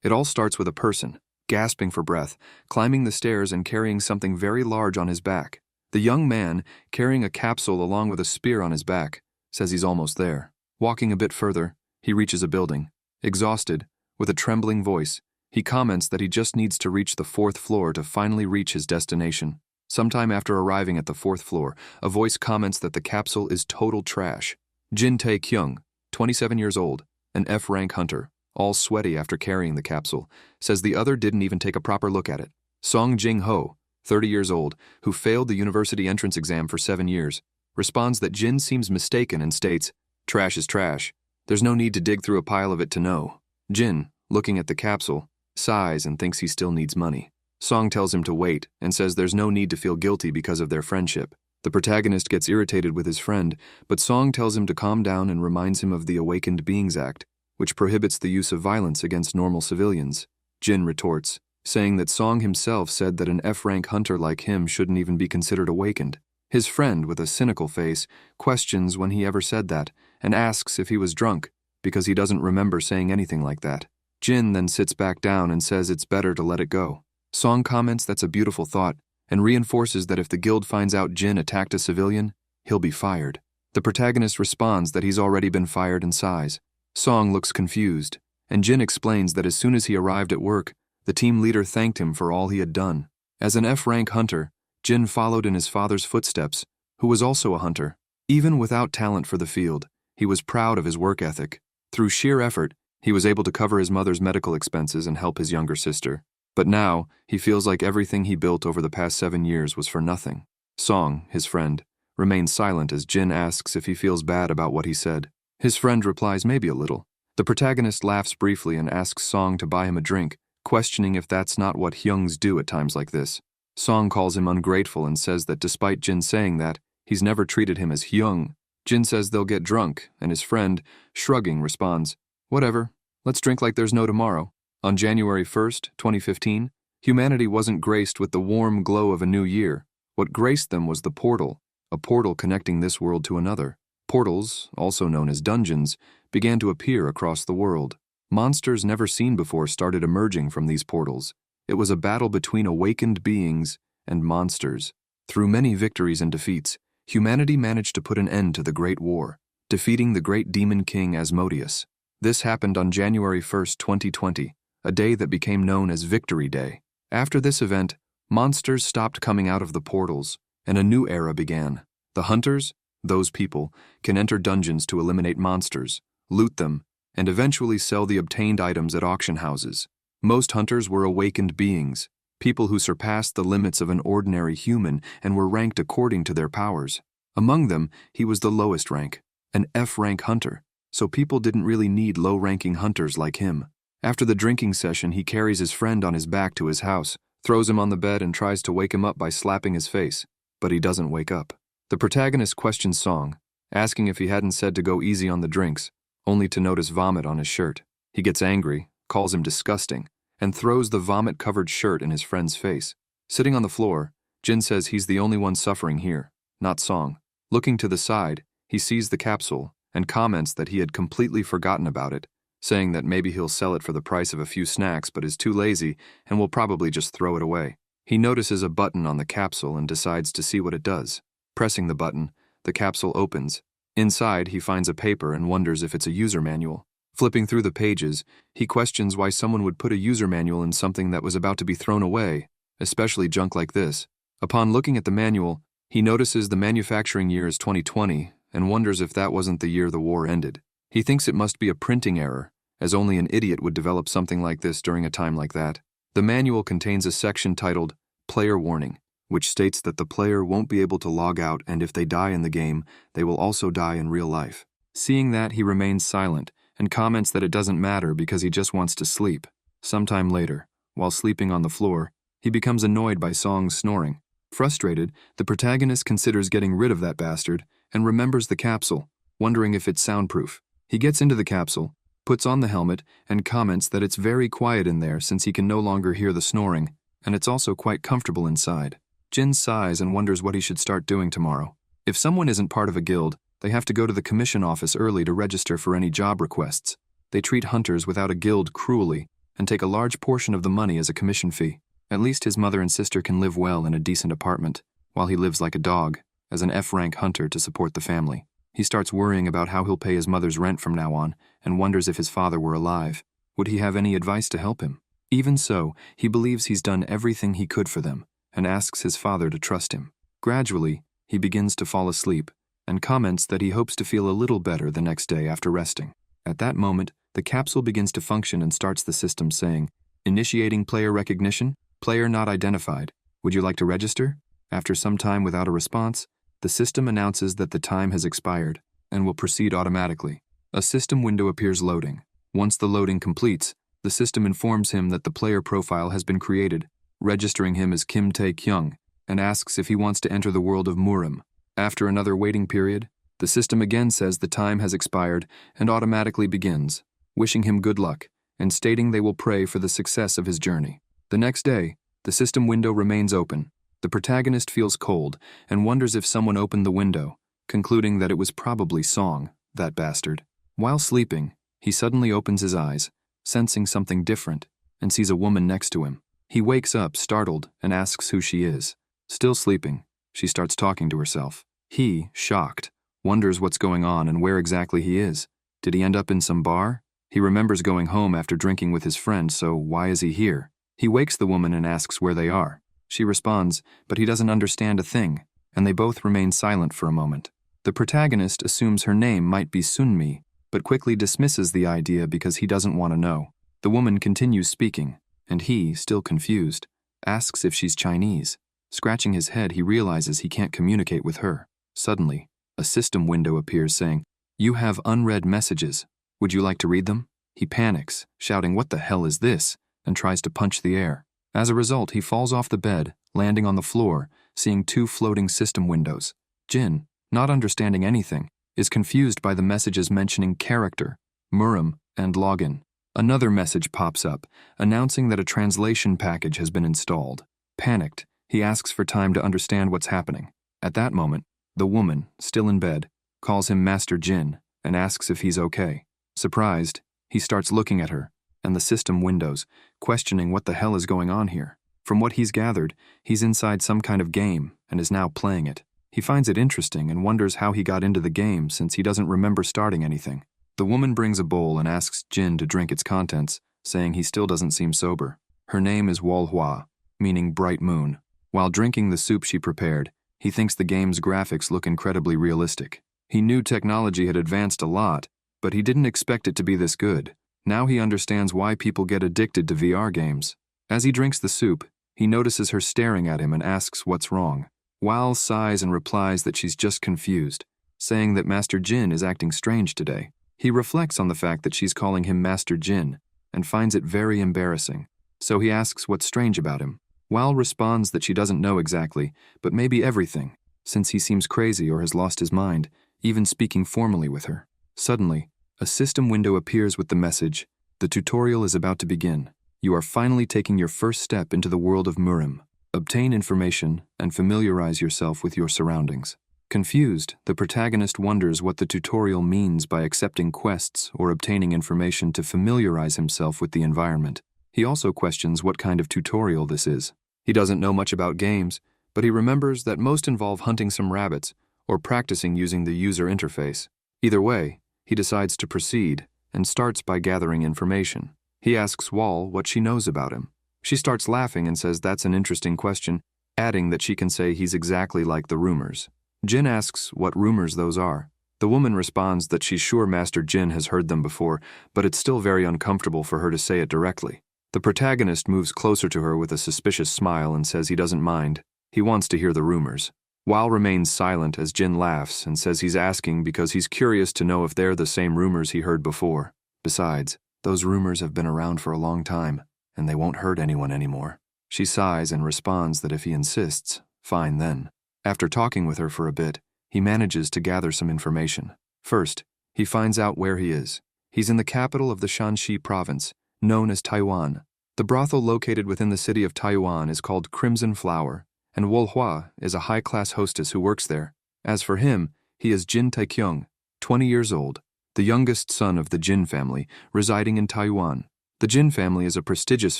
It all starts with a person, gasping for breath, climbing the stairs and carrying something very large on his back. The young man, carrying a capsule along with a spear on his back, says he's almost there. Walking a bit further, he reaches a building. Exhausted, with a trembling voice, he comments that he just needs to reach the 4th floor to finally reach his destination. Sometime after arriving at the 4th floor, a voice comments that the capsule is total trash. Jin Tae-kyung, 27 years old, an F-rank hunter, all sweaty after carrying the capsule, says the other didn't even take a proper look at it. Song Jing-ho, 30 years old, who failed the university entrance exam for 7 years, responds that Jin seems mistaken and states, "Trash is trash. There's no need to dig through a pile of it to know." Jin, looking at the capsule, sighs and thinks he still needs money. Song tells him to wait and says there's no need to feel guilty because of their friendship. The protagonist gets irritated with his friend, but Song tells him to calm down and reminds him of the Awakened Beings Act, which prohibits the use of violence against normal civilians. Jin retorts, saying that Song himself said that an F-rank hunter like him shouldn't even be considered awakened. His friend, with a cynical face, questions when he ever said that and asks if he was drunk, because he doesn't remember saying anything like that. Jin then sits back down and says it's better to let it go. Song comments that's a beautiful thought and reinforces that if the guild finds out Jin attacked a civilian, he'll be fired. The protagonist responds that he's already been fired and sighs. Song looks confused, and Jin explains that as soon as he arrived at work, the team leader thanked him for all he had done. As an F-rank hunter, Jin followed in his father's footsteps, who was also a hunter. Even without talent for the field, he was proud of his work ethic. Through sheer effort, he was able to cover his mother's medical expenses and help his younger sister. But now, he feels like everything he built over the past 7 years was for nothing. Song, his friend, remains silent as Jin asks if he feels bad about what he said. His friend replies maybe a little. The protagonist laughs briefly and asks Song to buy him a drink, questioning if that's not what Hyungs do at times like this. Song calls him ungrateful and says that despite Jin saying that, he's never treated him as Hyung. Jin says they'll get drunk, and his friend, shrugging, responds, "Whatever, let's drink like there's no tomorrow." On January 1st, 2015, humanity wasn't graced with the warm glow of a new year. What graced them was the portal, a portal connecting this world to another. Portals, also known as dungeons, began to appear across the world. Monsters never seen before started emerging from these portals. It was a battle between awakened beings and monsters. Through many victories and defeats, humanity managed to put an end to the Great War, defeating the great demon king Asmodeus. This happened on January 1st, 2020, a day that became known as Victory Day. After this event, monsters stopped coming out of the portals, and a new era began. The hunters, those people, can enter dungeons to eliminate monsters, loot them, and eventually sell the obtained items at auction houses. Most hunters were awakened beings, people who surpassed the limits of an ordinary human and were ranked according to their powers. Among them, he was the lowest rank, an F-rank hunter, so people didn't really need low-ranking hunters like him. After the drinking session, he carries his friend on his back to his house, throws him on the bed and tries to wake him up by slapping his face, but he doesn't wake up. The protagonist questions Song, asking if he hadn't said to go easy on the drinks, only to notice vomit on his shirt. He gets angry, calls him disgusting, and throws the vomit-covered shirt in his friend's face. Sitting on the floor, Jin says he's the only one suffering here, not Song. Looking to the side, he sees the capsule and comments that he had completely forgotten about it, saying that maybe he'll sell it for the price of a few snacks but is too lazy and will probably just throw it away. He notices a button on the capsule and decides to see what it does. Pressing the button, the capsule opens. Inside, he finds a paper and wonders if it's a user manual. Flipping through the pages, he questions why someone would put a user manual in something that was about to be thrown away, especially junk like this. Upon looking at the manual, he notices the manufacturing year is 2020 and wonders if that wasn't the year the war ended. He thinks it must be a printing error, as only an idiot would develop something like this during a time like that. The manual contains a section titled Player Warning, which states that the player won't be able to log out, and if they die in the game, they will also die in real life. Seeing that, he remains silent and comments that it doesn't matter because he just wants to sleep. Sometime later, while sleeping on the floor, he becomes annoyed by Song's snoring. Frustrated, the protagonist considers getting rid of that bastard and remembers the capsule, wondering if it's soundproof. He gets into the capsule, puts on the helmet, and comments that it's very quiet in there since he can no longer hear the snoring, and it's also quite comfortable inside. Jin sighs and wonders what he should start doing tomorrow. If someone isn't part of a guild, they have to go to the commission office early to register for any job requests. They treat hunters without a guild cruelly, and take a large portion of the money as a commission fee. At least his mother and sister can live well in a decent apartment, while he lives like a dog, as an F-rank hunter to support the family. He starts worrying about how he'll pay his mother's rent from now on, and wonders if his father were alive. Would he have any advice to help him? Even so, he believes he's done everything he could for them, and asks his father to trust him. Gradually, he begins to fall asleep, and comments that he hopes to feel a little better the next day after resting. At that moment, the capsule begins to function and starts the system saying, "Initiating player recognition, player not identified. Would you like to register?" After some time without a response, the system announces that the time has expired and will proceed automatically. A system window appears loading. Once the loading completes, the system informs him that the player profile has been created, registering him as Kim Tae-kyung, and asks if he wants to enter the world of Murim. After another waiting period, the system again says the time has expired and automatically begins, wishing him good luck and stating they will pray for the success of his journey. The next day, the system window remains open. The protagonist feels cold and wonders if someone opened the window, concluding that it was probably Song, that bastard. While sleeping, he suddenly opens his eyes, sensing something different, and sees a woman next to him. He wakes up, startled, and asks who she is. Still sleeping, she starts talking to herself. He, shocked, wonders what's going on and where exactly he is. Did he end up in some bar? He remembers going home after drinking with his friend, so why is he here? He wakes the woman and asks where they are. She responds, but he doesn't understand a thing, and they both remain silent for a moment. The protagonist assumes her name might be Sunmi, but quickly dismisses the idea because he doesn't want to know. The woman continues speaking, and he, still confused, asks if she's Chinese. Scratching his head, he realizes he can't communicate with her. Suddenly, a system window appears saying, "You have unread messages. Would you like to read them?" He panics, shouting, "What the hell is this?" and tries to punch the air. As a result, he falls off the bed, landing on the floor, seeing two floating system windows. Jin, not understanding anything, is confused by the messages mentioning character, Murim, and login. Another message pops up, announcing that a translation package has been installed. Panicked, he asks for time to understand what's happening. At that moment, the woman, still in bed, calls him Master Jin and asks if he's okay. Surprised, he starts looking at her and the system windows, questioning what the hell is going on here. From what he's gathered, he's inside some kind of game and is now playing it. He finds it interesting and wonders how he got into the game since he doesn't remember starting anything. The woman brings a bowl and asks Jin to drink its contents, saying he still doesn't seem sober. Her name is Walhua, meaning bright moon. While drinking the soup she prepared, he thinks the game's graphics look incredibly realistic. He knew technology had advanced a lot, but he didn't expect it to be this good. Now he understands why people get addicted to VR games. As he drinks the soup, he notices her staring at him and asks what's wrong. Wal sighs and replies that she's just confused, saying that Master Jin is acting strange today. He reflects on the fact that she's calling him Master Jin and finds it very embarrassing, so he asks what's strange about him. Wal responds that she doesn't know exactly, but maybe everything, since he seems crazy or has lost his mind, even speaking formally with her. Suddenly, a system window appears with the message, "The tutorial is about to begin. You are finally taking your first step into the world of Murim. Obtain information and familiarize yourself with your surroundings." Confused, the protagonist wonders what the tutorial means by accepting quests or obtaining information to familiarize himself with the environment. He also questions what kind of tutorial this is. He doesn't know much about games, but he remembers that most involve hunting some rabbits or practicing using the user interface. Either way, he decides to proceed and starts by gathering information. He asks Wal what she knows about him. She starts laughing and says that's an interesting question, adding that she can say he's exactly like the rumors. Jin asks what rumors those are. The woman responds that she's sure Master Jin has heard them before, but it's still very uncomfortable for her to say it directly. The protagonist moves closer to her with a suspicious smile and says he doesn't mind. He wants to hear the rumors. Wal remains silent as Jin laughs and says he's asking because he's curious to know if they're the same rumors he heard before. Besides, those rumors have been around for a long time, and they won't hurt anyone anymore. She sighs and responds that if he insists, fine then. After talking with her for a bit, he manages to gather some information. First, he finds out where he is. He's in the capital of the Shanxi province, known as Taiwan. The brothel located within the city of Taiwan is called Crimson Flower, and Wolhua is a high-class hostess who works there. As for him, he is Jin Taekyung, 20 years old, the youngest son of the Jin family, residing in Taiwan. The Jin family is a prestigious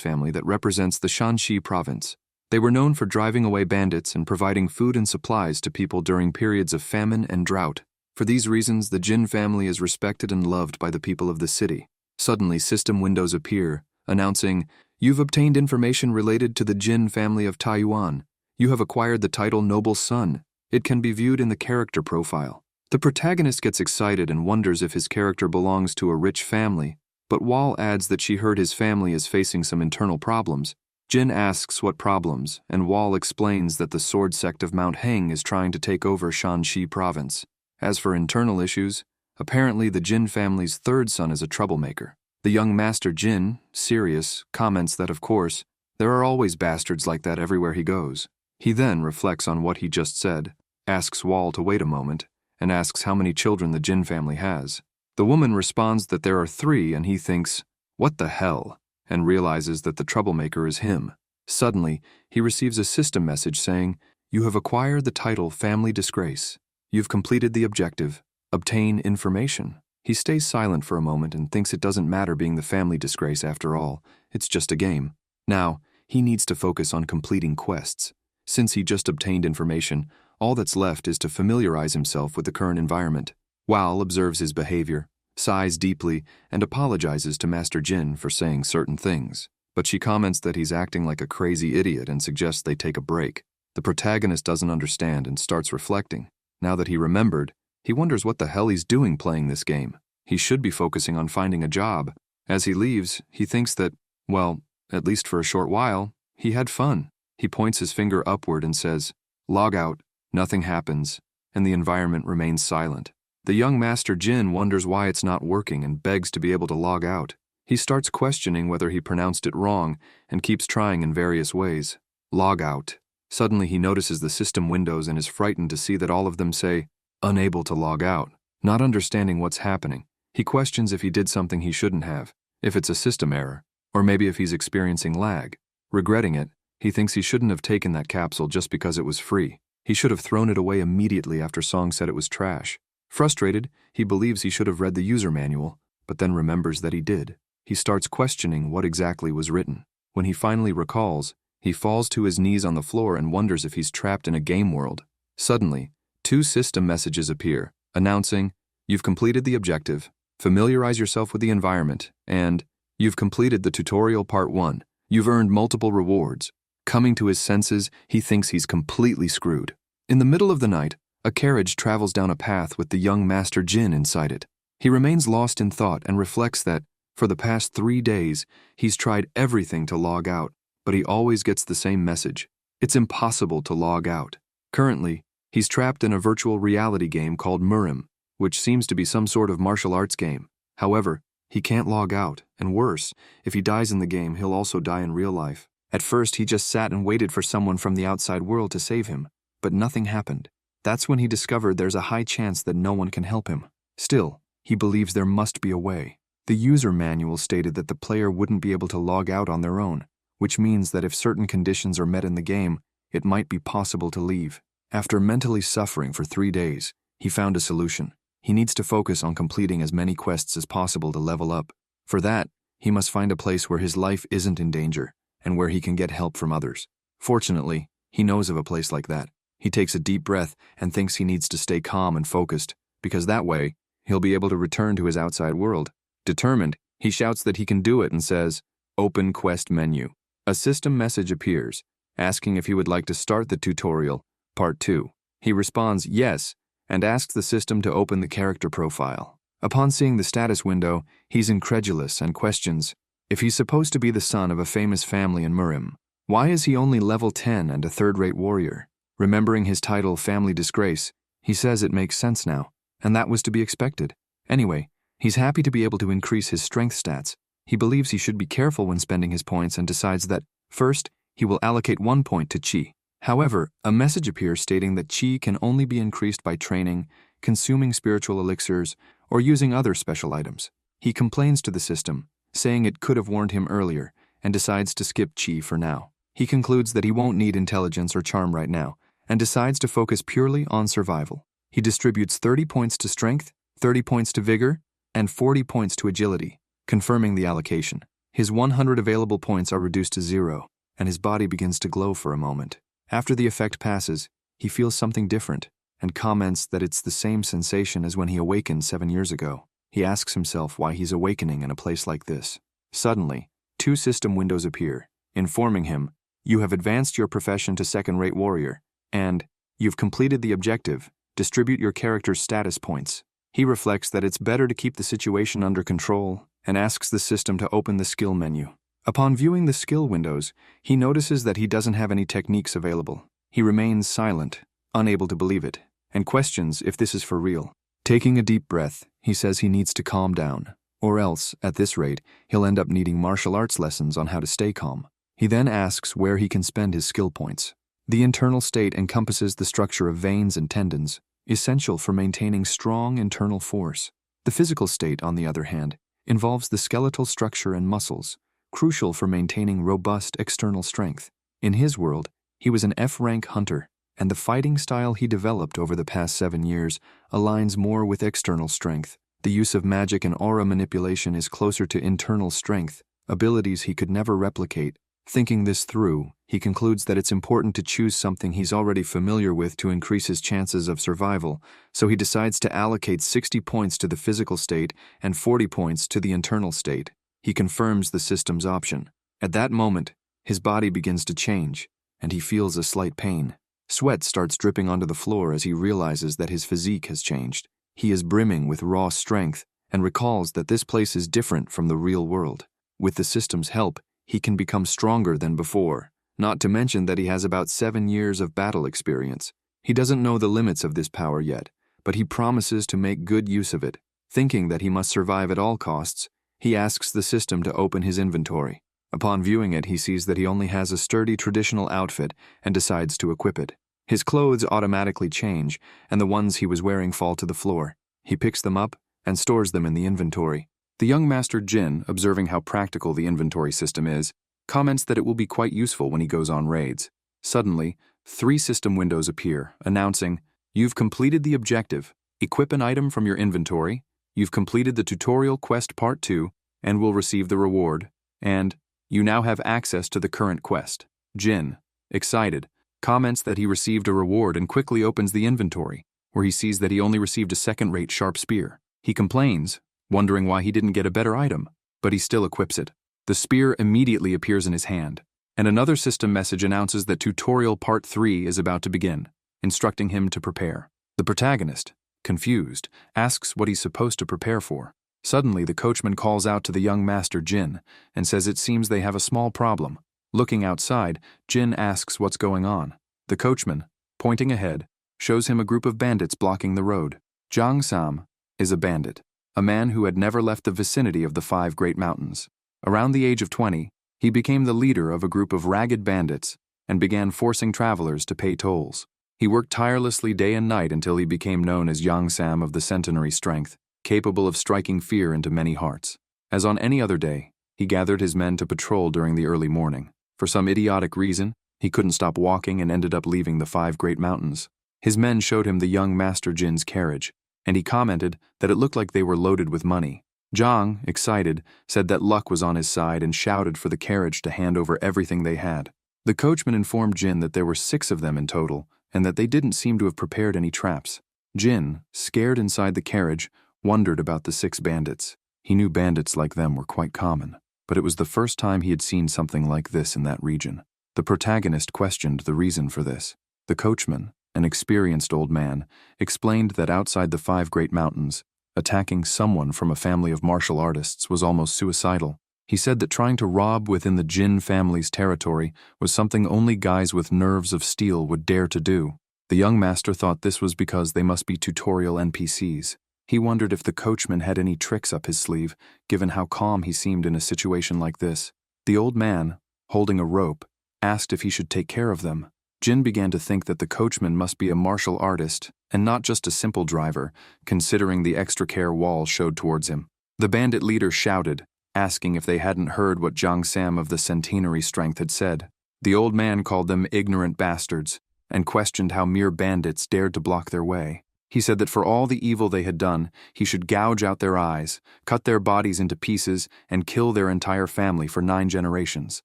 family that represents the Shanxi province. They were known for driving away bandits and providing food and supplies to people during periods of famine and drought. For these reasons, the Jin family is respected and loved by the people of the city. Suddenly, system windows appear, announcing, "You've obtained information related to the Jin family of Taiyuan. You have acquired the title Noble Son. It can be viewed in the character profile." The protagonist gets excited and wonders if his character belongs to a rich family, but Wall adds that she heard his family is facing some internal problems. Jin asks what problems, and Wall explains that the sword sect of Mount Heng is trying to take over Shanxi province. As for internal issues, apparently the Jin family's third son is a troublemaker. The young master Jin, serious, comments that, of course, there are always bastards like that everywhere he goes. He then reflects on what he just said, asks Wall to wait a moment, and asks how many children the Jin family has. The woman responds that there are 3, and he thinks, "What the hell?" and realizes that the troublemaker is him. Suddenly, he receives a system message saying, "You have acquired the title Family Disgrace. You've completed the objective. Obtain information." He stays silent for a moment and thinks it doesn't matter being the family disgrace after all. It's just a game. Now, he needs to focus on completing quests. Since he just obtained information, all that's left is to familiarize himself with the current environment. Wal observes his behavior, sighs deeply, and apologizes to Master Jin for saying certain things. But she comments that he's acting like a crazy idiot and suggests they take a break. The protagonist doesn't understand and starts reflecting. Now that he remembered, he wonders what the hell he's doing playing this game. He should be focusing on finding a job. As he leaves, he thinks that, well, at least for a short while, he had fun. He points his finger upward and says, "Log out." Nothing happens, and the environment remains silent. The young Master Jin wonders why it's not working and begs to be able to log out. He starts questioning whether he pronounced it wrong and keeps trying in various ways. Log out. Suddenly he notices the system windows and is frightened to see that all of them say, "Unable to log out." Not understanding what's happening, he questions if he did something he shouldn't have, if it's a system error, or maybe if he's experiencing lag. Regretting it, he thinks he shouldn't have taken that capsule just because it was free. He should have thrown it away immediately after Song said it was trash. Frustrated, he believes he should have read the user manual, but then remembers that he did. He starts questioning what exactly was written. When he finally recalls, he falls to his knees on the floor and wonders if he's trapped in a game world. Suddenly, 2 system messages appear, announcing, "You've completed the objective, familiarize yourself with the environment," and "You've completed the tutorial part 1. You've earned multiple rewards." Coming to his senses, he thinks he's completely screwed. In the middle of the night, a carriage travels down a path with the young Master Jin inside it. He remains lost in thought and reflects that, for the past 3 days, he's tried everything to log out, but he always gets the same message. It's impossible to log out. Currently, he's trapped in a virtual reality game called Murim, which seems to be some sort of martial arts game. However, he can't log out, and worse, if he dies in the game, he'll also die in real life. At first, he just sat and waited for someone from the outside world to save him, but nothing happened. That's when he discovered there's a high chance that no one can help him. Still, he believes there must be a way. The user manual stated that the player wouldn't be able to log out on their own, which means that if certain conditions are met in the game, it might be possible to leave. After mentally suffering for 3 days, he found a solution. He needs to focus on completing as many quests as possible to level up. For that, he must find a place where his life isn't in danger, and where he can get help from others. Fortunately, he knows of a place like that. He takes a deep breath and thinks he needs to stay calm and focused, because that way, he'll be able to return to his outside world. Determined, he shouts that he can do it and says, "Open quest menu." A system message appears, asking if he would like to start the tutorial, part 2. He responds yes, and asks the system to open the character profile. Upon seeing the status window, he's incredulous and questions, if he's supposed to be the son of a famous family in Murim, why is he only level 10 and a third-rate warrior? Remembering his title, Family Disgrace, he says it makes sense now, and that was to be expected. Anyway, he's happy to be able to increase his strength stats. He believes he should be careful when spending his points and decides that, first, he will allocate 1 point to Qi. However, a message appears stating that Qi can only be increased by training, consuming spiritual elixirs, or using other special items. He complains to the system, saying it could have warned him earlier, and decides to skip Qi for now. He concludes that he won't need intelligence or charm right now, and decides to focus purely on survival. He distributes 30 points to strength, 30 points to vigor, and 40 points to agility, confirming the allocation. His 100 available points are reduced to 0, and his body begins to glow for a moment. After the effect passes, he feels something different and comments that it's the same sensation as when he awakened 7 years ago. He asks himself why he's awakening in a place like this. Suddenly, 2 system windows appear, informing him, "You have advanced your profession to second-rate warrior," and "You've completed the objective. Distribute your character's status points." He reflects that it's better to keep the situation under control and asks the system to open the skill menu. Upon viewing the skill windows, he notices that he doesn't have any techniques available. He remains silent, unable to believe it, and questions if this is for real. Taking a deep breath, he says he needs to calm down, or else, at this rate, he'll end up needing martial arts lessons on how to stay calm. He then asks where he can spend his skill points. The internal state encompasses the structure of veins and tendons, essential for maintaining strong internal force. The physical state, on the other hand, involves the skeletal structure and muscles, crucial for maintaining robust external strength. In his world, he was an F-rank hunter, and the fighting style he developed over the past 7 years aligns more with external strength. The use of magic and aura manipulation is closer to internal strength, abilities he could never replicate. Thinking this through, he concludes that it's important to choose something he's already familiar with to increase his chances of survival, so he decides to allocate 60 points to the physical state and 40 points to the internal state. He confirms the system's option. At that moment, his body begins to change, and he feels a slight pain. Sweat starts dripping onto the floor as he realizes that his physique has changed. He is brimming with raw strength and recalls that this place is different from the real world. With the system's help, he can become stronger than before, not to mention that he has about 7 years of battle experience. He doesn't know the limits of this power yet, but he promises to make good use of it. Thinking that he must survive at all costs, he asks the system to open his inventory. Upon viewing it, he sees that he only has a sturdy traditional outfit and decides to equip it. His clothes automatically change, and the ones he was wearing fall to the floor. He picks them up and stores them in the inventory. The young master Jin, observing how practical the inventory system is, comments that it will be quite useful when he goes on raids. Suddenly, 3 system windows appear, announcing, "You've completed the objective. Equip an item from your inventory. You've completed the tutorial quest part 2 and will receive the reward. And you now have access to the current quest." Jin, excited, comments that he received a reward and quickly opens the inventory, where he sees that he only received a second-rate sharp spear. He complains, wondering why he didn't get a better item, but he still equips it. The spear immediately appears in his hand, and another system message announces that tutorial part 3 is about to begin, instructing him to prepare. The protagonist, confused, asks what he's supposed to prepare for. Suddenly, the coachman calls out to the young master Jin and says it seems they have a small problem. Looking outside, Jin asks what's going on. The coachman, pointing ahead, shows him a group of bandits blocking the road. Jiang Sam is a bandit, a man who had never left the vicinity of the 5 Great Mountains. Around the age of 20, he became the leader of a group of ragged bandits and began forcing travelers to pay tolls. He worked tirelessly day and night until he became known as Yang Sam of the Centenary Strength, capable of striking fear into many hearts. As on any other day, he gathered his men to patrol during the early morning. For some idiotic reason, he couldn't stop walking and ended up leaving the 5 Great Mountains. His men showed him the young Master Jin's carriage, and he commented that it looked like they were loaded with money. Jiang, excited, said that luck was on his side and shouted for the carriage to hand over everything they had. The coachman informed Jin that there were 6 of them in total, and that they didn't seem to have prepared any traps. Jin, scared inside the carriage, wondered about the 6 bandits. He knew bandits like them were quite common, but it was the first time he had seen something like this in that region. The protagonist questioned the reason for this. The coachman, an experienced old man, explained that outside the 5 Great Mountains, attacking someone from a family of martial artists was almost suicidal. He said that trying to rob within the Jin family's territory was something only guys with nerves of steel would dare to do. The young master thought this was because they must be tutorial NPCs. He wondered if the coachman had any tricks up his sleeve, given how calm he seemed in a situation like this. The old man, holding a rope, asked if he should take care of them. Jin began to think that the coachman must be a martial artist and not just a simple driver, considering the extra care Wall showed towards him. The bandit leader shouted, asking if they hadn't heard what Jiang Sam of the Centenary Strength had said. The old man called them ignorant bastards and questioned how mere bandits dared to block their way. He said that for all the evil they had done, he should gouge out their eyes, cut their bodies into pieces, and kill their entire family for 9 generations.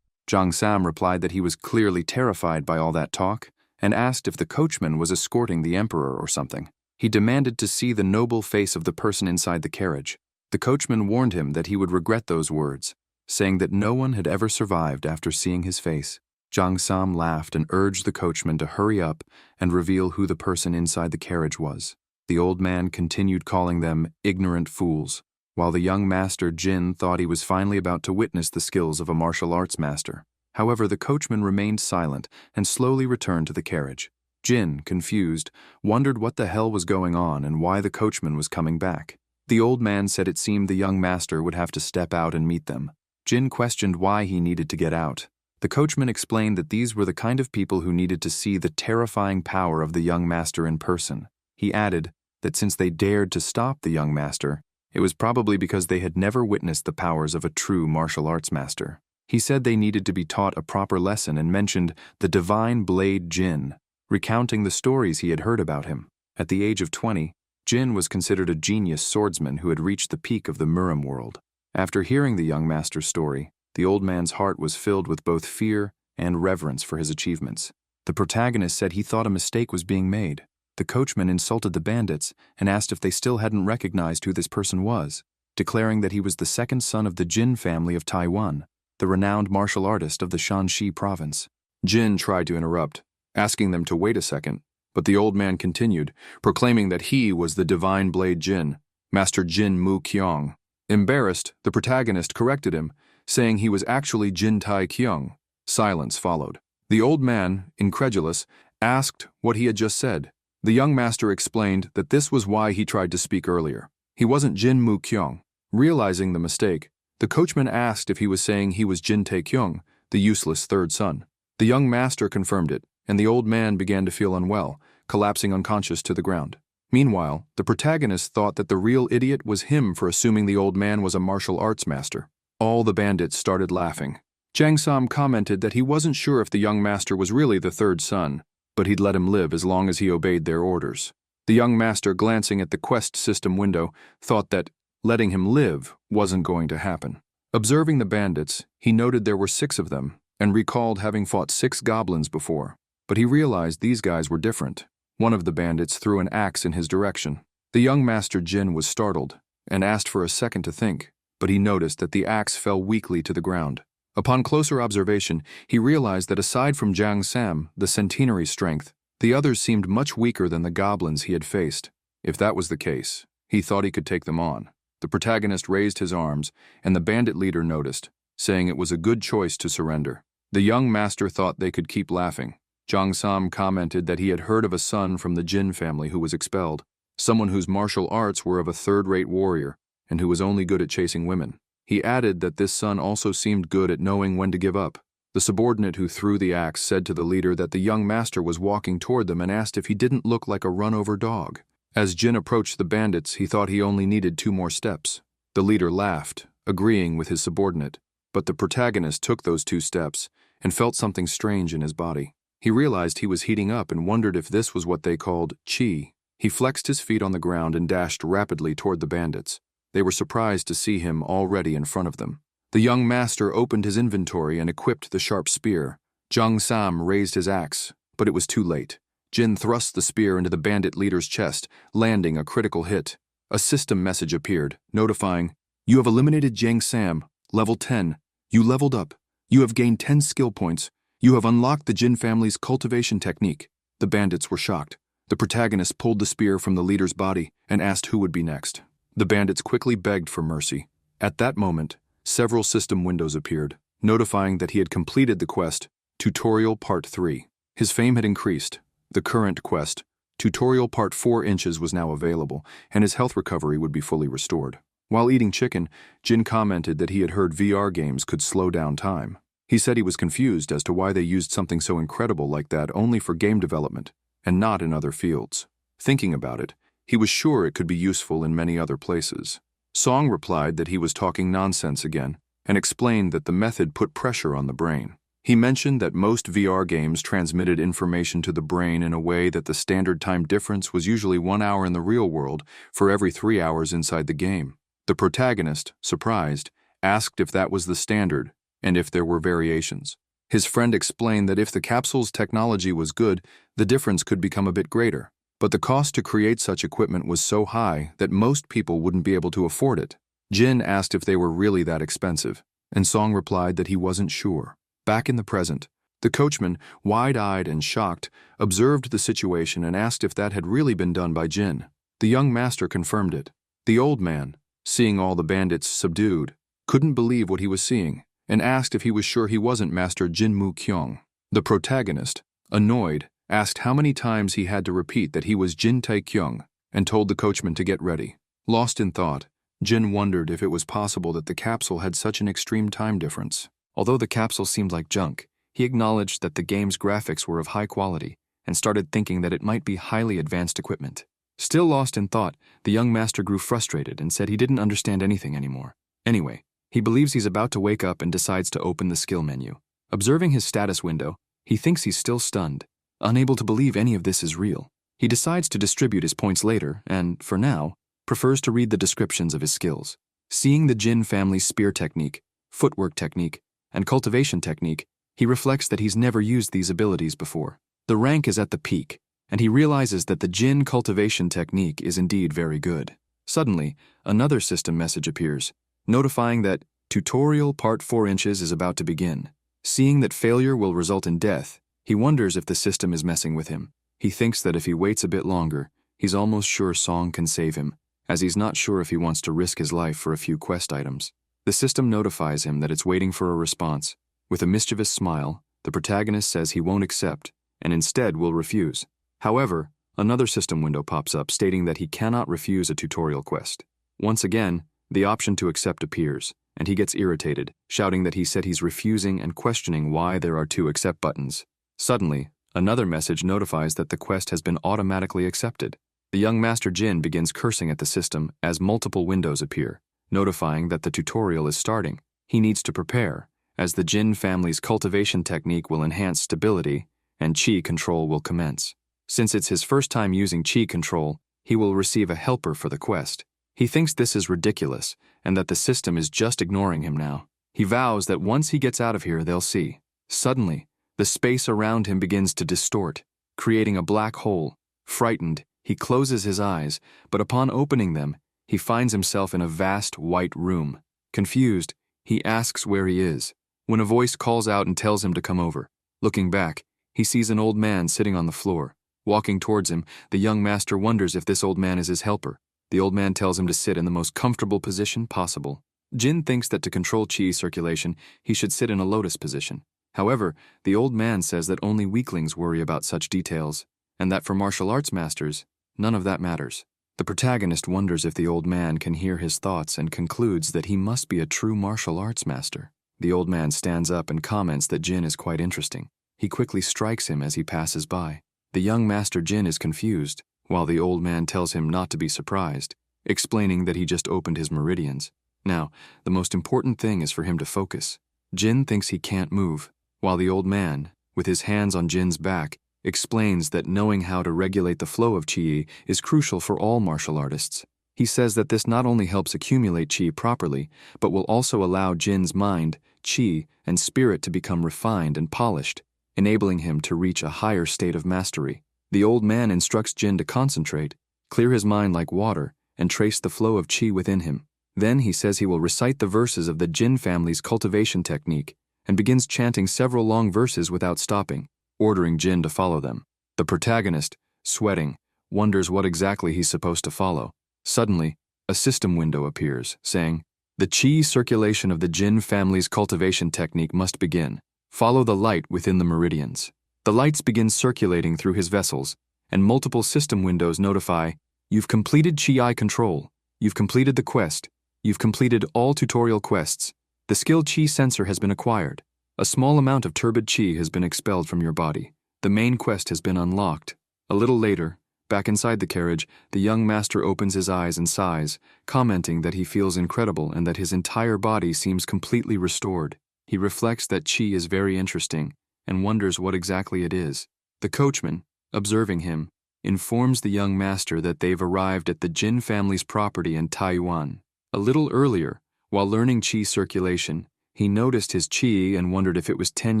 Jang Sam replied that he was clearly terrified by all that talk, and asked if the coachman was escorting the emperor or something. He demanded to see the noble face of the person inside the carriage. The coachman warned him that he would regret those words, saying that no one had ever survived after seeing his face. Jang Sam laughed and urged the coachman to hurry up and reveal who the person inside the carriage was. The old man continued calling them ignorant fools, while the young master Jin thought he was finally about to witness the skills of a martial arts master. However, the coachman remained silent and slowly returned to the carriage. Jin, confused, wondered what the hell was going on and why the coachman was coming back. The old man said it seemed the young master would have to step out and meet them. Jin questioned why he needed to get out. The coachman explained that these were the kind of people who needed to see the terrifying power of the young master in person. He added that since they dared to stop the young master, it was probably because they had never witnessed the powers of a true martial arts master. He said they needed to be taught a proper lesson and mentioned the divine blade Jin, recounting the stories he had heard about him. At the age of 20, Jin was considered a genius swordsman who had reached the peak of the Murim world. After hearing the young master's story, the old man's heart was filled with both fear and reverence for his achievements. The protagonist said he thought a mistake was being made. The coachman insulted the bandits and asked if they still hadn't recognized who this person was, declaring that he was the second son of the Jin family of Taiwan, the renowned martial artist of the Shanxi province. Jin tried to interrupt, asking them to wait a second, but the old man continued, proclaiming that he was the divine blade Jin, Master Jin Mu Kyong. Embarrassed, the protagonist corrected him, saying he was actually Jin Tai Kyung. Silence followed. The old man, incredulous, asked what he had just said. The young master explained that this was why he tried to speak earlier. He wasn't Jin Mu Kyung. Realizing the mistake, the coachman asked if he was saying he was Jin Tai Kyung, the useless third son. The young master confirmed it, and the old man began to feel unwell, collapsing unconscious to the ground. Meanwhile, the protagonist thought that the real idiot was him for assuming the old man was a martial arts master. All the bandits started laughing. Jang Sam commented that he wasn't sure if the young master was really the third son, but he'd let him live as long as he obeyed their orders. The young master, glancing at the quest system window, thought that letting him live wasn't going to happen. Observing the bandits, he noted there were 6 of them, and recalled having fought 6 goblins before. But he realized these guys were different. One of the bandits threw an axe in his direction. The young master Jin was startled, and asked for a second to think, but he noticed that the axe fell weakly to the ground. Upon closer observation, he realized that aside from Jang Sam, the centenary's strength, the others seemed much weaker than the goblins he had faced. If that was the case, he thought he could take them on. The protagonist raised his arms, and the bandit leader noticed, saying it was a good choice to surrender. The young master thought they could keep laughing. Jang Sam commented that he had heard of a son from the Jin family who was expelled, someone whose martial arts were of a third-rate warrior, and who was only good at chasing women. He added that this son also seemed good at knowing when to give up. The subordinate who threw the axe said to the leader that the young master was walking toward them and asked if he didn't look like a run-over dog. As Jin approached the bandits, he thought he only needed 2 more steps. The leader laughed, agreeing with his subordinate, but the protagonist took those 2 steps and felt something strange in his body. He realized he was heating up and wondered if this was what they called qi. He flexed his feet on the ground and dashed rapidly toward the bandits. They were surprised to see him already in front of them. The young master opened his inventory and equipped the sharp spear. Jang Sam raised his axe, but it was too late. Jin thrust the spear into the bandit leader's chest, landing a critical hit. A system message appeared, notifying, "You have eliminated Jang Sam, level 10. You leveled up. You have gained 10 skill points. You have unlocked the Jin family's cultivation technique." The bandits were shocked. The protagonist pulled the spear from the leader's body and asked who would be next. The bandits quickly begged for mercy. At that moment, several system windows appeared, notifying that he had completed the quest, Tutorial Part 3. His fame had increased. The current quest, Tutorial Part 4 inches, was now available, and his health recovery would be fully restored. While eating chicken, Jin commented that he had heard VR games could slow down time. He said he was confused as to why they used something so incredible like that only for game development, and not in other fields. Thinking about it, he was sure it could be useful in many other places. Song replied that he was talking nonsense again, and explained that the method put pressure on the brain. He mentioned that most VR games transmitted information to the brain in a way that the standard time difference was usually 1 hour in the real world for every 3 hours inside the game. The protagonist, surprised, asked if that was the standard and if there were variations. His friend explained that if the capsule's technology was good, the difference could become a bit greater. But the cost to create such equipment was so high that most people wouldn't be able to afford it. Jin asked if they were really that expensive, and Song replied that he wasn't sure. Back in the present, the coachman, wide-eyed and shocked, observed the situation and asked if that had really been done by Jin. The young master confirmed it. The old man, seeing all the bandits subdued, couldn't believe what he was seeing, and asked if he was sure he wasn't Master Jin Mu Kyung. The protagonist, annoyed, asked how many times he had to repeat that he was Jin Tae Kyung, and told the coachman to get ready. Lost in thought, Jin wondered if it was possible that the capsule had such an extreme time difference. Although the capsule seemed like junk, he acknowledged that the game's graphics were of high quality and started thinking that it might be highly advanced equipment. Still lost in thought, the young master grew frustrated and said he didn't understand anything anymore. Anyway, he believes he's about to wake up and decides to open the skill menu. Observing his status window, he thinks he's still stunned, unable to believe any of this is real. He decides to distribute his points later and, for now, prefers to read the descriptions of his skills. Seeing the Jin family's spear technique, footwork technique, and cultivation technique, he reflects that he's never used these abilities before. The rank is at the peak, and he realizes that the Jin cultivation technique is indeed very good. Suddenly, another system message appears, notifying that Tutorial Part 4 inches is about to begin. Seeing that failure will result in death, he wonders if the system is messing with him. He thinks that if he waits a bit longer, he's almost sure Song can save him, as he's not sure if he wants to risk his life for a few quest items. The system notifies him that it's waiting for a response. With a mischievous smile, the protagonist says he won't accept, and instead will refuse. However, another system window pops up stating that he cannot refuse a tutorial quest. Once again, the option to accept appears, and he gets irritated, shouting that he said he's refusing and questioning why there are 2 accept buttons. Suddenly, another message notifies that the quest has been automatically accepted. The young Master Jin begins cursing at the system as multiple windows appear, notifying that the tutorial is starting. He needs to prepare, as the Jin family's cultivation technique will enhance stability and chi control will commence. Since it's his first time using chi control, he will receive a helper for the quest. He thinks this is ridiculous and that the system is just ignoring him now. He vows that once he gets out of here, they'll see. Suddenly, the space around him begins to distort, creating a black hole. Frightened, he closes his eyes, but upon opening them, he finds himself in a vast white room. Confused, he asks where he is, when a voice calls out and tells him to come over. Looking back, he sees an old man sitting on the floor. Walking towards him, the young master wonders if this old man is his helper. The old man tells him to sit in the most comfortable position possible. Jin thinks that to control chi circulation, he should sit in a lotus position. However, the old man says that only weaklings worry about such details, and that for martial arts masters, none of that matters. The protagonist wonders if the old man can hear his thoughts and concludes that he must be a true martial arts master. The old man stands up and comments that Jin is quite interesting. He quickly strikes him as he passes by. The young Master Jin is confused, while the old man tells him not to be surprised, explaining that he just opened his meridians. Now, the most important thing is for him to focus. Jin thinks he can't move, while the old man, with his hands on Jin's back, explains that knowing how to regulate the flow of chi is crucial for all martial artists. He says that this not only helps accumulate chi properly, but will also allow Jin's mind, chi, and spirit to become refined and polished, enabling him to reach a higher state of mastery. The old man instructs Jin to concentrate, clear his mind like water, and trace the flow of chi within him. Then he says he will recite the verses of the Jin family's cultivation technique, and begins chanting several long verses without stopping, ordering Jin to follow them. The protagonist, sweating, wonders what exactly he's supposed to follow. Suddenly, a system window appears, saying, "The chi circulation of the Jin family's cultivation technique must begin. Follow the light within the meridians." The lights begin circulating through his vessels, and multiple system windows notify, "You've completed chi control. You've completed the quest. You've completed all tutorial quests. The skill chi sensor has been acquired. A small amount of turbid chi has been expelled from your body. The main quest has been unlocked." A little later, back inside the carriage, the young master opens his eyes and sighs, commenting that he feels incredible and that his entire body seems completely restored. He reflects that chi is very interesting and wonders what exactly it is. The coachman, observing him, informs the young master that they've arrived at the Jin family's property in Taiwan. A little earlier, while learning chi circulation, he noticed his chi and wondered if it was 10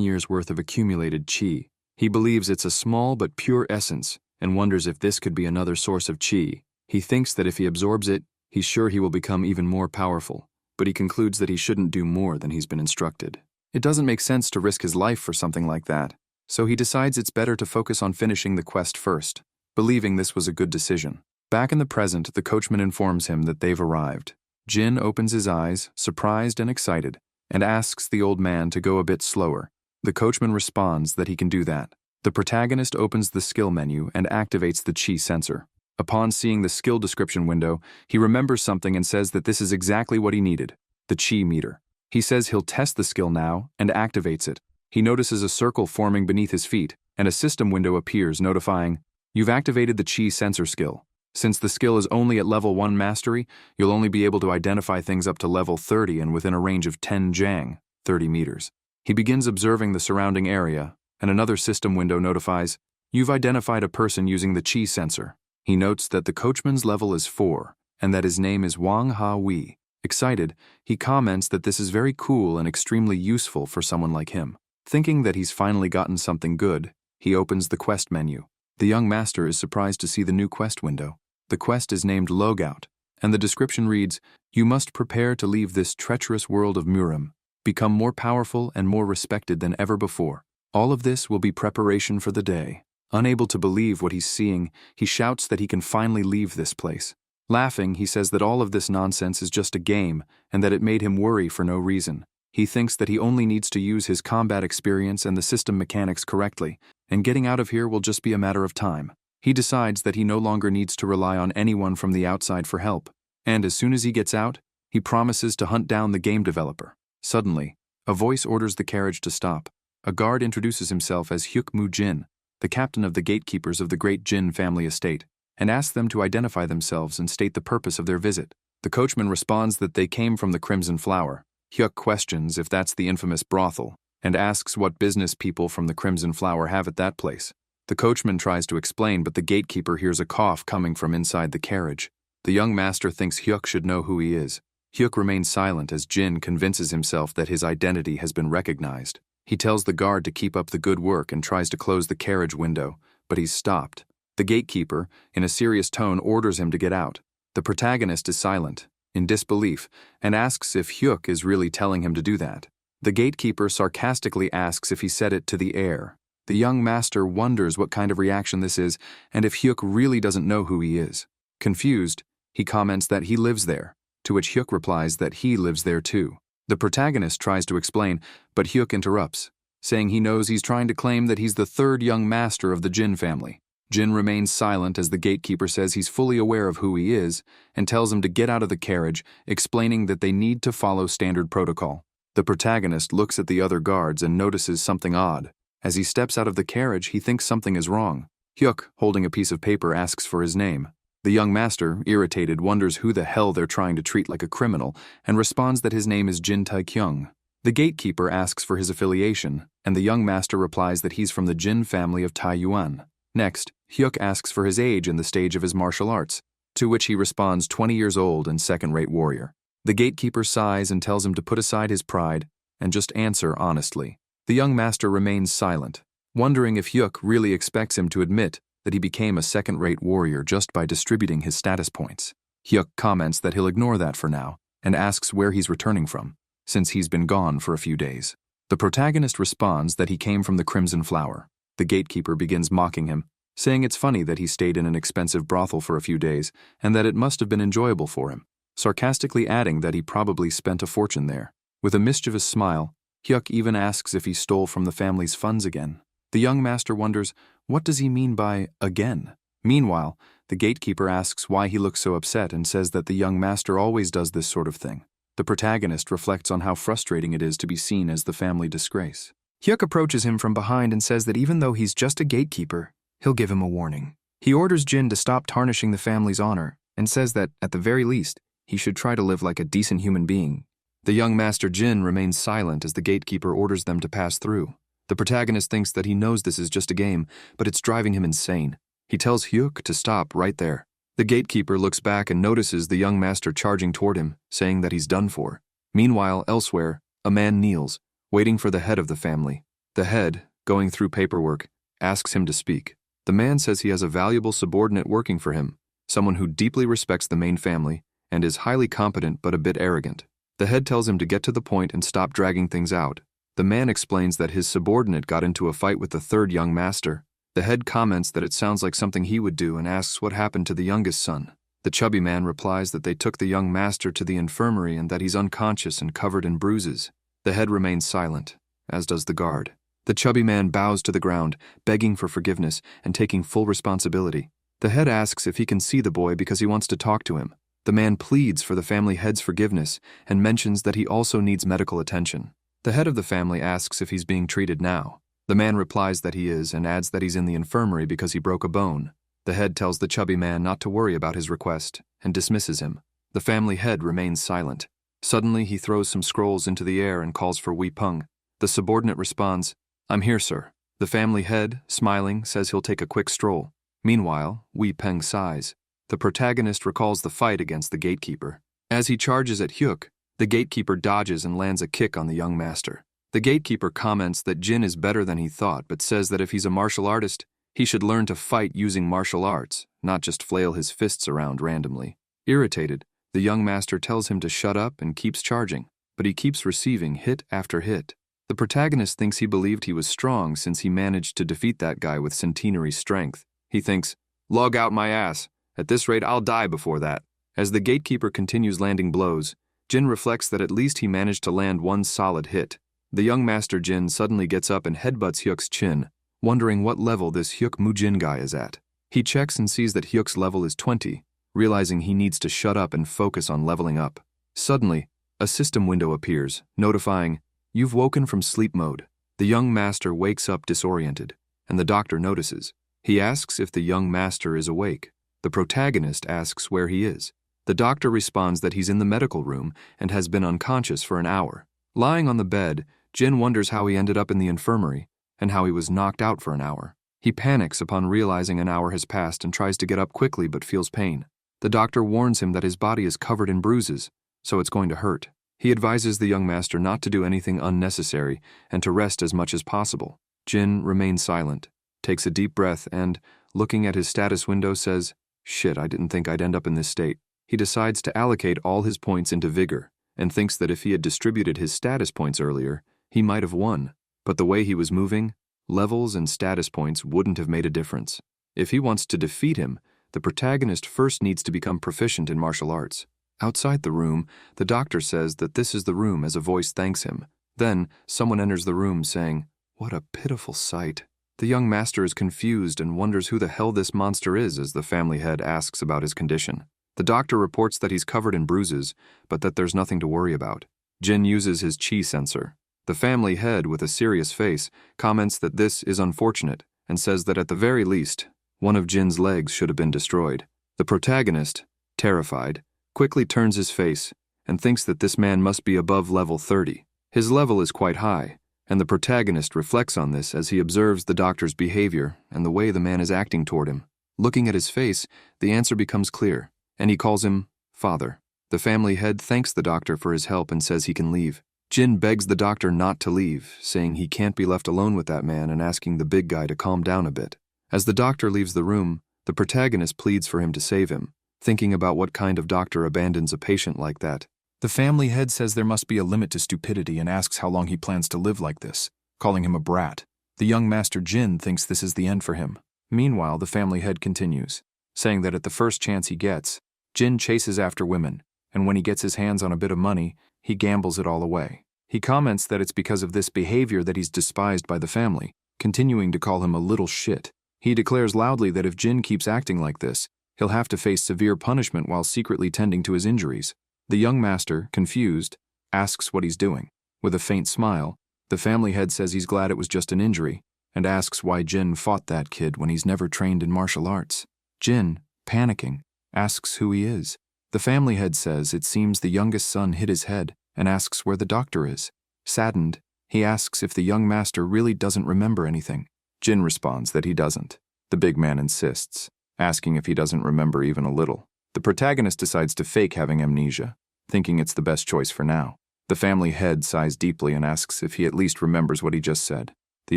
years' worth of accumulated chi. He believes it's a small but pure essence and wonders if this could be another source of chi. He thinks that if he absorbs it, he's sure he will become even more powerful, but he concludes that he shouldn't do more than he's been instructed. It doesn't make sense to risk his life for something like that, so he decides it's better to focus on finishing the quest first, believing this was a good decision. Back in the present, the coachman informs him that they've arrived. Jin opens his eyes, surprised and excited, and asks the old man to go a bit slower. The coachman responds that he can do that. The protagonist opens the skill menu and activates the chi sensor. Upon seeing the skill description window, he remembers something and says that this is exactly what he needed, the chi meter. He says he'll test the skill now and activates it. He notices a circle forming beneath his feet, and a system window appears notifying, "You've activated the chi sensor skill. Since the skill is only at level 1 mastery, you'll only be able to identify things up to level 30 and within a range of 10 jang, 30 meters. He begins observing the surrounding area, and another system window notifies, "You've identified a person using the chi sensor." He notes that the coachman's level is 4, and that his name is Wang Ha Wei. Excited, he comments that this is very cool and extremely useful for someone like him. Thinking that he's finally gotten something good, he opens the quest menu. The young master is surprised to see the new quest window. The quest is named Logout, and the description reads, "You must prepare to leave this treacherous world of Murim, become more powerful and more respected than ever before. All of this will be preparation for the day." Unable to believe what he's seeing, he shouts that he can finally leave this place. Laughing, he says that all of this nonsense is just a game and that it made him worry for no reason. He thinks that he only needs to use his combat experience and the system mechanics correctly, and getting out of here will just be a matter of time. He decides that he no longer needs to rely on anyone from the outside for help, and as soon as he gets out, he promises to hunt down the game developer. Suddenly, a voice orders the carriage to stop. A guard introduces himself as Hyuk Mu Jin, the captain of the gatekeepers of the great Jin family estate, and asks them to identify themselves and state the purpose of their visit. The coachman responds that they came from the Crimson Flower. Hyuk questions if that's the infamous brothel, and asks what business people from the Crimson Flower have at that place. The coachman tries to explain, but the gatekeeper hears a cough coming from inside the carriage. The young master thinks Hyuk should know who he is. Hyuk remains silent as Jin convinces himself that his identity has been recognized. He tells the guard to keep up the good work and tries to close the carriage window, but he's stopped. The gatekeeper, in a serious tone, orders him to get out. The protagonist is silent, in disbelief, and asks if Hyuk is really telling him to do that. The gatekeeper sarcastically asks if he said it to the air. The young master wonders what kind of reaction this is and if Hyuk really doesn't know who he is. Confused, he comments that he lives there, to which Hyuk replies that he lives there too. The protagonist tries to explain, but Hyuk interrupts, saying he knows he's trying to claim that he's the third young master of the Jin family. Jin remains silent as the gatekeeper says he's fully aware of who he is and tells him to get out of the carriage, explaining that they need to follow standard protocol. The protagonist looks at the other guards and notices something odd. As he steps out of the carriage, he thinks something is wrong. Hyuk, holding a piece of paper, asks for his name. The young master, irritated, wonders who the hell they're trying to treat like a criminal and responds that his name is Jin Taekyung. The gatekeeper asks for his affiliation, and the young master replies that he's from the Jin family of Taiyuan. Next, Hyuk asks for his age and the stage of his martial arts, to which he responds 20 years old and second-rate warrior. The gatekeeper sighs and tells him to put aside his pride and just answer honestly. The young master remains silent, wondering if Hyuk really expects him to admit that he became a second-rate warrior just by distributing his status points. Hyuk comments that he'll ignore that for now and asks where he's returning from, since he's been gone for a few days. The protagonist responds that he came from the Crimson Flower. The gatekeeper begins mocking him, saying it's funny that he stayed in an expensive brothel for a few days and that it must have been enjoyable for him, sarcastically adding that he probably spent a fortune there. With a mischievous smile, Hyuk even asks if he stole from the family's funds again. The young master wonders, what does he mean by again? Meanwhile, the gatekeeper asks why he looks so upset and says that the young master always does this sort of thing. The protagonist reflects on how frustrating it is to be seen as the family disgrace. Hyuk approaches him from behind and says that even though he's just a gatekeeper, he'll give him a warning. He orders Jin to stop tarnishing the family's honor and says that, at the very least, he should try to live like a decent human being The young master Jin remains silent as the gatekeeper orders them to pass through. The protagonist thinks that he knows this is just a game, but it's driving him insane. He tells Hyuk to stop right there. The gatekeeper looks back and notices the young master charging toward him, saying that he's done for. Meanwhile, elsewhere, a man kneels, waiting for the head of the family. The head, going through paperwork, asks him to speak. The man says he has a valuable subordinate working for him, someone who deeply respects the main family and is highly competent but a bit arrogant. The head tells him to get to the point and stop dragging things out. The man explains that his subordinate got into a fight with the third young master. The head comments that it sounds like something he would do and asks what happened to the youngest son. The chubby man replies that they took the young master to the infirmary and that he's unconscious and covered in bruises. The head remains silent, as does the guard. The chubby man bows to the ground, begging for forgiveness and taking full responsibility. The head asks if he can see the boy because he wants to talk to him. The man pleads for the family head's forgiveness and mentions that he also needs medical attention. The head of the family asks if he's being treated now. The man replies that he is and adds that he's in the infirmary because he broke a bone. The head tells the chubby man not to worry about his request and dismisses him. The family head remains silent. Suddenly, he throws some scrolls into the air and calls for Wee Peng. The subordinate responds, "I'm here, sir." The family head, smiling, says he'll take a quick stroll. Meanwhile, Wee Peng sighs. The protagonist recalls the fight against the gatekeeper. As he charges at Hyuk, the gatekeeper dodges and lands a kick on the young master. The gatekeeper comments that Jin is better than he thought, but says that if he's a martial artist, he should learn to fight using martial arts, not just flail his fists around randomly. Irritated, the young master tells him to shut up and keeps charging, but he keeps receiving hit after hit. The protagonist thinks he believed he was strong since he managed to defeat that guy with centenary strength. He thinks, "Log out my ass. At this rate, I'll die before that." As the gatekeeper continues landing blows, Jin reflects that at least he managed to land one solid hit. The young master Jin suddenly gets up and headbutts Hyuk's chin, wondering what level this Hyuk Mujin guy is at. He checks and sees that Hyuk's level is 20, realizing he needs to shut up and focus on leveling up. Suddenly, a system window appears, notifying, "You've woken from sleep mode." The young master wakes up disoriented, and the doctor notices. He asks if the young master is awake. The protagonist asks where he is. The doctor responds that he's in the medical room and has been unconscious for an hour. Lying on the bed, Jin wonders how he ended up in the infirmary and how he was knocked out for an hour. He panics upon realizing an hour has passed and tries to get up quickly but feels pain. The doctor warns him that his body is covered in bruises, so it's going to hurt. He advises the young master not to do anything unnecessary and to rest as much as possible. Jin remains silent, takes a deep breath and, looking at his status window, says, "Shit, I didn't think I'd end up in this state." He decides to allocate all his points into vigor and thinks that if he had distributed his status points earlier, he might have won. But the way he was moving, levels and status points wouldn't have made a difference. If he wants to defeat him, the protagonist first needs to become proficient in martial arts. Outside the room, the doctor says that this is the room as a voice thanks him. Then, someone enters the room saying, "What a pitiful sight." The young master is confused and wonders who the hell this monster is as the family head asks about his condition. The doctor reports that he's covered in bruises, but that there's nothing to worry about. Jin uses his chi sensor. The family head, with a serious face, comments that this is unfortunate and says that at the very least, one of Jin's legs should have been destroyed. The protagonist, terrified, quickly turns his face and thinks that this man must be above level 30. His level is quite high, and the protagonist reflects on this as he observes the doctor's behavior and the way the man is acting toward him. Looking at his face, the answer becomes clear, and he calls him father. The family head thanks the doctor for his help and says he can leave. Jin begs the doctor not to leave, saying he can't be left alone with that man and asking the big guy to calm down a bit. As the doctor leaves the room, the protagonist pleads for him to save him, thinking about what kind of doctor abandons a patient like that. The family head says there must be a limit to stupidity and asks how long he plans to live like this, calling him a brat. The young master Jin thinks this is the end for him. Meanwhile, the family head continues, saying that at the first chance he gets, Jin chases after women, and when he gets his hands on a bit of money, he gambles it all away. He comments that it's because of this behavior that he's despised by the family, continuing to call him a little shit. He declares loudly that if Jin keeps acting like this, he'll have to face severe punishment while secretly tending to his injuries. The young master, confused, asks what he's doing. With a faint smile, the family head says he's glad it was just an injury, and asks why Jin fought that kid when he's never trained in martial arts. Jin, panicking, asks who he is. The family head says it seems the youngest son hit his head and asks where the doctor is. Saddened, he asks if the young master really doesn't remember anything. Jin responds that he doesn't. The big man insists, asking if he doesn't remember even a little. The protagonist decides to fake having amnesia, thinking it's the best choice for now. The family head sighs deeply and asks if he at least remembers what he just said. The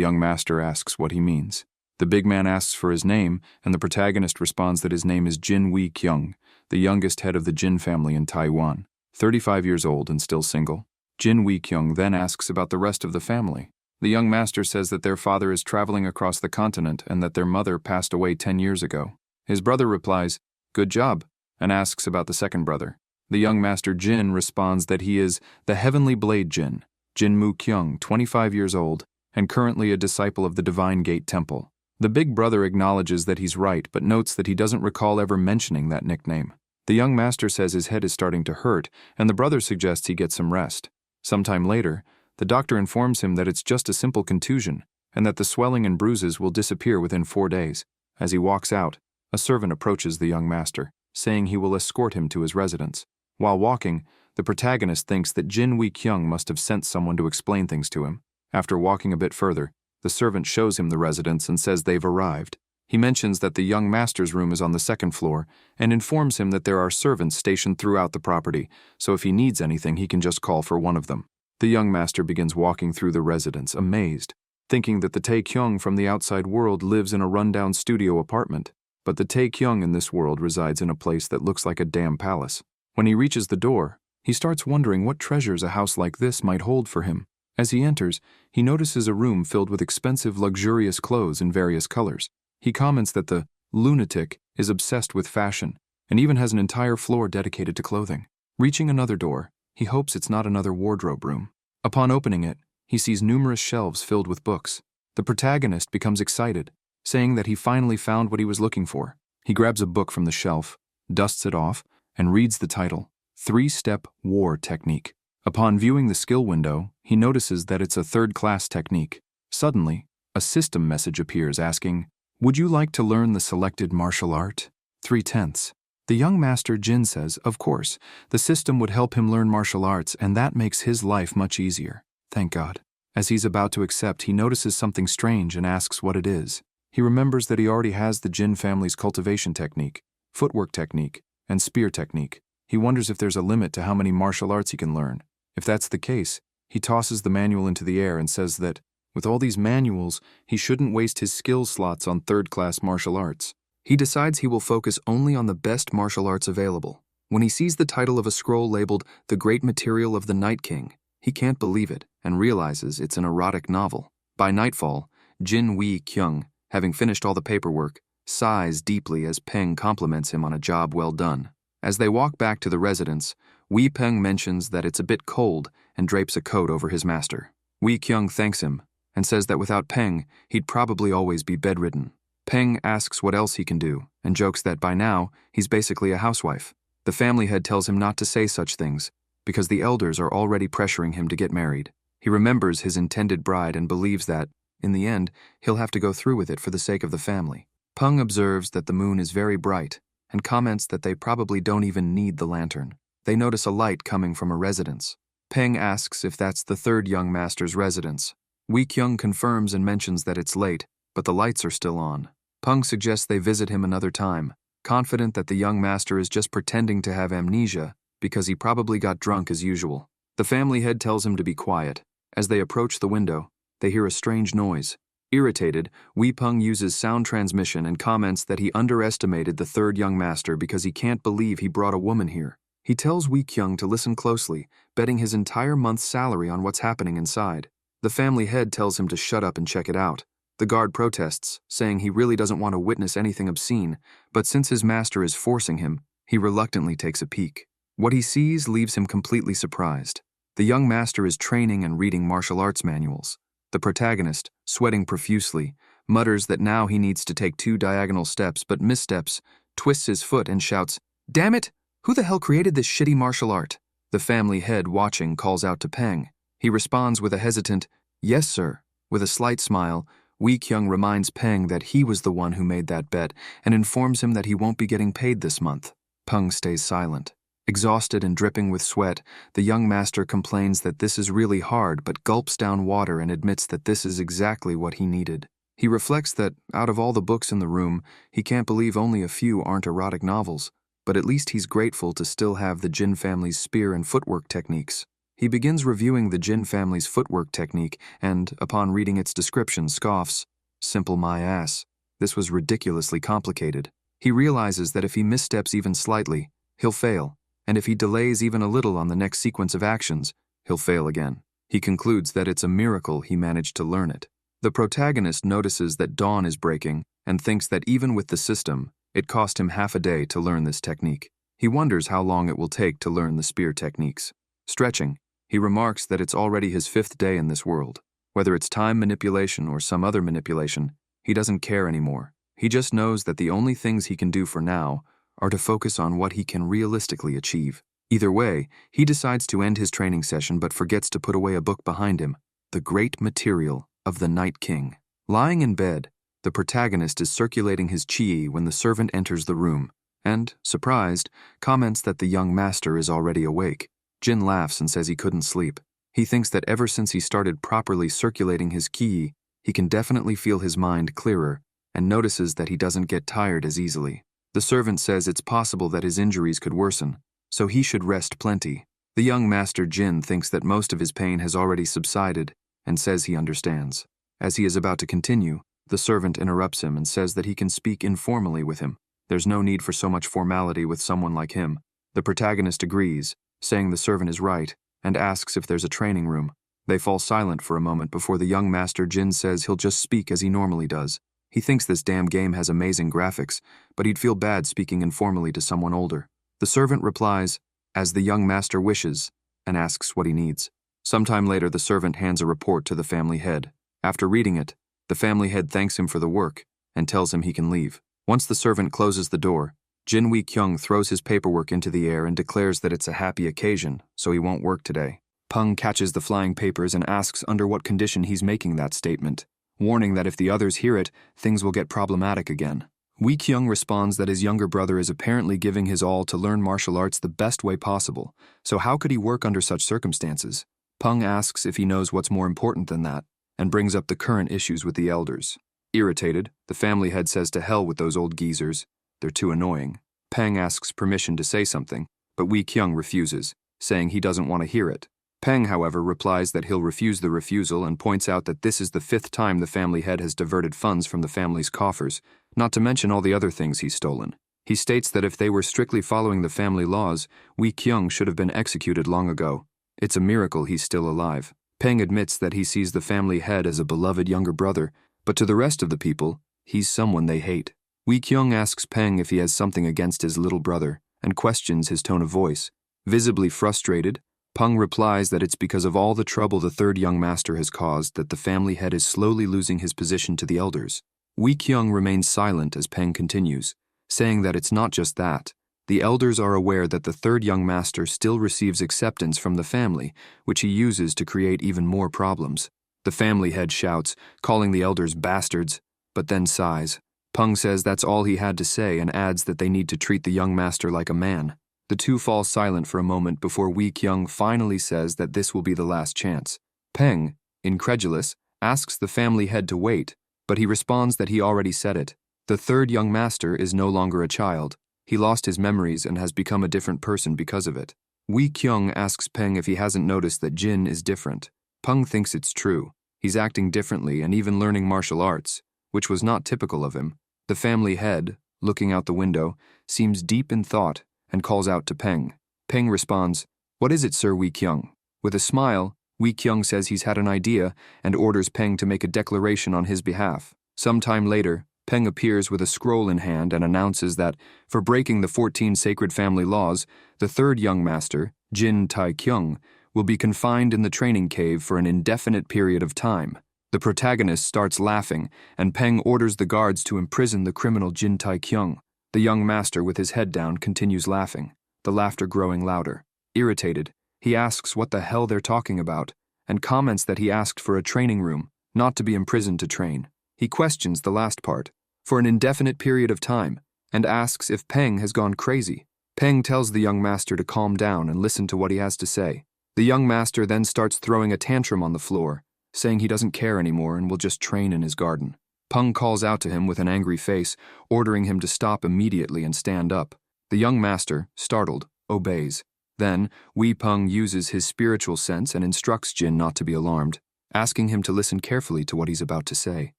young master asks what he means. The big man asks for his name, and the protagonist responds that his name is Jin Wee-kyung, the youngest head of the Jin family in Taiwan, 35 years old and still single. Jin Wee-kyung then asks about the rest of the family. The young master says that their father is traveling across the continent and that their mother passed away 10 years ago. His brother replies, "Good job," and asks about the second brother. The young master Jin responds that he is the Heavenly Blade Jin, Jin Moo-kyung, 25 years old, and currently a disciple of the Divine Gate Temple. The big brother acknowledges that he's right, but notes that he doesn't recall ever mentioning that nickname. The young master says his head is starting to hurt, and the brother suggests he get some rest. Sometime later, the doctor informs him that it's just a simple contusion, and that the swelling and bruises will disappear within 4 days. As he walks out, a servant approaches the young master, saying he will escort him to his residence. While walking, the protagonist thinks that Jin Wee-kyung must have sent someone to explain things to him. After walking a bit further, the servant shows him the residence and says they've arrived. He mentions that the young master's room is on the 2nd floor and informs him that there are servants stationed throughout the property, so if he needs anything, he can just call for one of them. The young master begins walking through the residence, amazed, thinking that the Tae-kyung from the outside world lives in a rundown studio apartment. But the Tae-kyung in this world resides in a place that looks like a damn palace. When he reaches the door, he starts wondering what treasures a house like this might hold for him. As he enters, he notices a room filled with expensive, luxurious clothes in various colors. He comments that the lunatic is obsessed with fashion and even has an entire floor dedicated to clothing. Reaching another door, he hopes it's not another wardrobe room. Upon opening it, he sees numerous shelves filled with books. The protagonist becomes excited, saying that he finally found what he was looking for. He grabs a book from the shelf, dusts it off, and reads the title, 3-Step War Technique. Upon viewing the skill window, he notices that it's a 3rd-class technique. Suddenly, a system message appears asking, "Would you like to learn the selected martial art?" 3/10. The young master Jin says, of course, the system would help him learn martial arts, and that makes his life much easier. Thank God. As he's about to accept, he notices something strange and asks what it is. He remembers that he already has the Jin family's cultivation technique, footwork technique, and spear technique. He wonders if there's a limit to how many martial arts he can learn. If that's the case, he tosses the manual into the air and says that, with all these manuals, he shouldn't waste his skill slots on 3rd-class martial arts. He decides he will focus only on the best martial arts available. When he sees the title of a scroll labeled The Great Material of the Night King, he can't believe it and realizes it's an erotic novel. By nightfall, Jin Wee-kyung, having finished all the paperwork, sighs deeply as Peng compliments him on a job well done. As they walk back to the residence, Wee-peng mentions that it's a bit cold and drapes a coat over his master. Wee-kyung thanks him and says that without Peng, he'd probably always be bedridden. Peng asks what else he can do and jokes that by now, he's basically a housewife. The family head tells him not to say such things because the elders are already pressuring him to get married. He remembers his intended bride and believes that, in the end, he'll have to go through with it for the sake of the family. Peng observes that the moon is very bright and comments that they probably don't even need the lantern. They notice a light coming from a residence. Peng asks if that's the 3rd young master's residence. Wee-kyung confirms and mentions that it's late, but the lights are still on. Peng suggests they visit him another time, confident that the young master is just pretending to have amnesia because he probably got drunk as usual. The family head tells him to be quiet. As they approach the window, they hear a strange noise. Irritated, Wee-peng uses sound transmission and comments that he underestimated the 3rd young master because he can't believe he brought a woman here. He tells Wee-kyung to listen closely, betting his entire month's salary on what's happening inside. The family head tells him to shut up and check it out. The guard protests, saying he really doesn't want to witness anything obscene, but since his master is forcing him, he reluctantly takes a peek. What he sees leaves him completely surprised. The young master is training and reading martial arts manuals. The protagonist, sweating profusely, mutters that now he needs to take 2 diagonal steps but missteps, twists his foot and shouts, "Damn it! Who the hell created this shitty martial art?" The family head watching calls out to Peng. He responds with a hesitant, "Yes, sir." With a slight smile, Wee-kyung reminds Peng that he was the one who made that bet and informs him that he won't be getting paid this month. Peng stays silent. Exhausted and dripping with sweat, the young master complains that this is really hard but gulps down water and admits that this is exactly what he needed. He reflects that, out of all the books in the room, he can't believe only a few aren't erotic novels, but at least he's grateful to still have the Jin family's spear and footwork techniques. He begins reviewing the Jin family's footwork technique and, upon reading its description, scoffs. Simple my ass. This was ridiculously complicated. He realizes that if he missteps even slightly, he'll fail, and if he delays even a little on the next sequence of actions, he'll fail again. He concludes that it's a miracle he managed to learn it. The protagonist notices that dawn is breaking and thinks that even with the system, it cost him half a day to learn this technique. He wonders how long it will take to learn the spear techniques. Stretching, he remarks that it's already his 5th day in this world. Whether it's time manipulation or some other manipulation, he doesn't care anymore. He just knows that the only things he can do for now are to focus on what he can realistically achieve. Either way, he decides to end his training session but forgets to put away a book behind him, The Great Material of the Night King. Lying in bed, the protagonist is circulating his chi when the servant enters the room and, surprised, comments that the young master is already awake. Jin laughs and says he couldn't sleep. He thinks that ever since he started properly circulating his ki, he can definitely feel his mind clearer and notices that he doesn't get tired as easily. The servant says it's possible that his injuries could worsen, so he should rest plenty. The young master Jin thinks that most of his pain has already subsided and says he understands. As he is about to continue, the servant interrupts him and says that he can speak informally with him. There's no need for so much formality with someone like him. The protagonist agrees, saying the servant is right, and asks if there's a training room. They fall silent for a moment before the young master Jin says he'll just speak as he normally does. He thinks this damn game has amazing graphics, but he'd feel bad speaking informally to someone older. The servant replies, as the young master wishes, and asks what he needs. Sometime later, the servant hands a report to the family head. After reading it, the family head thanks him for the work and tells him he can leave. Once the servant closes the door, Jin Wee-kyung throws his paperwork into the air and declares that it's a happy occasion, so he won't work today. Peng catches the flying papers and asks under what condition he's making that statement, warning that if the others hear it, things will get problematic again. Wee-kyung responds that his younger brother is apparently giving his all to learn martial arts the best way possible, so how could he work under such circumstances? Peng asks if he knows what's more important than that, and brings up the current issues with the elders. Irritated, the family head says to hell with those old geezers. They're too annoying. Peng asks permission to say something, but Wee-kyung refuses, saying he doesn't want to hear it. Peng, however, replies that he'll refuse the refusal and points out that this is the 5th time the family head has diverted funds from the family's coffers, not to mention all the other things he's stolen. He states that if they were strictly following the family laws, Wee-kyung should have been executed long ago. It's a miracle he's still alive. Peng admits that he sees the family head as a beloved younger brother, but to the rest of the people, he's someone they hate. Wee-kyung asks Peng if he has something against his little brother, and questions his tone of voice. Visibly frustrated, Peng replies that it's because of all the trouble the 3rd young master has caused that the family head is slowly losing his position to the elders. Wee-kyung remains silent as Peng continues, saying that it's not just that. The elders are aware that the 3rd young master still receives acceptance from the family, which he uses to create even more problems. The family head shouts, calling the elders bastards, but then sighs. Peng says that's all he had to say and adds that they need to treat the young master like a man. The two fall silent for a moment before Wee-kyung finally says that this will be the last chance. Peng, incredulous, asks the family head to wait, but he responds that he already said it. The 3rd young master is no longer a child. He lost his memories and has become a different person because of it. Wee-kyung asks Peng if he hasn't noticed that Jin is different. Peng thinks it's true. He's acting differently and even learning martial arts, which was not typical of him. The family head, looking out the window, seems deep in thought and calls out to Peng. Peng responds, "What is it, Sir Wee-kyung?" With a smile, Wee-kyung says he's had an idea and orders Peng to make a declaration on his behalf. Sometime later, Peng appears with a scroll in hand and announces that, for breaking the 14 sacred family laws, the 3rd young master, Jin Tai-kyung, will be confined in the training cave for an indefinite period of time. The protagonist starts laughing, and Peng orders the guards to imprison the criminal Jin Tai-kyung. The young master, with his head down, continues laughing, the laughter growing louder. Irritated, he asks what the hell they're talking about, and comments that he asked for a training room, not to be imprisoned to train. He questions the last part, for an indefinite period of time, and asks if Peng has gone crazy. Peng tells the young master to calm down and listen to what he has to say. The young master then starts throwing a tantrum on the floor, saying he doesn't care anymore and will just train in his garden. Peng calls out to him with an angry face, ordering him to stop immediately and stand up. The young master, startled, obeys. Then, Wei Peng uses his spiritual sense and instructs Jin not to be alarmed, asking him to listen carefully to what he's about to say.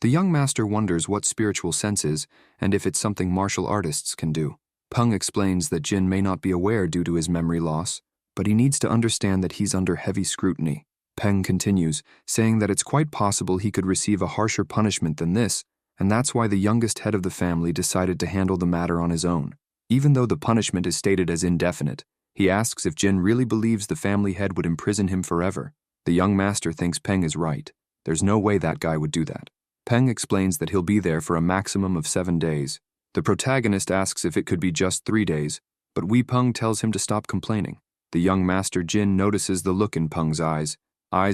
The young master wonders what spiritual sense is and if it's something martial artists can do. Peng explains that Jin may not be aware due to his memory loss, but he needs to understand that he's under heavy scrutiny. Peng continues, saying that it's quite possible he could receive a harsher punishment than this, and that's why the youngest head of the family decided to handle the matter on his own. Even though the punishment is stated as indefinite, he asks if Jin really believes the family head would imprison him forever. The young master thinks Peng is right. There's no way that guy would do that. Peng explains that he'll be there for a maximum of 7 days. The protagonist asks if it could be just 3 days, but Wei Peng tells him to stop complaining. The young master Jin notices the look in Peng's eyes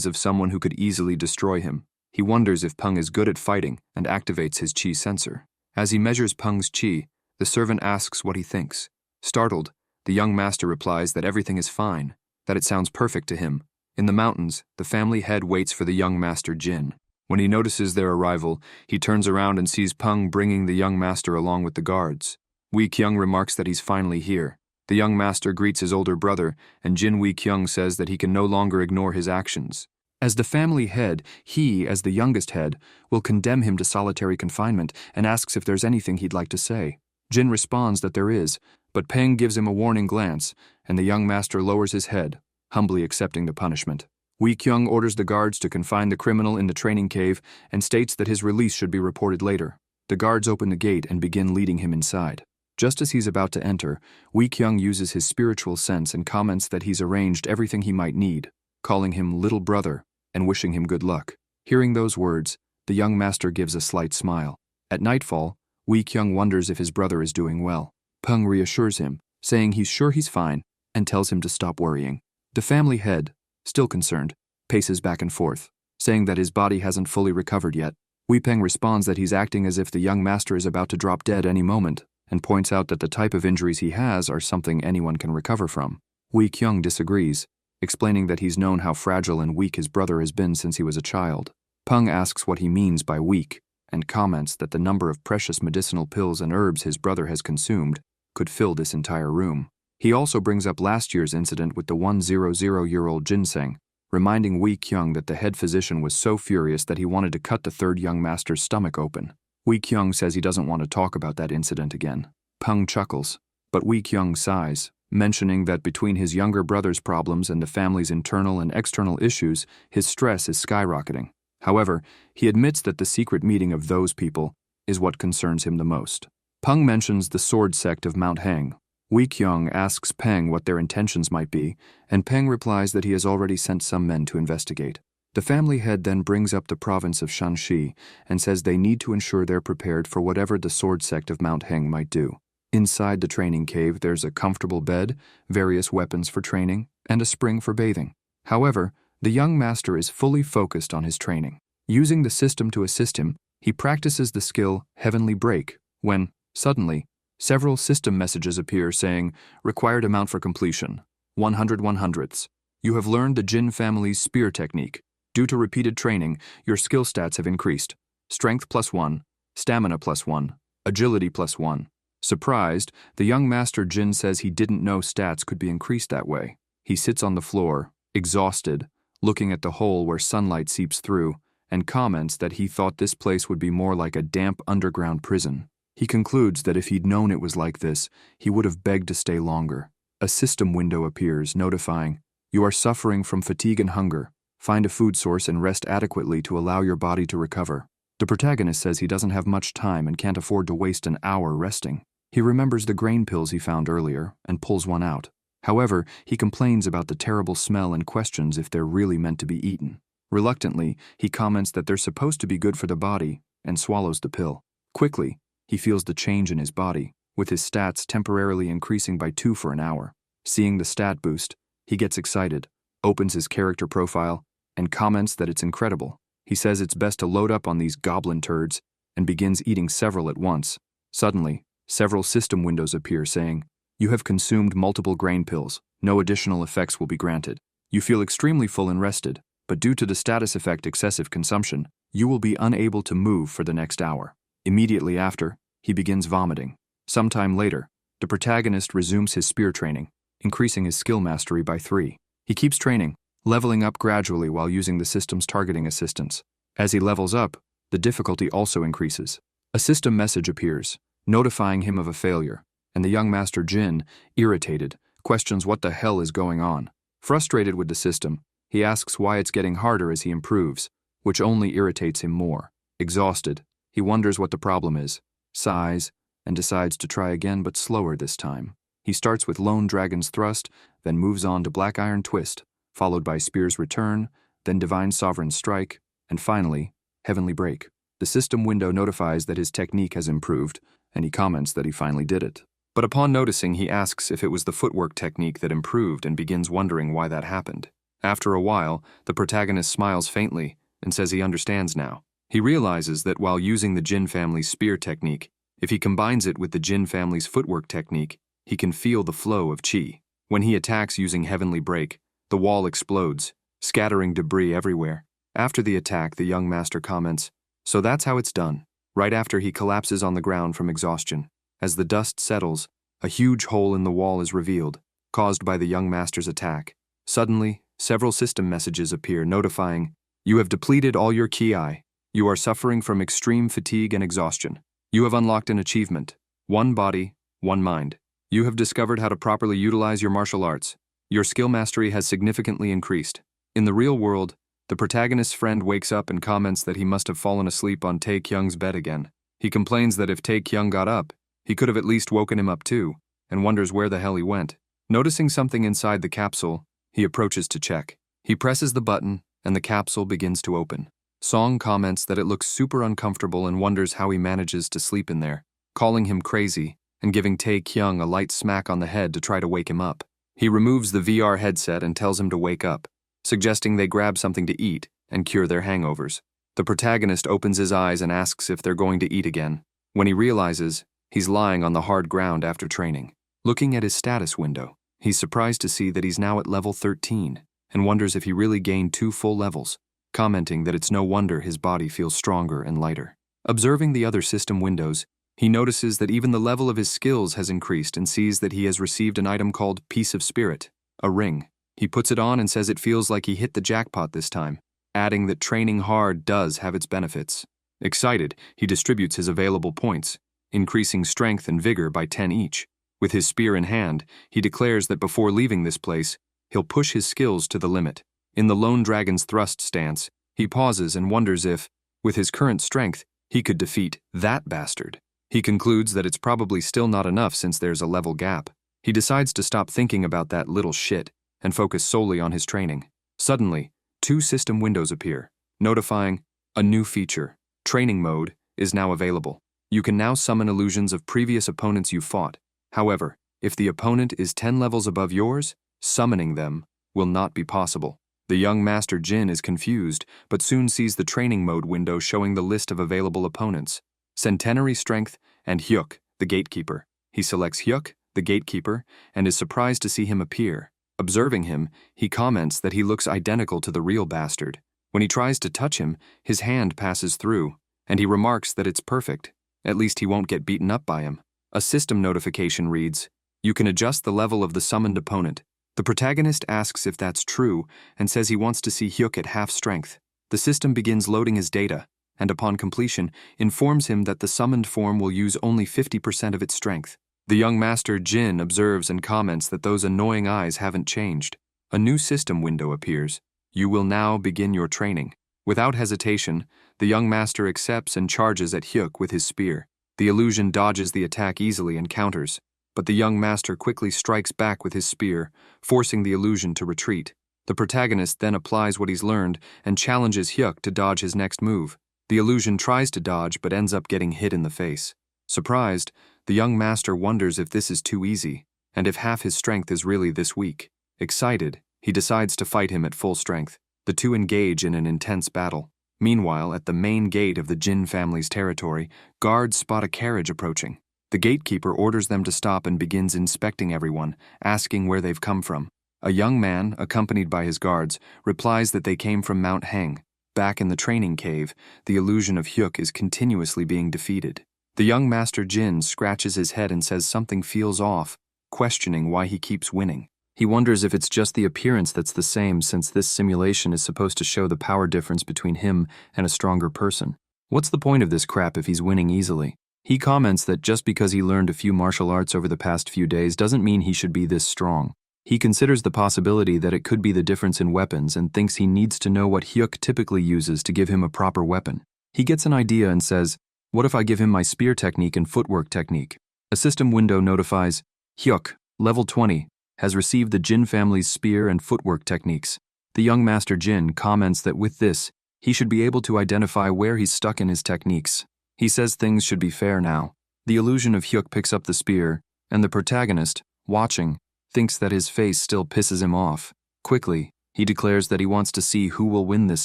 of someone who could easily destroy him. He wonders if Peng is good at fighting and activates his chi sensor. As he measures Peng's chi, the servant asks what he thinks. Startled, the young master replies that everything is fine, that it sounds perfect to him. In the mountains, the family head waits for the young master Jin. When he notices their arrival, he turns around and sees Peng bringing the young master along with the guards. Wei Kyung remarks that he's finally here. The young master greets his older brother, and Jin Wei Kyung says that he can no longer ignore his actions. As the family head, he, as the youngest head, will condemn him to solitary confinement and asks if there's anything he'd like to say. Jin responds that there is, but Peng gives him a warning glance, and the young master lowers his head, humbly accepting the punishment. Wei Kyung orders the guards to confine the criminal in the training cave and states that his release should be reported later. The guards open the gate and begin leading him inside. Just as he's about to enter, Wei Kyung uses his spiritual sense and comments that he's arranged everything he might need, calling him little brother and wishing him good luck. Hearing those words, the young master gives a slight smile. At nightfall, Wei Kyung wonders if his brother is doing well. Peng reassures him, saying he's sure he's fine, and tells him to stop worrying. The family head, still concerned, paces back and forth, saying that his body hasn't fully recovered yet. Wei Peng responds that he's acting as if the young master is about to drop dead any moment, and points out that the type of injuries he has are something anyone can recover from. Wei Kyung disagrees, explaining that he's known how fragile and weak his brother has been since he was a child. Peng asks what he means by weak, and comments that the number of precious medicinal pills and herbs his brother has consumed could fill this entire room. He also brings up last year's incident with the 100-year-old ginseng, reminding Wei Kyung that the head physician was so furious that he wanted to cut the third young master's stomach open. Wei Kyung says he doesn't want to talk about that incident again. Peng chuckles, but Wei Kyung sighs, mentioning that between his younger brother's problems and the family's internal and external issues, his stress is skyrocketing. However, he admits that the secret meeting of those people is what concerns him the most. Peng mentions the sword sect of Mount Hang. Wei Kyung asks Peng what their intentions might be, and Peng replies that he has already sent some men to investigate. The family head then brings up the province of Shanxi and says they need to ensure they're prepared for whatever the sword sect of Mount Heng might do. Inside the training cave, there's a comfortable bed, various weapons for training, and a spring for bathing. However, the young master is fully focused on his training. Using the system to assist him, he practices the skill Heavenly Break when, suddenly, several system messages appear saying, required amount for completion, 100/100ths. You have learned the Jin family's spear technique. Due to repeated training, your skill stats have increased. Strength +1, stamina +1, agility +1. Surprised, the young master Jin says he didn't know stats could be increased that way. He sits on the floor, exhausted, looking at the hole where sunlight seeps through, and comments that he thought this place would be more like a damp underground prison. He concludes that if he'd known it was like this, he would have begged to stay longer. A system window appears, notifying, you are suffering from fatigue and hunger. Find a food source and rest adequately to allow your body to recover. The protagonist says he doesn't have much time and can't afford to waste an hour resting. He remembers the grain pills he found earlier and pulls one out. However, he complains about the terrible smell and questions if they're really meant to be eaten. Reluctantly, he comments that they're supposed to be good for the body and swallows the pill. Quickly, he feels the change in his body, with his stats temporarily increasing by 2 for an hour. Seeing the stat boost, he gets excited, opens his character profile, and comments that it's incredible. He says it's best to load up on these goblin turds and begins eating several at once. Suddenly, several system windows appear saying, You have consumed multiple grain pills. No additional effects will be granted. You feel extremely full and rested, but due to the status effect excessive consumption, you will be unable to move for the next hour. Immediately after, he begins vomiting. Sometime later, the protagonist resumes his spear training, increasing his skill mastery by 3. He keeps training, leveling up gradually while using the system's targeting assistance. As he levels up, the difficulty also increases. A system message appears, notifying him of a failure, and the young master Jin, irritated, questions what the hell is going on. Frustrated with the system, he asks why it's getting harder as he improves, which only irritates him more. Exhausted, he wonders what the problem is, sighs, and decides to try again but slower this time. He starts with Lone Dragon's Thrust, then moves on to Black Iron Twist, followed by Spear's Return, then Divine Sovereign Strike, and finally, Heavenly Break. The system window notifies that his technique has improved, and he comments that he finally did it. But upon noticing, he asks if it was the footwork technique that improved and begins wondering why that happened. After a while, the protagonist smiles faintly and says he understands now. He realizes that while using the Jin family's spear technique, if he combines it with the Jin family's footwork technique, he can feel the flow of chi. When he attacks using Heavenly Break, the wall explodes, scattering debris everywhere. After the attack, the young master comments, "So that's how it's done," right after he collapses on the ground from exhaustion. As the dust settles, a huge hole in the wall is revealed, caused by the young master's attack. Suddenly, several system messages appear notifying, "You have depleted all your ki. You are suffering from extreme fatigue and exhaustion. You have unlocked an achievement. 1 body, 1 mind. You have discovered how to properly utilize your martial arts. Your skill mastery has significantly increased." In the real world, the protagonist's friend wakes up and comments that he must have fallen asleep on Tae-kyung's bed again. He complains that if Tae-kyung got up, he could have at least woken him up too, and wonders where the hell he went. Noticing something inside the capsule, he approaches to check. He presses the button, and the capsule begins to open. Song comments that it looks super uncomfortable and wonders how he manages to sleep in there, calling him crazy and giving Tae-kyung a light smack on the head to try to wake him up. He removes the VR headset and tells him to wake up, suggesting they grab something to eat and cure their hangovers. The protagonist opens his eyes and asks if they're going to eat again. When he realizes, he's lying on the hard ground after training. Looking at his status window, he's surprised to see that he's now at level 13 and wonders if he really gained 2 full levels, commenting that it's no wonder his body feels stronger and lighter. Observing the other system windows, he notices that even the level of his skills has increased and sees that he has received an item called Piece of Spirit, a ring. He puts it on and says it feels like he hit the jackpot this time, adding that training hard does have its benefits. Excited, he distributes his available points, increasing strength and vigor by 10 each. With his spear in hand, he declares that before leaving this place, he'll push his skills to the limit. In the Lone Dragon's Thrust stance, he pauses and wonders if, with his current strength, he could defeat that bastard. He concludes that it's probably still not enough since there's a level gap. He decides to stop thinking about that little shit and focus solely on his training. Suddenly, 2 system windows appear, notifying a new feature. Training mode is now available. You can now summon illusions of previous opponents you fought. However, if the opponent is 10 levels above yours, summoning them will not be possible. The young master Jin is confused, but soon sees the training mode window showing the list of available opponents. Centenary Strength and Hyuk, the Gatekeeper. He selects Hyuk, the Gatekeeper, and is surprised to see him appear. Observing him, he comments that he looks identical to the real bastard. When he tries to touch him, his hand passes through, and he remarks that it's perfect. At least he won't get beaten up by him. A system notification reads, "You can adjust the level of the summoned opponent." The protagonist asks if that's true and says he wants to see Hyuk at half strength. The system begins loading his data, and upon completion, informs him that the summoned form will use only 50% of its strength. The young master Jin observes and comments that those annoying eyes haven't changed. A new system window appears. You will now begin your training. Without hesitation, the young master accepts and charges at Hyuk with his spear. The illusion dodges the attack easily and counters, but the young master quickly strikes back with his spear, forcing the illusion to retreat. The protagonist then applies what he's learned and challenges Hyuk to dodge his next move. The illusion tries to dodge but ends up getting hit in the face. Surprised, the young master wonders if this is too easy, and if half his strength is really this weak. Excited, he decides to fight him at full strength. The two engage in an intense battle. Meanwhile, at the main gate of the Jin family's territory, guards spot a carriage approaching. The gatekeeper orders them to stop and begins inspecting everyone, asking where they've come from. A young man, accompanied by his guards, replies that they came from Mount Heng. Back in the training cave, the illusion of Hyuk is continuously being defeated. The young master Jin scratches his head and says something feels off, questioning why he keeps winning. He wonders if it's just the appearance that's the same, since this simulation is supposed to show the power difference between him and a stronger person. What's the point of this crap if he's winning easily? He comments that just because he learned a few martial arts over the past few days doesn't mean he should be this strong. He considers the possibility that it could be the difference in weapons and thinks he needs to know what Hyuk typically uses to give him a proper weapon. He gets an idea and says, "What if I give him my spear technique and footwork technique?" A system window notifies, "Hyuk, level 20, has received the Jin family's spear and footwork techniques." The young master Jin comments that with this, he should be able to identify where he's stuck in his techniques. He says things should be fair now. The illusion of Hyuk picks up the spear, and the protagonist, watching, thinks that his face still pisses him off. Quickly, he declares that he wants to see who will win this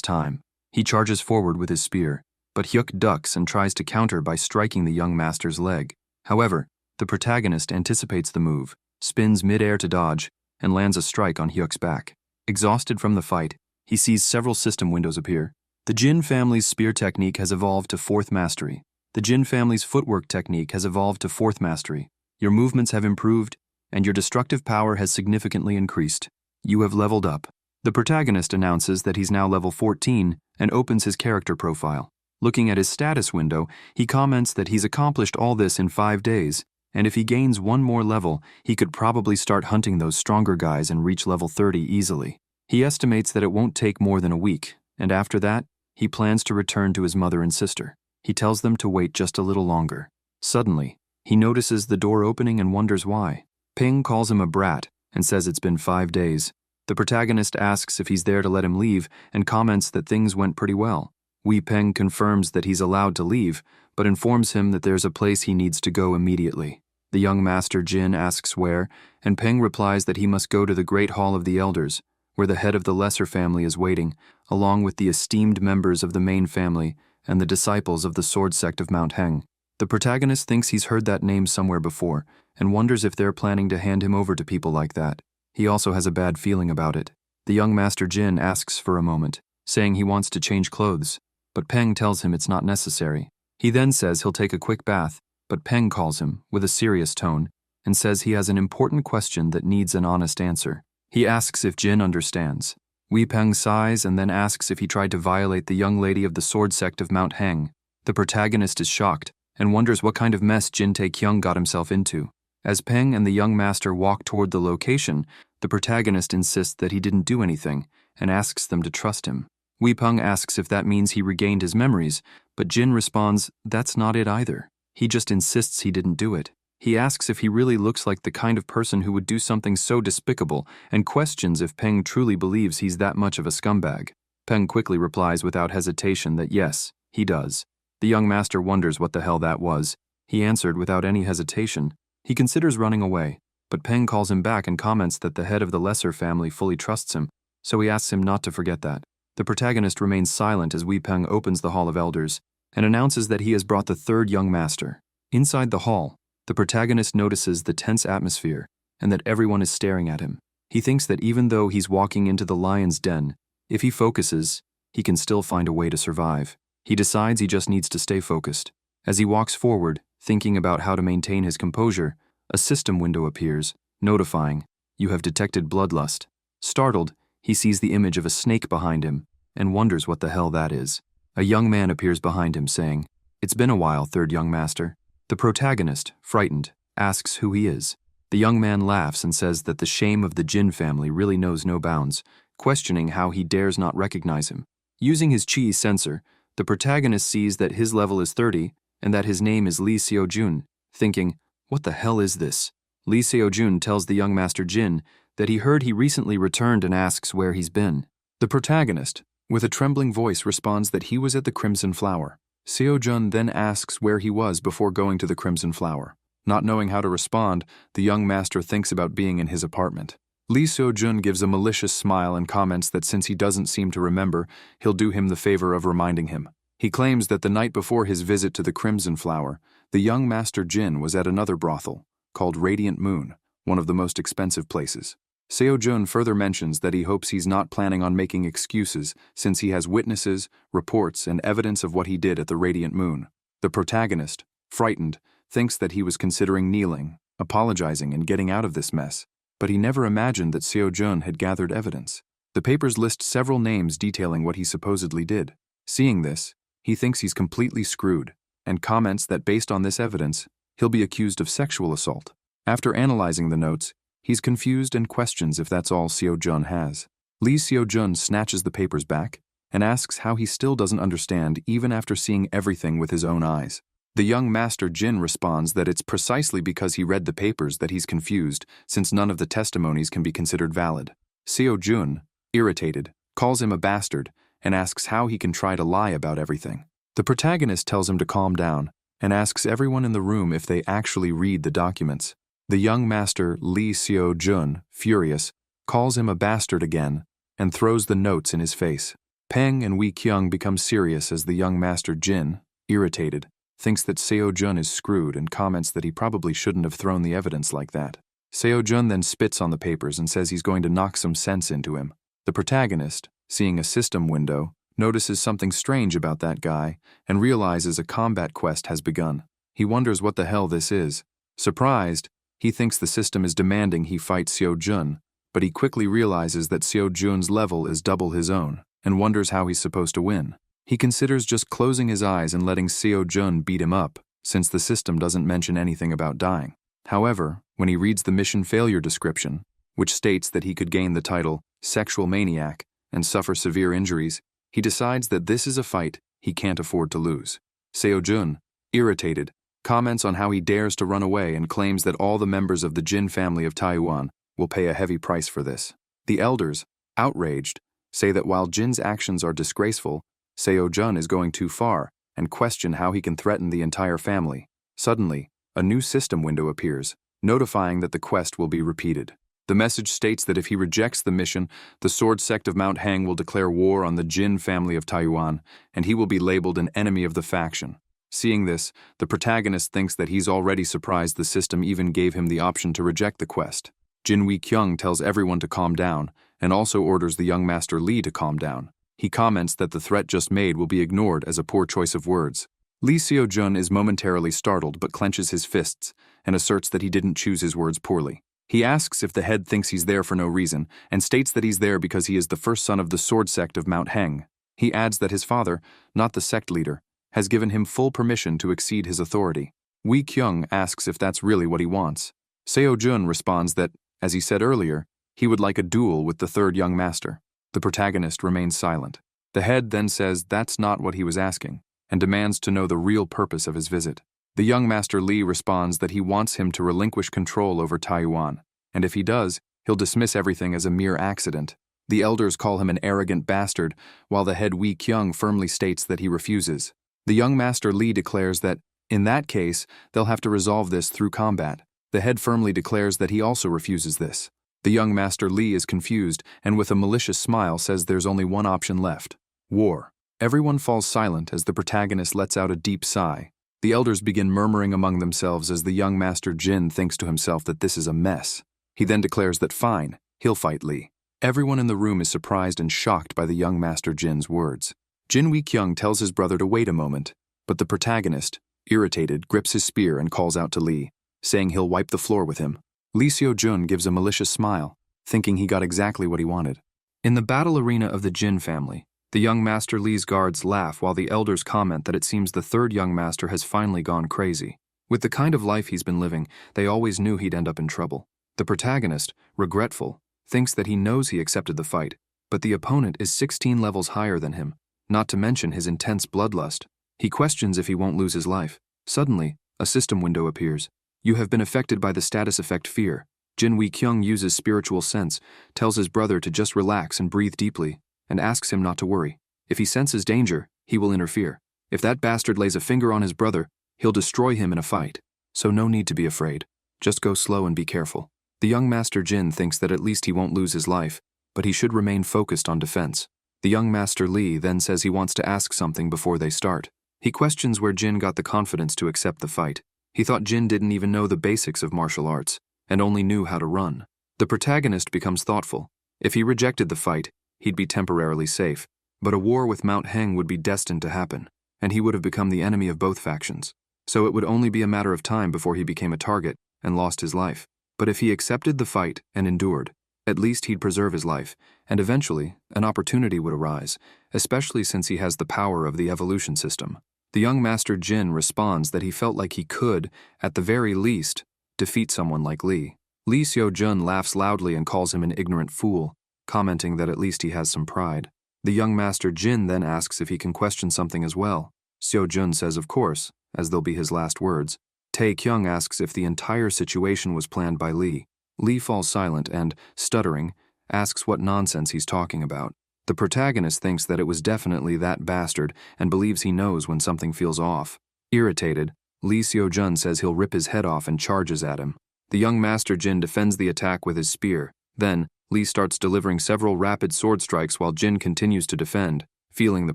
time. He charges forward with his spear, but Hyuk ducks and tries to counter by striking the young master's leg. However, the protagonist anticipates the move, spins mid-air to dodge, and lands a strike on Hyuk's back. Exhausted from the fight, he sees several system windows appear. The Jin family's spear technique has evolved to 4th mastery. The Jin family's footwork technique has evolved to 4th mastery. Your movements have improved, and your destructive power has significantly increased. You have leveled up. The protagonist announces that he's now level 14 and opens his character profile. Looking at his status window, he comments that he's accomplished all this in 5 days, and if he gains one more level, he could probably start hunting those stronger guys and reach level 30 easily. He estimates that it won't take more than a week, and after that, he plans to return to his mother and sister. He tells them to wait just a little longer. Suddenly, he notices the door opening and wonders why. Ping calls him a brat and says it's been 5 days. The protagonist asks if he's there to let him leave and comments that things went pretty well. Wei Peng confirms that he's allowed to leave, but informs him that there's a place he needs to go immediately. The young master Jin asks where, and Peng replies that he must go to the Great Hall of the Elders, where the head of the lesser family is waiting, along with the esteemed members of the main family and the disciples of the sword sect of Mount Heng. The protagonist thinks he's heard that name somewhere before, and wonders if they're planning to hand him over to people like that. He also has a bad feeling about it. The young master Jin asks for a moment, saying he wants to change clothes, but Peng tells him it's not necessary. He then says he'll take a quick bath, but Peng calls him, with a serious tone, and says he has an important question that needs an honest answer. He asks if Jin understands. Wei Peng sighs and then asks if he tried to violate the young lady of the sword sect of Mount Heng. The protagonist is shocked and wonders what kind of mess Jin Taekyung got himself into. As Peng and the young master walk toward the location, the protagonist insists that he didn't do anything and asks them to trust him. Wei Peng asks if that means he regained his memories, but Jin responds, that's not it either. He just insists he didn't do it. He asks if he really looks like the kind of person who would do something so despicable and questions if Peng truly believes he's that much of a scumbag. Peng quickly replies without hesitation that yes, he does. The young master wonders what the hell that was. He answered without any hesitation. He considers running away, but Peng calls him back and comments that the head of the lesser family fully trusts him, so he asks him not to forget that. The protagonist remains silent as Wei Peng opens the Hall of Elders and announces that he has brought the 3rd young master. Inside the hall, the protagonist notices the tense atmosphere and that everyone is staring at him. He thinks that even though he's walking into the lion's den, if he focuses, he can still find a way to survive. He decides he just needs to stay focused. As he walks forward, thinking about how to maintain his composure, a system window appears, notifying, "You have detected bloodlust." Startled, he sees the image of a snake behind him and wonders what the hell that is. A young man appears behind him saying, "It's been a while, 3rd young master." The protagonist, frightened, asks who he is. The young man laughs and says that the shame of the Jin family really knows no bounds, questioning how he dares not recognize him. Using his chi sensor, the protagonist sees that his level is 30 and that his name is Lee Seo-jun, thinking, what the hell is this? Lee Seo-jun tells the young master Jin that he heard he recently returned and asks where he's been. The protagonist, with a trembling voice, responds that he was at the Crimson Flower. Seo-jun then asks where he was before going to the Crimson Flower. Not knowing how to respond, the young master thinks about being in his apartment. Lee Seo-jun gives a malicious smile and comments that since he doesn't seem to remember, he'll do him the favor of reminding him. He claims that the night before his visit to the Crimson Flower, the young Master Jin was at another brothel, called Radiant Moon, one of the most expensive places. Seo-jun further mentions that he hopes he's not planning on making excuses since he has witnesses, reports, and evidence of what he did at the Radiant Moon. The protagonist, frightened, thinks that he was considering kneeling, apologizing, and getting out of this mess, but he never imagined that Seo-jun had gathered evidence. The papers list several names detailing what he supposedly did. Seeing this, he thinks he's completely screwed, and comments that based on this evidence, he'll be accused of sexual assault. After analyzing the notes, he's confused and questions if that's all Seo-jun has. Lee Seo-jun snatches the papers back and asks how he still doesn't understand even after seeing everything with his own eyes. The young Master Jin responds that it's precisely because he read the papers that he's confused, since none of the testimonies can be considered valid. Seo-jun, irritated, calls him a bastard and asks how he can try to lie about everything. The protagonist tells him to calm down and asks everyone in the room if they actually read the documents. The young master Lee Seo-jun, furious, calls him a bastard again and throws the notes in his face. Peng and Wee Kyung become serious as the young Master Jin, irritated, thinks that Seo-jun is screwed and comments that he probably shouldn't have thrown the evidence like that. Seo-jun then spits on the papers and says he's going to knock some sense into him. The protagonist, seeing a system window, notices something strange about that guy and realizes a combat quest has begun. He wonders what the hell this is. Surprised, he thinks the system is demanding he fight Seo-jun, but he quickly realizes that Seo-jun's level is double his own and wonders how he's supposed to win. He considers just closing his eyes and letting Seo-jun beat him up, since the system doesn't mention anything about dying. However, when he reads the mission failure description, which states that he could gain the title Sexual Maniac and suffer severe injuries, he decides that this is a fight he can't afford to lose. Seo-jun, irritated, comments on how he dares to run away and claims that all the members of the Jin family of Taiwan will pay a heavy price for this. The elders, outraged, say that while Jin's actions are disgraceful, Seo-jun is going too far and question how he can threaten the entire family. Suddenly, a new system window appears, notifying that the quest will be repeated. The message states that if he rejects the mission, the sword sect of Mount Hang will declare war on the Jin family of Taiwan, and he will be labeled an enemy of the faction. Seeing this, the protagonist thinks that he's already surprised the system even gave him the option to reject the quest. Jin Wee Kyung tells everyone to calm down, and also orders the young Master Lee to calm down. He comments that the threat just made will be ignored as a poor choice of words. Lee Seo-jun is momentarily startled but clenches his fists and asserts that he didn't choose his words poorly. He asks if the head thinks he's there for no reason, and states that he's there because he is the first son of the sword sect of Mount Heng. He adds that his father, not the sect leader, has given him full permission to exceed his authority. Wee Kyung asks if that's really what he wants. Seo-jun responds that, as he said earlier, he would like a duel with the third young master. The protagonist remains silent. The head then says that's not what he was asking, and demands to know the real purpose of his visit. The young Master Lee responds that he wants him to relinquish control over Taiwan, and if he does, he'll dismiss everything as a mere accident. The elders call him an arrogant bastard, while the head Wee Kyung firmly states that he refuses. The young Master Lee declares that, in that case, they'll have to resolve this through combat. The head firmly declares that he also refuses this. The young Master Lee is confused and with a malicious smile says there's only one option left: war. Everyone falls silent as the protagonist lets out a deep sigh. The elders begin murmuring among themselves as the young Master Jin thinks to himself that this is a mess. He then declares that fine, he'll fight Lee. Everyone in the room is surprised and shocked by the young Master Jin's words. Jin Wee Kyung tells his brother to wait a moment, but the protagonist, irritated, grips his spear and calls out to Lee, saying he'll wipe the floor with him. Lee Seo-jun gives a malicious smile, thinking he got exactly what he wanted. In the battle arena of the Jin family, the young Master Lee's guards laugh while the elders comment that it seems the third young master has finally gone crazy. With the kind of life he's been living, they always knew he'd end up in trouble. The protagonist, regretful, thinks that he knows he accepted the fight, but the opponent is 16 levels higher than him, not to mention his intense bloodlust. He questions if he won't lose his life. Suddenly, a system window appears. You have been affected by the status effect fear. Jin Wee Kyung uses spiritual sense, tells his brother to just relax and breathe deeply, and asks him not to worry. If he senses danger, he will interfere. If that bastard lays a finger on his brother, he'll destroy him in a fight. So no need to be afraid. Just go slow and be careful. The young Master Jin thinks that at least he won't lose his life, but he should remain focused on defense. The young Master Lee then says he wants to ask something before they start. He questions where Jin got the confidence to accept the fight. He thought Jin didn't even know the basics of martial arts, and only knew how to run. The protagonist becomes thoughtful. If he rejected the fight, he'd be temporarily safe, but a war with Mount Heng would be destined to happen, and he would have become the enemy of both factions. So it would only be a matter of time before he became a target and lost his life. But if he accepted the fight and endured, at least he'd preserve his life, and eventually an opportunity would arise, especially since he has the power of the evolution system. The young Master Jin responds that he felt like he could, at the very least, defeat someone like Lee. Lee Seo-jun laughs loudly and calls him an ignorant fool, commenting that at least he has some pride. The young Master Jin then asks if he can question something as well. Seo-jun says of course, as they'll be his last words. Tae-kyung asks if the entire situation was planned by Lee. Lee falls silent and, stuttering, asks what nonsense he's talking about. The protagonist thinks that it was definitely that bastard and believes he knows when something feels off. Irritated, Lee Seo-jun says he'll rip his head off and charges at him. The young Master Jin defends the attack with his spear. Then, Lee starts delivering several rapid sword strikes while Jin continues to defend, feeling the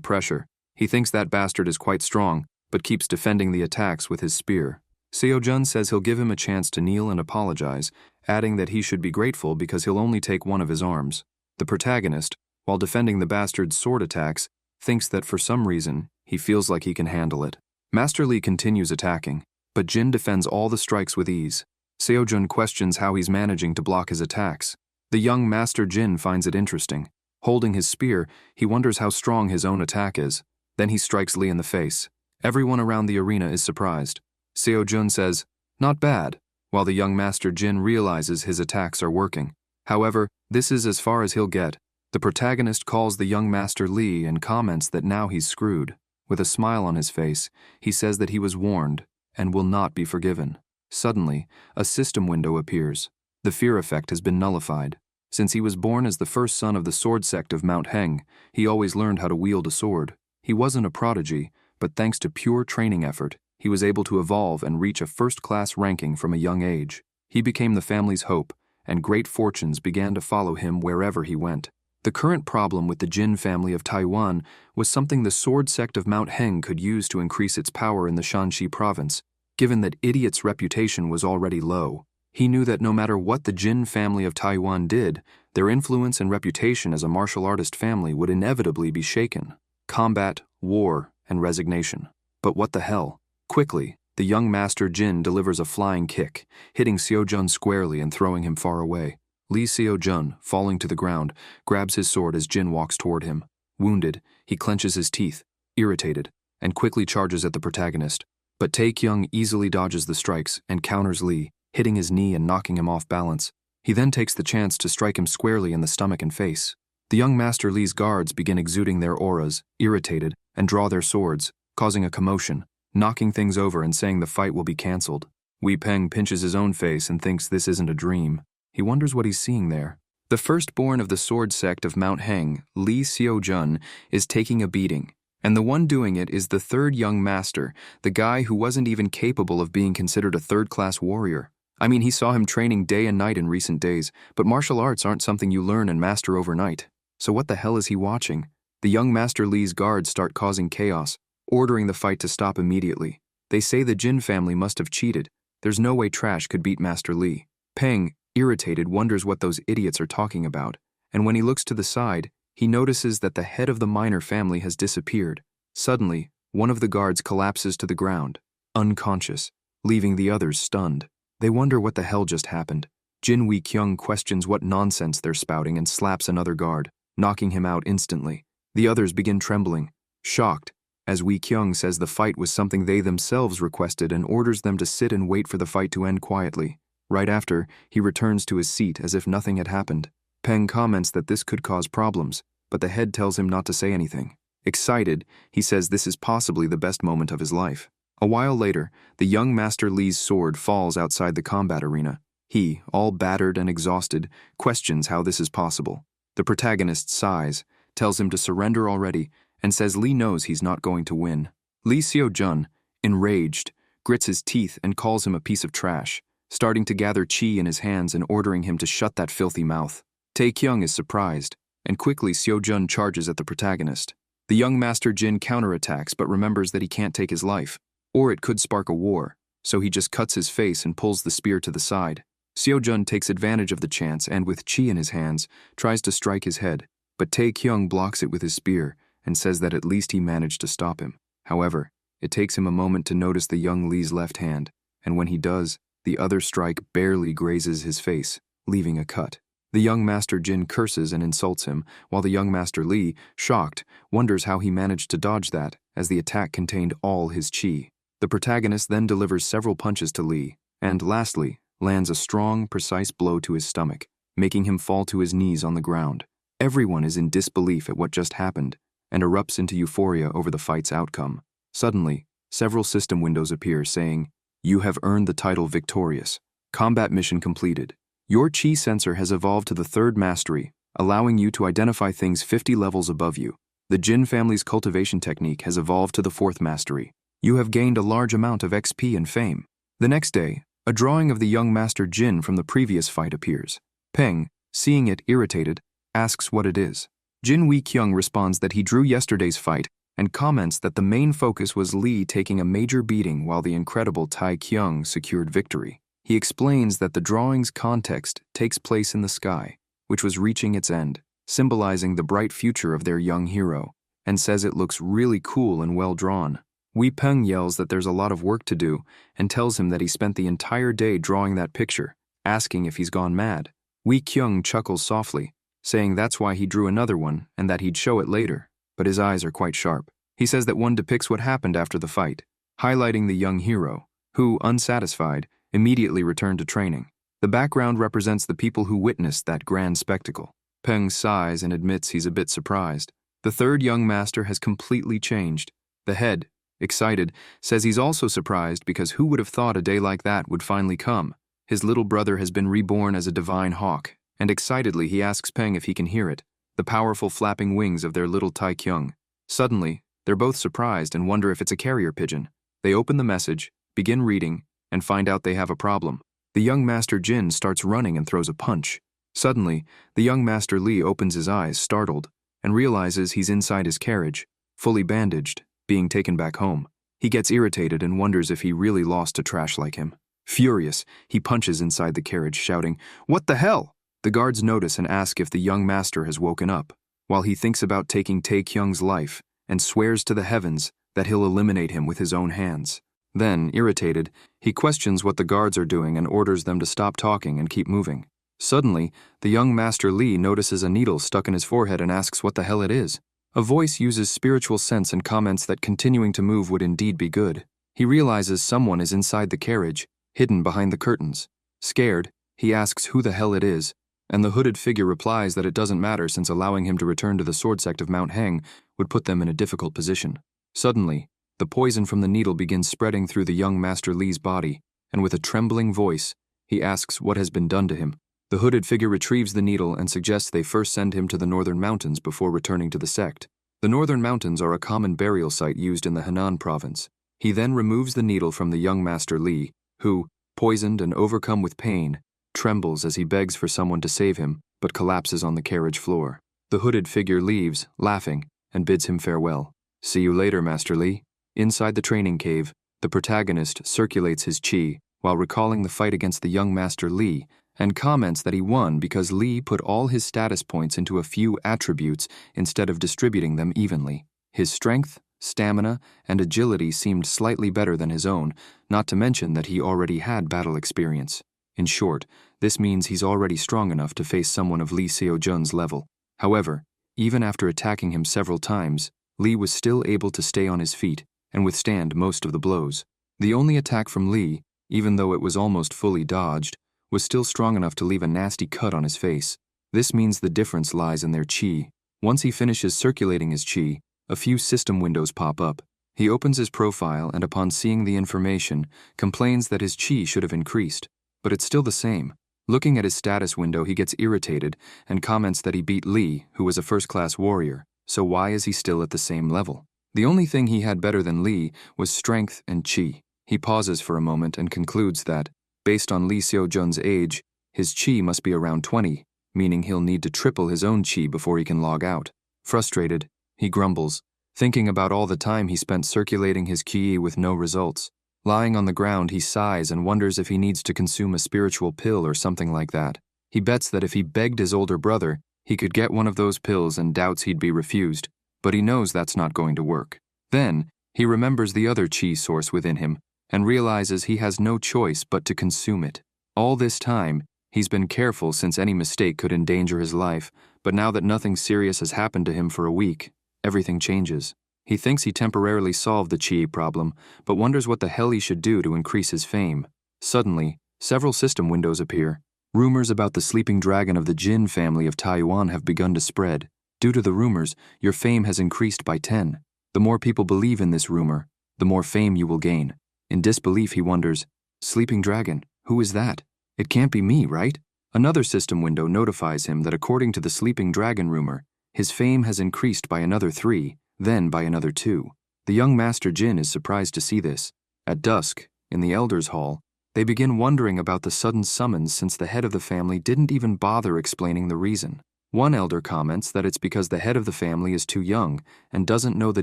pressure. He thinks that bastard is quite strong, but keeps defending the attacks with his spear. Seo-jun says he'll give him a chance to kneel and apologize, adding that he should be grateful because he'll only take one of his arms. The protagonist, while defending the bastard's sword attacks, thinks that for some reason, he feels like he can handle it. Master Lee continues attacking, but Jin defends all the strikes with ease. Seo-jun questions how he's managing to block his attacks. The young Master Jin finds it interesting. Holding his spear, he wonders how strong his own attack is. Then he strikes Lee in the face. Everyone around the arena is surprised. Seo-jun says, "Not bad," while the young Master Jin realizes his attacks are working. However, this is as far as he'll get. The protagonist calls the young Master Lee and comments that now he's screwed. With a smile on his face, he says that he was warned and will not be forgiven. Suddenly, a system window appears. The fear effect has been nullified. Since he was born as the first son of the sword sect of Mount Heng, he always learned how to wield a sword. He wasn't a prodigy, but thanks to pure training effort, he was able to evolve and reach a first-class ranking from a young age. He became the family's hope, and great fortunes began to follow him wherever he went. The current problem with the Jin family of Taiwan was something the sword sect of Mount Heng could use to increase its power in the Shanxi province, given that Idiot's reputation was already low. He knew that no matter what the Jin family of Taiwan did, their influence and reputation as a martial artist family would inevitably be shaken. Combat, war, and resignation. But what the hell? Quickly, the young Master Jin delivers a flying kick, hitting Seo-jun squarely and throwing him far away. Lee Seo-jun, falling to the ground, grabs his sword as Jin walks toward him. Wounded, he clenches his teeth, irritated, and quickly charges at the protagonist. But Tae-kyung easily dodges the strikes and counters Lee, hitting his knee and knocking him off balance. He then takes the chance to strike him squarely in the stomach and face. The young Master Lee's guards begin exuding their auras, irritated, and draw their swords, causing a commotion, knocking things over and saying the fight will be cancelled. Wei Peng pinches his own face and thinks this isn't a dream. He wonders what he's seeing there. The firstborn of the sword sect of Mount Heng, Lee Seo-jun, is taking a beating, and the one doing it is the third young master, the guy who wasn't even capable of being considered a third-class warrior. I mean, he saw him training day and night in recent days, but martial arts aren't something you learn and master overnight. So what the hell is he watching? The young Master Lee's guards start causing chaos, ordering the fight to stop immediately. They say the Jin family must have cheated. There's no way Trash could beat Master Lee. Peng, irritated, wonders what those idiots are talking about, and when he looks to the side, he notices that the head of the minor family has disappeared. Suddenly, one of the guards collapses to the ground, unconscious, leaving the others stunned. They wonder what the hell just happened. Jin Wei-kyung questions what nonsense they're spouting and slaps another guard, knocking him out instantly. The others begin trembling, shocked, as Wei-kyung says the fight was something they themselves requested and orders them to sit and wait for the fight to end quietly. Right after, he returns to his seat as if nothing had happened. Peng comments that this could cause problems, but the head tells him not to say anything. Excited, he says this is possibly the best moment of his life. A while later, the young Master Lee's sword falls outside the combat arena. He, all battered and exhausted, questions how this is possible. The protagonist sighs, tells him to surrender already, and says Lee knows he's not going to win. Lee Seo-jun, enraged, grits his teeth and calls him a piece of trash, starting to gather chi in his hands and ordering him to shut that filthy mouth. Tae-kyung is surprised. and quickly Seo-jun charges at the protagonist. The young Master Jin counterattacks but remembers that he can't take his life, or it could spark a war, so he just cuts his face and pulls the spear to the side. Seo-jun takes advantage of the chance and, with chi in his hands, tries to strike his head, but Tae-kyung blocks it with his spear and says that at least he managed to stop him. However, it takes him a moment to notice the young Lee's left hand, and when he does, the other strike barely grazes his face, leaving a cut. The young Master Jin curses and insults him, while the young Master Lee, shocked, wonders how he managed to dodge that, as the attack contained all his chi. The protagonist then delivers several punches to Lee, and lastly, lands a strong, precise blow to his stomach, making him fall to his knees on the ground. Everyone is in disbelief at what just happened, and erupts into euphoria over the fight's outcome. Suddenly, several system windows appear saying, "You have earned the title victorious. Combat mission completed. Your chi sensor has evolved to the 3rd mastery, allowing you to identify things 50 levels above you. The Jin family's cultivation technique has evolved to the 4th mastery. You have gained a large amount of XP and fame." The next day, a drawing of the young Master Jin from the previous fight appears. Peng, seeing it irritated, asks what it is. Jin Wee-kyung responds that he drew yesterday's fight and comments that the main focus was Lee taking a major beating while the incredible Tae-kyung secured victory. He explains that the drawing's context takes place in the sky, which was reaching its end, symbolizing the bright future of their young hero, and says it looks really cool and well drawn. Wee Peng yells that there's a lot of work to do and tells him that he spent the entire day drawing that picture, asking if he's gone mad. Wee Kyung chuckles softly, saying that's why he drew another one and that he'd show it later, but his eyes are quite sharp. He says that one depicts what happened after the fight, highlighting the young hero, who, unsatisfied, immediately returned to training. The background represents the people who witnessed that grand spectacle. Peng sighs and admits he's a bit surprised. The 3rd young master has completely changed. The head, excited, says he's also surprised because who would have thought a day like that would finally come? His little brother has been reborn as a divine hawk, and excitedly he asks Peng if he can hear it, the powerful flapping wings of their little Tae-kyung. Suddenly, they're both surprised and wonder if it's a carrier pigeon. They open the message, begin reading, and find out they have a problem. The young Master Jin starts running and throws a punch. Suddenly, the young Master Lee opens his eyes, startled, and realizes he's inside his carriage, fully bandaged, being taken back home. He gets irritated and wonders if he really lost to trash like him. Furious, he punches inside the carriage, shouting, "What the hell?" The guards notice and ask if the young master has woken up, while he thinks about taking Tae-kyung's life and swears to the heavens that he'll eliminate him with his own hands. Then, irritated, he questions what the guards are doing and orders them to stop talking and keep moving. Suddenly, the young Master Lee notices a needle stuck in his forehead and asks what the hell it is. A voice uses spiritual sense and comments that continuing to move would indeed be good. He realizes someone is inside the carriage, hidden behind the curtains. Scared, he asks who the hell it is, and the hooded figure replies that it doesn't matter since allowing him to return to the sword sect of Mount Heng would put them in a difficult position. Suddenly, the poison from the needle begins spreading through the young Master Lee's body, and with a trembling voice, he asks what has been done to him. The hooded figure retrieves the needle and suggests they first send him to the northern mountains before returning to the sect. The northern mountains are a common burial site used in the Henan province. He then removes the needle from the young Master Lee, who, poisoned and overcome with pain, trembles as he begs for someone to save him, but collapses on the carriage floor. The hooded figure leaves, laughing, and bids him farewell. "See you later, Master Lee." Inside the training cave, the protagonist circulates his chi while recalling the fight against the young Master Lee, and comments that he won because Lee put all his status points into a few attributes instead of distributing them evenly. His strength, stamina, and agility seemed slightly better than his own, not to mention that he already had battle experience. In short, this means he's already strong enough to face someone of Lee Seo-jun's level. However, even after attacking him several times, Lee was still able to stay on his feet and withstand most of the blows. The only attack from Lee, even though it was almost fully dodged, was still strong enough to leave a nasty cut on his face. This means the difference lies in their chi. Once he finishes circulating his chi, a few system windows pop up. He opens his profile and upon seeing the information, complains that his chi should have increased, but it's still the same. Looking at his status window, he gets irritated and comments that he beat Lee, who was a first-class warrior, so why is he still at the same level? The only thing he had better than Lee was strength and chi. He pauses for a moment and concludes that, based on Lee Seo-jun's age, his chi must be around 20, meaning he'll need to triple his own chi before he can log out. Frustrated, he grumbles, thinking about all the time he spent circulating his ki with no results. Lying on the ground, he sighs and wonders if he needs to consume a spiritual pill or something like that. He bets that if he begged his older brother, he could get one of those pills and doubts he'd be refused, but he knows that's not going to work. Then, he remembers the other chi source within him and realizes he has no choice but to consume it. All this time, he's been careful since any mistake could endanger his life, but now that nothing serious has happened to him for a week, everything changes. He thinks he temporarily solved the chi problem, but wonders what the hell he should do to increase his fame. Suddenly, several system windows appear. Rumors about the sleeping dragon of the Jin family of Taiwan have begun to spread. Due to the rumors, your fame has increased by 10. The more people believe in this rumor, the more fame you will gain. In disbelief, he wonders, "Sleeping dragon, who is that? It can't be me, right?" Another system window notifies him that according to the sleeping dragon rumor, his fame has increased by another 3, then by another 2. The young Master Jin is surprised to see this. At dusk, in the Elders' Hall, they begin wondering about the sudden summons since the head of the family didn't even bother explaining the reason. One elder comments that it's because the head of the family is too young and doesn't know the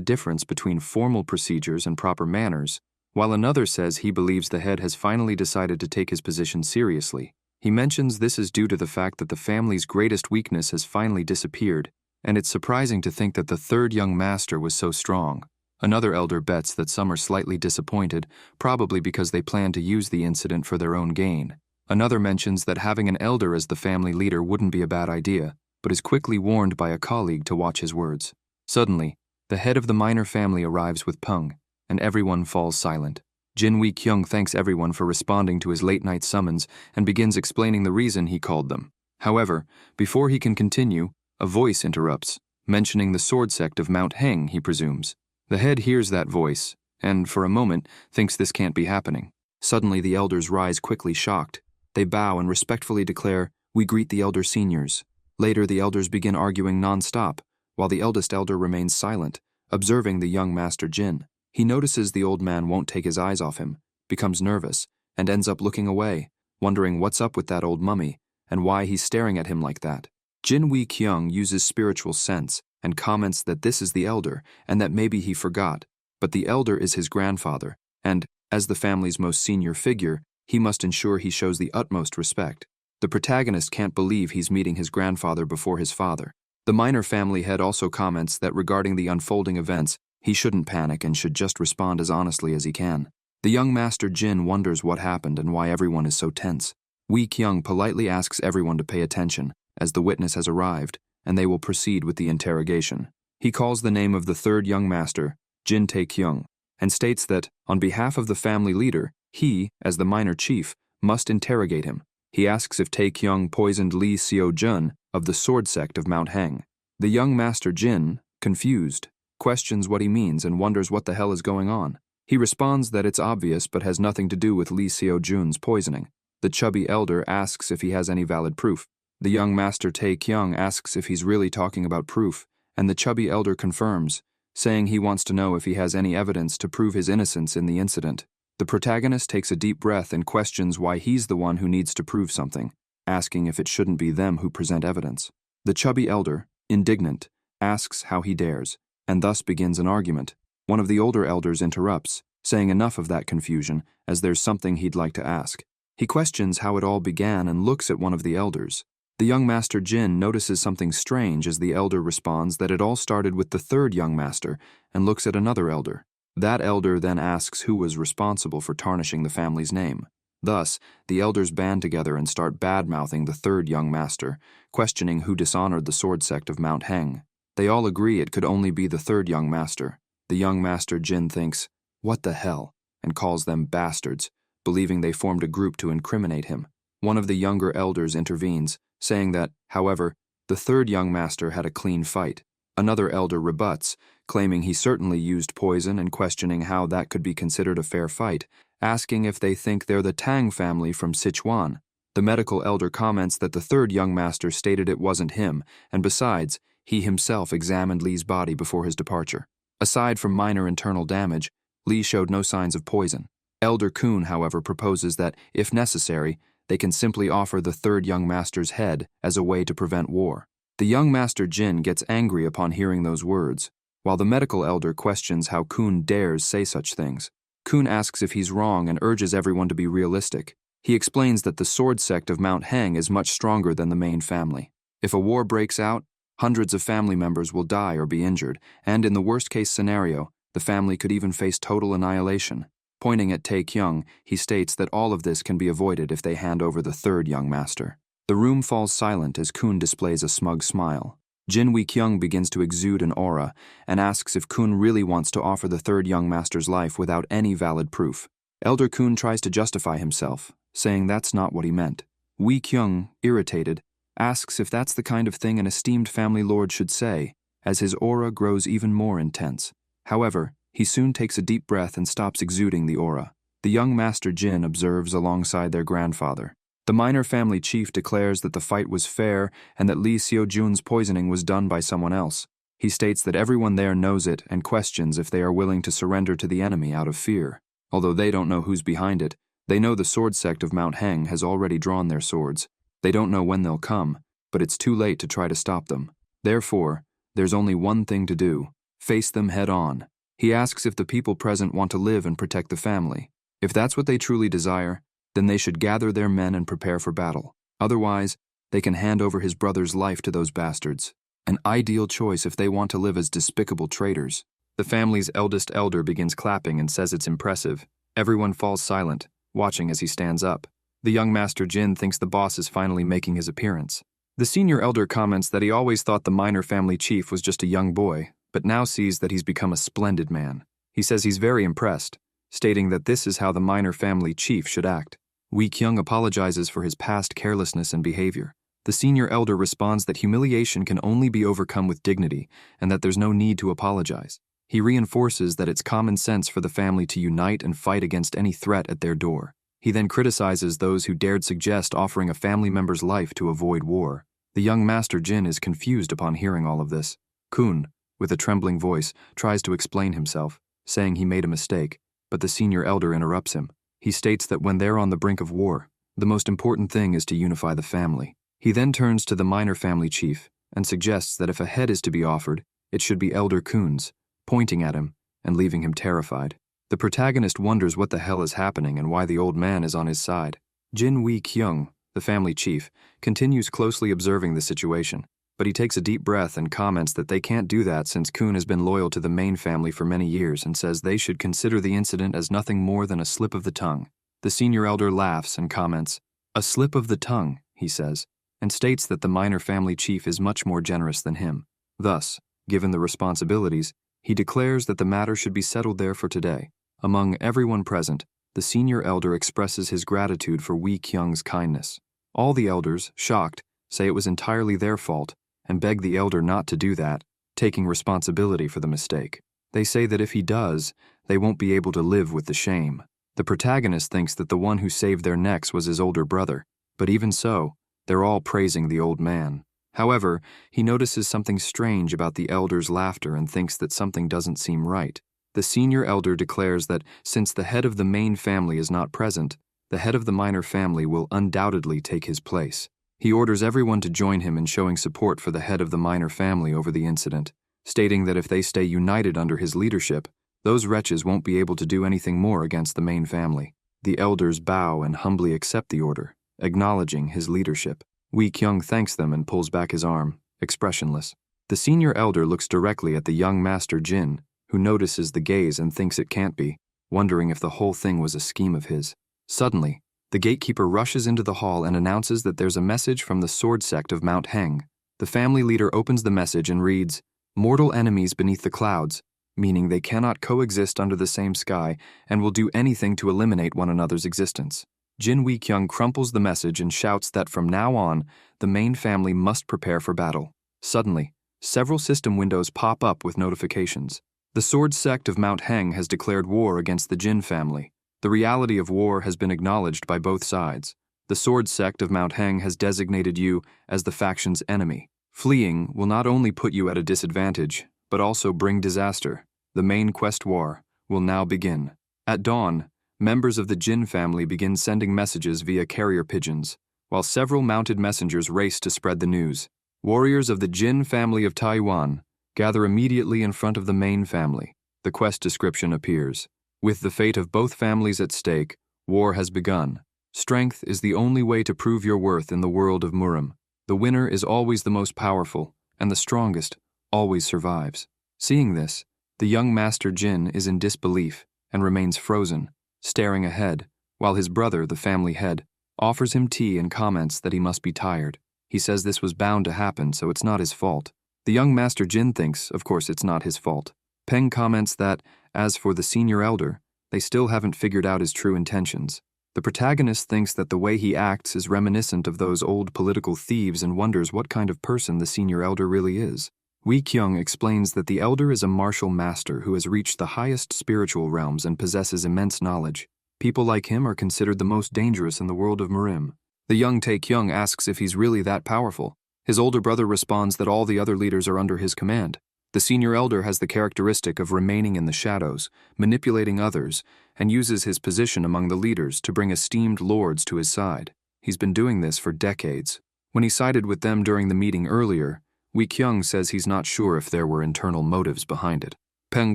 difference between formal procedures and proper manners, while another says he believes the head has finally decided to take his position seriously. He mentions this is due to the fact that the family's greatest weakness has finally disappeared, and it's surprising to think that the third young master was so strong. Another elder bets that some are slightly disappointed, probably because they plan to use the incident for their own gain. Another mentions that having an elder as the family leader wouldn't be a bad idea, but is quickly warned by a colleague to watch his words. Suddenly, the head of the minor family arrives with Peng, and everyone falls silent. Jin Wee-kyung thanks everyone for responding to his late-night summons and begins explaining the reason he called them. However, before he can continue, a voice interrupts, mentioning the sword sect of Mount Heng, he presumes. The head hears that voice, and for a moment thinks this can't be happening. Suddenly the elders rise quickly, shocked. They bow and respectfully declare, "We greet the elder seniors." Later the elders begin arguing non-stop, while the eldest elder remains silent, observing the young Master Jin. He notices the old man won't take his eyes off him, becomes nervous, and ends up looking away, wondering what's up with that old mummy, and why he's staring at him like that. Jin Wee-kyung uses spiritual sense and comments that this is the elder and that maybe he forgot, but the elder is his grandfather, and, as the family's most senior figure, he must ensure he shows the utmost respect. The protagonist can't believe he's meeting his grandfather before his father. The minor family head also comments that regarding the unfolding events, he shouldn't panic and should just respond as honestly as he can. The young Master Jin wonders what happened and why everyone is so tense. Wee-kyung politely asks everyone to pay attention, as the witness has arrived, and they will proceed with the interrogation. He calls the name of the third young master, Jin Tae-kyung, and states that, on behalf of the family leader, he, as the minor chief, must interrogate him. He asks if Tae-kyung poisoned Lee Seo-jun of the sword sect of Mount Heng. The young Master Jin, confused, questions what he means and wonders what the hell is going on. He responds that it's obvious but has nothing to do with Lee Seo-jun's poisoning. The chubby elder asks if he has any valid proof. The young Master Tae-kyung asks if he's really talking about proof, and the chubby elder confirms, saying he wants to know if he has any evidence to prove his innocence in the incident. The protagonist takes a deep breath and questions why he's the one who needs to prove something, asking if it shouldn't be them who present evidence. The chubby elder, indignant, asks how he dares, and thus begins an argument. One of the older elders interrupts, saying enough of that confusion, as there's something he'd like to ask. He questions how it all began and looks at one of the elders. The young Master Jin notices something strange as the elder responds that it all started with the third young master and looks at another elder. That elder then asks who was responsible for tarnishing the family's name. Thus, the elders band together and start bad-mouthing the third young master, questioning who dishonored the sword sect of Mount Heng. They all agree it could only be the third young master. The young Master Jin thinks, "What the hell?" and calls them bastards, believing they formed a group to incriminate him. One of the younger elders intervenes, saying that, however, the third young master had a clean fight. Another elder rebuts, claiming he certainly used poison and questioning how that could be considered a fair fight, asking if they think they're the Tang family from Sichuan. The medical elder comments that the third young master stated it wasn't him, and besides, he himself examined Lee's body before his departure. Aside from minor internal damage, Lee showed no signs of poison. Elder Kuhn, however, proposes that, if necessary, they can simply offer the third young master's head as a way to prevent war. The young master Jin gets angry upon hearing those words, while the medical elder questions how Kun dares say such things. Kun asks if he's wrong and urges everyone to be realistic. He explains that the sword sect of Mount Heng is much stronger than the main family. If a war breaks out, hundreds of family members will die or be injured, and in the worst-case scenario, the family could even face total annihilation. Pointing at Tae-kyung, he states that all of this can be avoided if they hand over the third young master. The room falls silent as Kun displays a smug smile. Jin Wee-kyung begins to exude an aura and asks if Kun really wants to offer the third young master's life without any valid proof. Elder Kun tries to justify himself, saying that's not what he meant. Wee-kyung, irritated, asks if that's the kind of thing an esteemed family lord should say, as his aura grows even more intense. However, he soon takes a deep breath and stops exuding the aura. The young master Jin observes alongside their grandfather. The minor family chief declares that the fight was fair and that Lee Seo-jun's poisoning was done by someone else. He states that everyone there knows it and questions if they are willing to surrender to the enemy out of fear. Although they don't know who's behind it, they know the sword sect of Mount Heng has already drawn their swords. They don't know when they'll come, but it's too late to try to stop them. Therefore, there's only one thing to do: face them head on. He asks if the people present want to live and protect the family. If that's what they truly desire, then they should gather their men and prepare for battle. Otherwise, they can hand over his brother's life to those bastards. An ideal choice if they want to live as despicable traitors. The family's eldest elder begins clapping and says it's impressive. Everyone falls silent, watching as he stands up. The young master Jin thinks the boss is finally making his appearance. The senior elder comments that he always thought the minor family chief was just a young boy, but now sees that he's become a splendid man. He says he's very impressed, stating that this is how the minor family chief should act. Wee-kyung apologizes for his past carelessness and behavior. The senior elder responds that humiliation can only be overcome with dignity and that there's no need to apologize. He reinforces that it's common sense for the family to unite and fight against any threat at their door. He then criticizes those who dared suggest offering a family member's life to avoid war. The young master Jin is confused upon hearing all of this. Kun, with a trembling voice, tries to explain himself, saying he made a mistake, but the senior elder interrupts him. He states that when they're on the brink of war, the most important thing is to unify the family. He then turns to the minor family chief and suggests that if a head is to be offered, it should be Elder Kun's, pointing at him and leaving him terrified. The protagonist wonders what the hell is happening and why the old man is on his side. Jin Wee-kyung, the family chief, continues closely observing the situation, but he takes a deep breath and comments that they can't do that since Kun has been loyal to the main family for many years and says they should consider the incident as nothing more than a slip of the tongue. The senior elder laughs and comments, "A slip of the tongue," he says, and states that the minor family chief is much more generous than him. Thus, given the responsibilities, he declares that the matter should be settled there for today. Among everyone present, the senior elder expresses his gratitude for Wee-kyung's kindness. All the elders, shocked, say it was entirely their fault and beg the elder not to do that, taking responsibility for the mistake. They say that if he does, they won't be able to live with the shame. The protagonist thinks that the one who saved their necks was his older brother, but even so, they're all praising the old man. However, he notices something strange about the elder's laughter and thinks that something doesn't seem right. The senior elder declares that since the head of the main family is not present, the head of the minor family will undoubtedly take his place. He orders everyone to join him in showing support for the head of the minor family over the incident, stating that if they stay united under his leadership, those wretches won't be able to do anything more against the main family. The elders bow and humbly accept the order, acknowledging his leadership. Wee-kyung thanks them and pulls back his arm, expressionless. The senior elder looks directly at the young master Jin, who notices the gaze and thinks it can't be, wondering if the whole thing was a scheme of his. Suddenly, the gatekeeper rushes into the hall and announces that there's a message from the sword sect of Mount Heng. The family leader opens the message and reads, "Mortal enemies beneath the clouds," meaning they cannot coexist under the same sky and will do anything to eliminate one another's existence. Jin Wee-kyung crumples the message and shouts that from now on, the main family must prepare for battle. Suddenly, several system windows pop up with notifications. The sword sect of Mount Heng has declared war against the Jin family. The reality of war has been acknowledged by both sides. The sword sect of Mount Heng has designated you as the faction's enemy. Fleeing will not only put you at a disadvantage, but also bring disaster. The main quest war will now begin. At dawn, members of the Jin family begin sending messages via carrier pigeons, while several mounted messengers race to spread the news. Warriors of the Jin family of Taiwan gather immediately in front of the main family. The quest description appears. With the fate of both families at stake, war has begun. Strength is the only way to prove your worth in the world of Murim. The winner is always the most powerful, and the strongest always survives. Seeing this, the young Master Jin is in disbelief and remains frozen, staring ahead, while his brother, the family head, offers him tea and comments that he must be tired. He says this was bound to happen, so it's not his fault. The young Master Jin thinks, of course, it's not his fault. Peng comments that, as for the senior elder, they still haven't figured out his true intentions. The protagonist thinks that the way he acts is reminiscent of those old political thieves and wonders what kind of person the senior elder really is. Wee Kyung explains that the elder is a martial master who has reached the highest spiritual realms and possesses immense knowledge. People like him are considered the most dangerous in the world of Murim. The young Tae-kyung asks if he's really that powerful. His older brother responds that all the other leaders are under his command. The senior elder has the characteristic of remaining in the shadows, manipulating others, and uses his position among the leaders to bring esteemed lords to his side. He's been doing this for decades. When he sided with them during the meeting earlier, Wee Kyung says he's not sure if there were internal motives behind it. Peng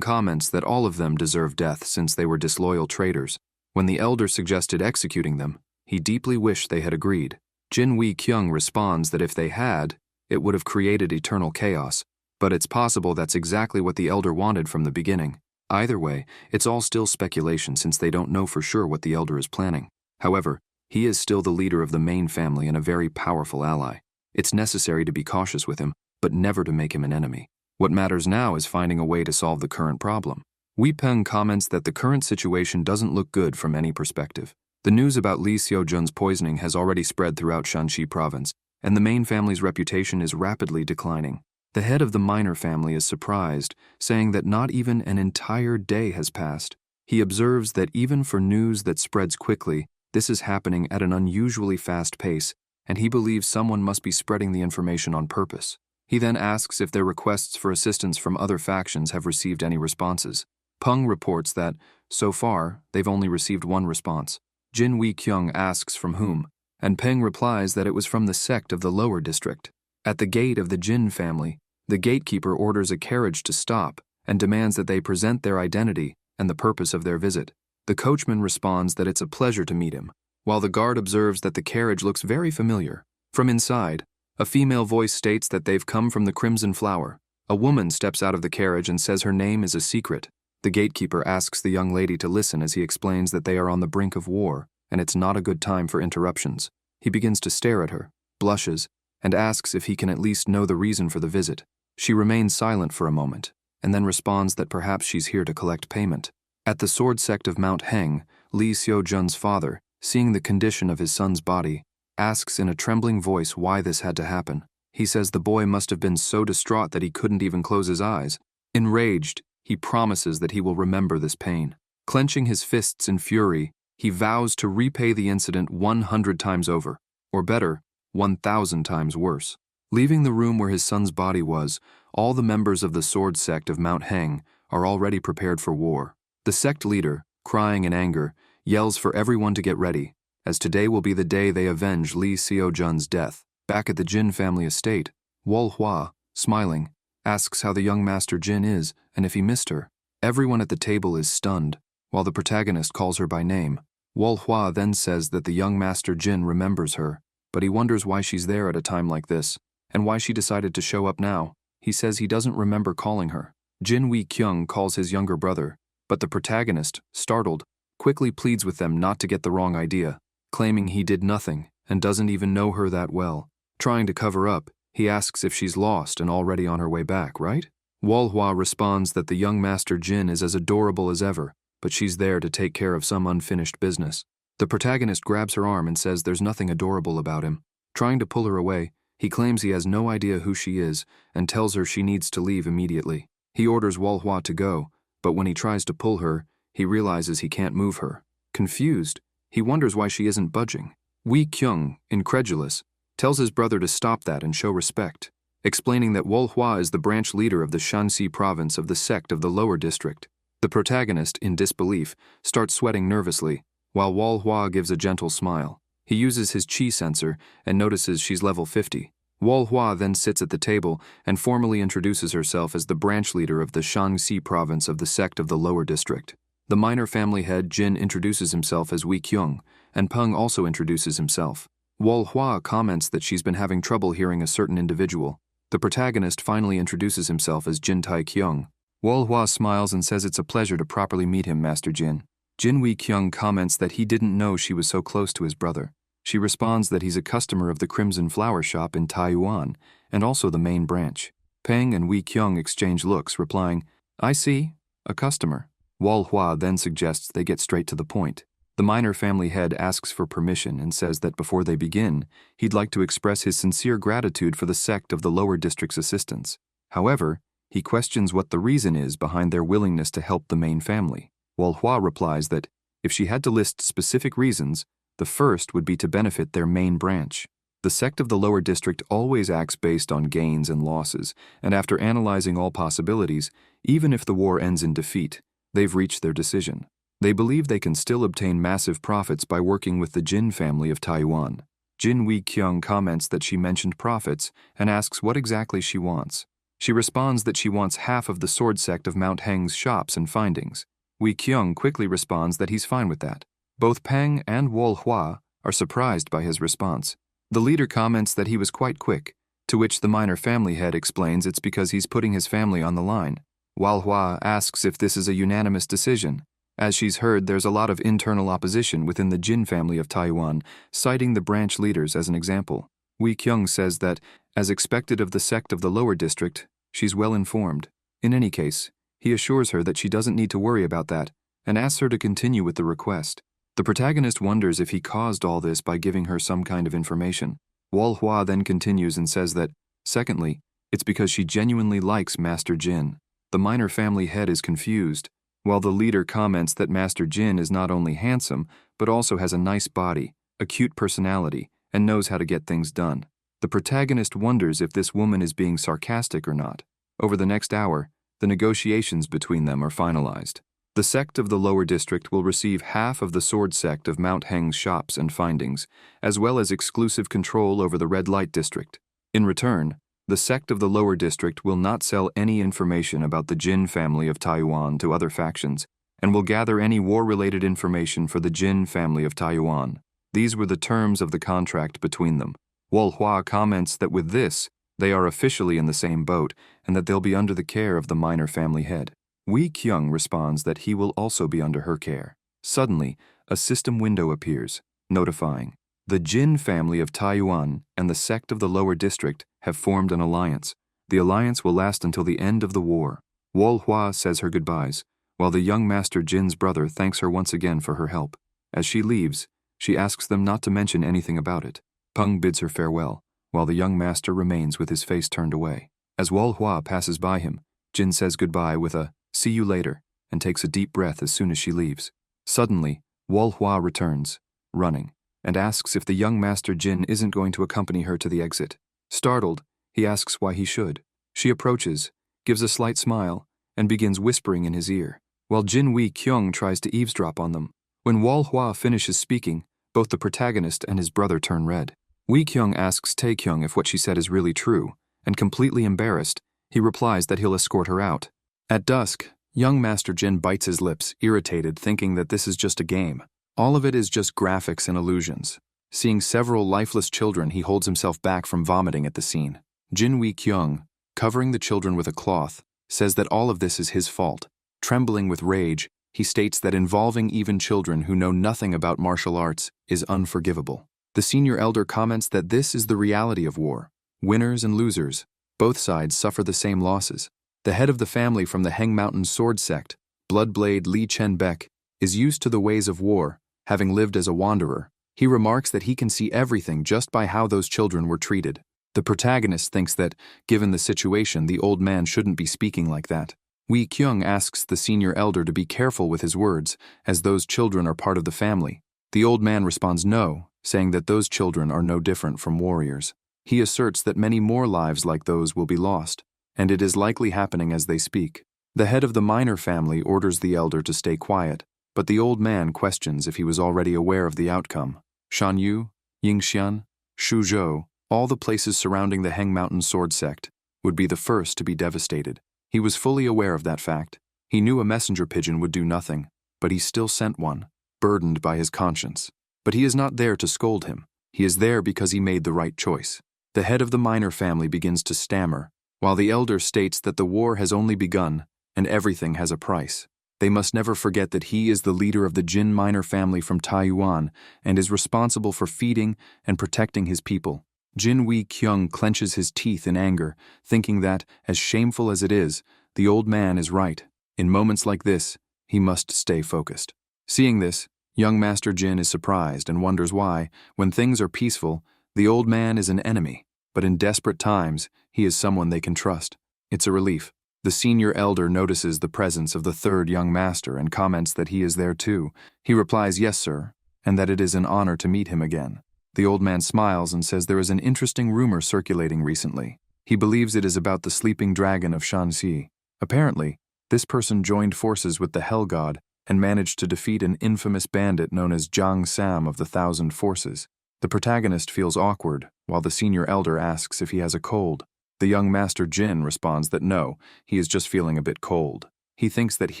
comments that all of them deserve death since they were disloyal traitors. When the elder suggested executing them, he deeply wished they had agreed. Jin Wee Kyung responds that if they had, it would have created eternal chaos, but it's possible that's exactly what the elder wanted from the beginning. Either way, it's all still speculation since they don't know for sure what the elder is planning. However, he is still the leader of the main family and a very powerful ally. It's necessary to be cautious with him, but never to make him an enemy. What matters now is finding a way to solve the current problem. Wee Peng comments that the current situation doesn't look good from any perspective. The news about Lee Seo-jun's poisoning has already spread throughout Shanxi province, and the main family's reputation is rapidly declining. The head of the minor family is surprised, saying that not even an entire day has passed. He observes that even for news that spreads quickly, this is happening at an unusually fast pace, and he believes someone must be spreading the information on purpose. He then asks if their requests for assistance from other factions have received any responses. Peng reports that, so far, they've only received one response. Jin Wee Kyung asks from whom, and Peng replies that it was from the sect of the lower district. At the gate of the Jin family, the gatekeeper orders a carriage to stop and demands that they present their identity and the purpose of their visit. The coachman responds that it's a pleasure to meet him, while the guard observes that the carriage looks very familiar. From inside, a female voice states that they've come from the Crimson Flower. A woman steps out of the carriage and says her name is a secret. The gatekeeper asks the young lady to listen as he explains that they are on the brink of war, and it's not a good time for interruptions. He begins to stare at her, blushes, and asks if he can at least know the reason for the visit. She remains silent for a moment, and then responds that perhaps she's here to collect payment. At the sword sect of Mount Heng, Lee Seo-jun's father, seeing the condition of his son's body, asks in a trembling voice why this had to happen. He says the boy must have been so distraught that he couldn't even close his eyes. Enraged, he promises that he will remember this pain. Clenching his fists in fury, he vows to repay the incident 100 times over, or better, 1,000 times worse. Leaving the room where his son's body was, all the members of the sword sect of Mount Heng are already prepared for war. The sect leader, crying in anger, yells for everyone to get ready, as today will be the day they avenge Lee Seo-jun's death. Back at the Jin family estate, Wol-hwa, smiling, asks how the young Master Jin is and if he missed her. Everyone at the table is stunned, while the protagonist calls her by name. Wol-hwa then says that the young Master Jin remembers her, but he wonders why she's there at a time like this, and why she decided to show up now. He says he doesn't remember calling her. Jin Wee Kyung calls his younger brother, but the protagonist, startled, quickly pleads with them not to get the wrong idea, claiming he did nothing and doesn't even know her that well. Trying to cover up, he asks if she's lost and already on her way back, right? Wol-hwa responds that the young Master Jin is as adorable as ever, but she's there to take care of some unfinished business. The protagonist grabs her arm and says there's nothing adorable about him. Trying to pull her away, he claims he has no idea who she is and tells her she needs to leave immediately. He orders Wol-hwa to go, but when he tries to pull her, he realizes he can't move her. Confused, he wonders why she isn't budging. Wee Kyung, incredulous, tells his brother to stop that and show respect, explaining that Wol-hwa is the branch leader of the Shanxi province of the sect of the lower district. The The protagonist, in disbelief, starts sweating nervously, while Walhua gives a gentle smile. He uses his chi sensor and notices she's level 50. Walhua then sits at the table and formally introduces herself as the branch leader of the Shaanxi province of the sect of the lower district. The minor family head Jin introduces himself as Wei Kyung, and Peng also introduces himself. Walhua comments that she's been having trouble hearing a certain individual. The protagonist finally introduces himself as Jin Tai Kyung. Walhua smiles and says it's a pleasure to properly meet him, Master Jin. Jin Wei Kyung comments that he didn't know she was so close to his brother. She responds that he's a customer of the Crimson Flower Shop in Taiyuan, and also the main branch. Peng and Wei Kyung exchange looks, replying, "I see, a customer." Walhua then suggests they get straight to the point. The minor family head asks for permission and says that before they begin, he'd like to express his sincere gratitude for the sect of the lower district's assistance. However, he questions what the reason is behind their willingness to help the main family. Walhua replies that if she had to list specific reasons, the first would be to benefit their main branch. The sect of the lower district always acts based on gains and losses, and after analyzing all possibilities, even if the war ends in defeat, they've reached their decision. They believe they can still obtain massive profits by working with the Jin family of Taiwan. Jin Wei Kyung comments that she mentioned profits and asks what exactly she wants. She responds that she wants half of the sword sect of Mount Heng's shops and findings. Wei Kyung quickly responds that he's fine with that. Both Peng and Walhua are surprised by his response. The leader comments that he was quite quick, to which the minor family head explains it's because he's putting his family on the line. Walhua asks if this is a unanimous decision. As she's heard, there's a lot of internal opposition within the Jin family of Taiwan, citing the branch leaders as an example. Wei Kyung says that, as expected of the sect of the lower district, she's well informed. In any case, he assures her that she doesn't need to worry about that, and asks her to continue with the request. The protagonist wonders if he caused all this by giving her some kind of information. Walhua then continues and says that, secondly, it's because she genuinely likes Master Jin. The minor family head is confused, while the leader comments that Master Jin is not only handsome, but also has a nice body, a cute personality, and knows how to get things done. The protagonist wonders if this woman is being sarcastic or not. Over the next hour, the negotiations between them are finalized. The sect of the lower district will receive half of the sword sect of Mount Heng's shops and findings, as well as exclusive control over the red light district. In return, the sect of the lower district will not sell any information about the Jin family of Taiwan to other factions, and will gather any war-related information for the Jin family of Taiwan. These were the terms of the contract between them. Walhua comments that with this, they are officially in the same boat, and that they'll be under the care of the minor family head. Wei Kyung responds that he will also be under her care. Suddenly, a system window appears, notifying, the Jin family of Taiwan and the sect of the lower district have formed an alliance. The alliance will last until the end of the war. Walhua says her goodbyes, while the young Master Jin's brother thanks her once again for her help. As she leaves, she asks them not to mention anything about it. Peng bids her farewell, while the young master remains with his face turned away. As Walhua passes by him, Jin says goodbye with a "see you later," and takes a deep breath as soon as she leaves. Suddenly, Walhua returns, running, and asks if the young Master Jin isn't going to accompany her to the exit. Startled, he asks why he should. She approaches, gives a slight smile, and begins whispering in his ear, while Jin Wei Kyung tries to eavesdrop on them. When Walhua finishes speaking, both the protagonist and his brother turn red. Wei Kyung asks Tae-kyung if what she said is really true, and completely embarrassed, he replies that he'll escort her out. At dusk, young Master Jin bites his lips, irritated, thinking that this is just a game. All of it is just graphics and illusions. Seeing several lifeless children, he holds himself back from vomiting at the scene. Jin Wei Kyung, covering the children with a cloth, says that all of this is his fault. Trembling with rage, he states that involving even children who know nothing about martial arts is unforgivable. The senior elder comments that this is the reality of war. Winners and losers, both sides suffer the same losses. The head of the family from the Heng Mountain sword sect, Bloodblade Li Chen Bek, is used to the ways of war, having lived as a wanderer. He remarks that he can see everything just by how those children were treated. The protagonist thinks that, given the situation, the old man shouldn't be speaking like that. Wei Kyung asks the senior elder to be careful with his words, as those children are part of the family. The old man responds no, saying that those children are no different from warriors. He asserts that many more lives like those will be lost, and it is likely happening as they speak. The head of the minor family orders the elder to stay quiet, but the old man questions if he was already aware of the outcome. Shanyu, Yingxian, Shuzhou, all the places surrounding the Heng Mountain sword sect, would be the first to be devastated. He was fully aware of that fact. He knew a messenger pigeon would do nothing, but he still sent one, burdened by his conscience. But he is not there to scold him. He is there because he made the right choice. The head of the minor family begins to stammer, while the elder states that the war has only begun and everything has a price. They must never forget that he is the leader of the Jin minor family from Taiyuan and is responsible for feeding and protecting his people. Jin Wei Kyung clenches his teeth in anger, thinking that, as shameful as it is, the old man is right. In moments like this, he must stay focused. Seeing this, young Master Jin is surprised and wonders why, when things are peaceful, the old man is an enemy, but in desperate times, he is someone they can trust. It's a relief. The senior elder notices the presence of the third young master and comments that he is there too. He replies, "Yes, sir," and that it is an honor to meet him again. The old man smiles and says there is an interesting rumor circulating recently. He believes it is about the sleeping dragon of Shanxi. Apparently, this person joined forces with the Hell God and managed to defeat an infamous bandit known as Jiang Sam of the Thousand Forces. The protagonist feels awkward, while the senior elder asks if he has a cold. The young Master Jin responds that no, he is just feeling a bit cold. He thinks that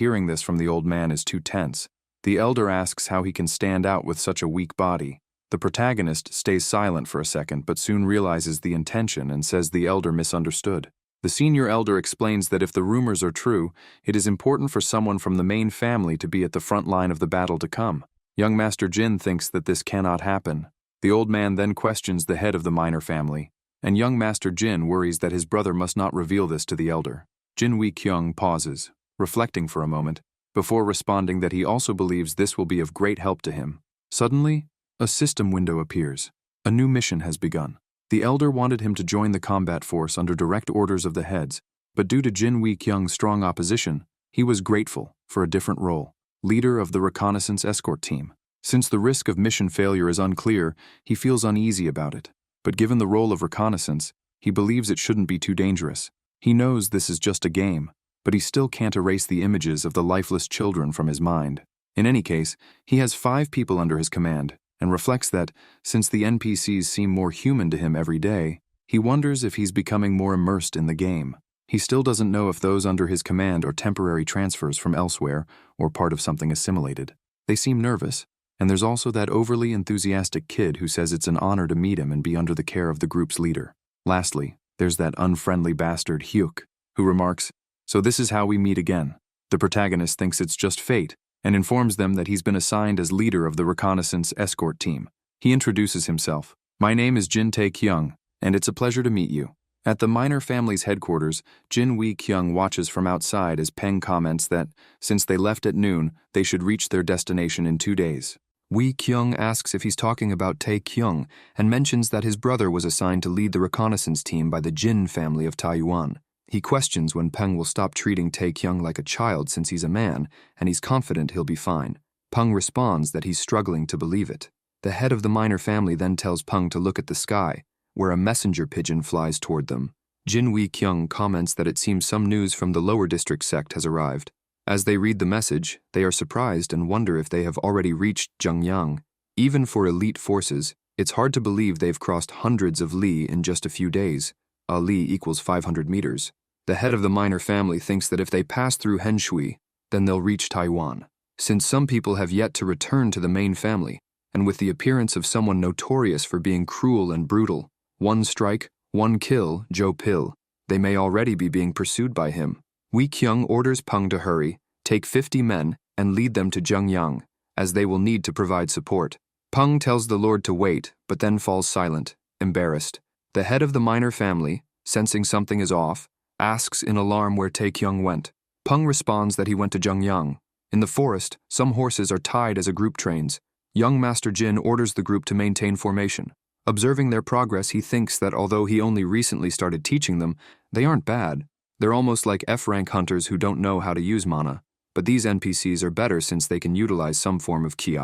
hearing this from the old man is too tense. The elder asks how he can stand out with such a weak body. The protagonist stays silent for a second but soon realizes the intention and says the elder misunderstood. The senior elder explains that if the rumors are true, it is important for someone from the main family to be at the front line of the battle to come. Young Master Jin thinks that this cannot happen. The old man then questions the head of the minor family, and young Master Jin worries that his brother must not reveal this to the elder. Jin Wei Kyung pauses, reflecting for a moment, before responding that he also believes this will be of great help to him. Suddenly, a system window appears. A new mission has begun. The elder wanted him to join the combat force under direct orders of the heads, but due to Jin Wei Kyung's strong opposition, he was grateful for a different role, leader of the reconnaissance escort team. Since the risk of mission failure is unclear, he feels uneasy about it. But given the role of reconnaissance, he believes it shouldn't be too dangerous. He knows this is just a game, but he still can't erase the images of the lifeless children from his mind. In any case, he has 5 people under his command, and reflects that, since the NPCs seem more human to him every day, he wonders if he's becoming more immersed in the game. He still doesn't know if those under his command are temporary transfers from elsewhere or part of something assimilated. They seem nervous, and there's also that overly enthusiastic kid who says it's an honor to meet him and be under the care of the group's leader. Lastly, there's that unfriendly bastard Hyuk, who remarks, "So this is how we meet again." The protagonist thinks it's just fate, and informs them that he's been assigned as leader of the reconnaissance escort team. He introduces himself. "My name is Jin Tae Kyung, and it's a pleasure to meet you." At the minor family's headquarters, Jin Wei Kyung watches from outside as Peng comments that, since they left at noon, they should reach their destination in 2 days. Wei Kyung asks if he's talking about Tae Kyung and mentions that his brother was assigned to lead the reconnaissance team by the Jin family of Taiyuan. He questions when Peng will stop treating Tae Kyung like a child since he's a man, and he's confident he'll be fine. Peng responds that he's struggling to believe it. The head of the minor family then tells Peng to look at the sky, where a messenger pigeon flies toward them. Jin Wei Kyung comments that it seems some news from the lower district sect has arrived. As they read the message, they are surprised and wonder if they have already reached Zhengyang. Even for elite forces, it's hard to believe they've crossed hundreds of li in just a few days. A li equals 500 meters. The head of the minor family thinks that if they pass through Henshui, then they'll reach Taiwan. Since some people have yet to return to the main family, and with the appearance of someone notorious for being cruel and brutal, 1 strike, 1 kill, Joe Pill, they may already be being pursued by him. Wei Kyung orders Peng to hurry, take 50 men, and lead them to Zhengyang, as they will need to provide support. Peng tells the Lord to wait, but then falls silent, embarrassed. The head of the minor family, sensing something is off, asks in alarm where Tae Kyung went. Peng responds that he went to Zhengyang. In the forest, some horses are tied as a group trains. Young Master Jin orders the group to maintain formation. Observing their progress, he thinks that although he only recently started teaching them, they aren't bad. They're almost like F-rank hunters who don't know how to use mana, but these NPCs are better since they can utilize some form of ki.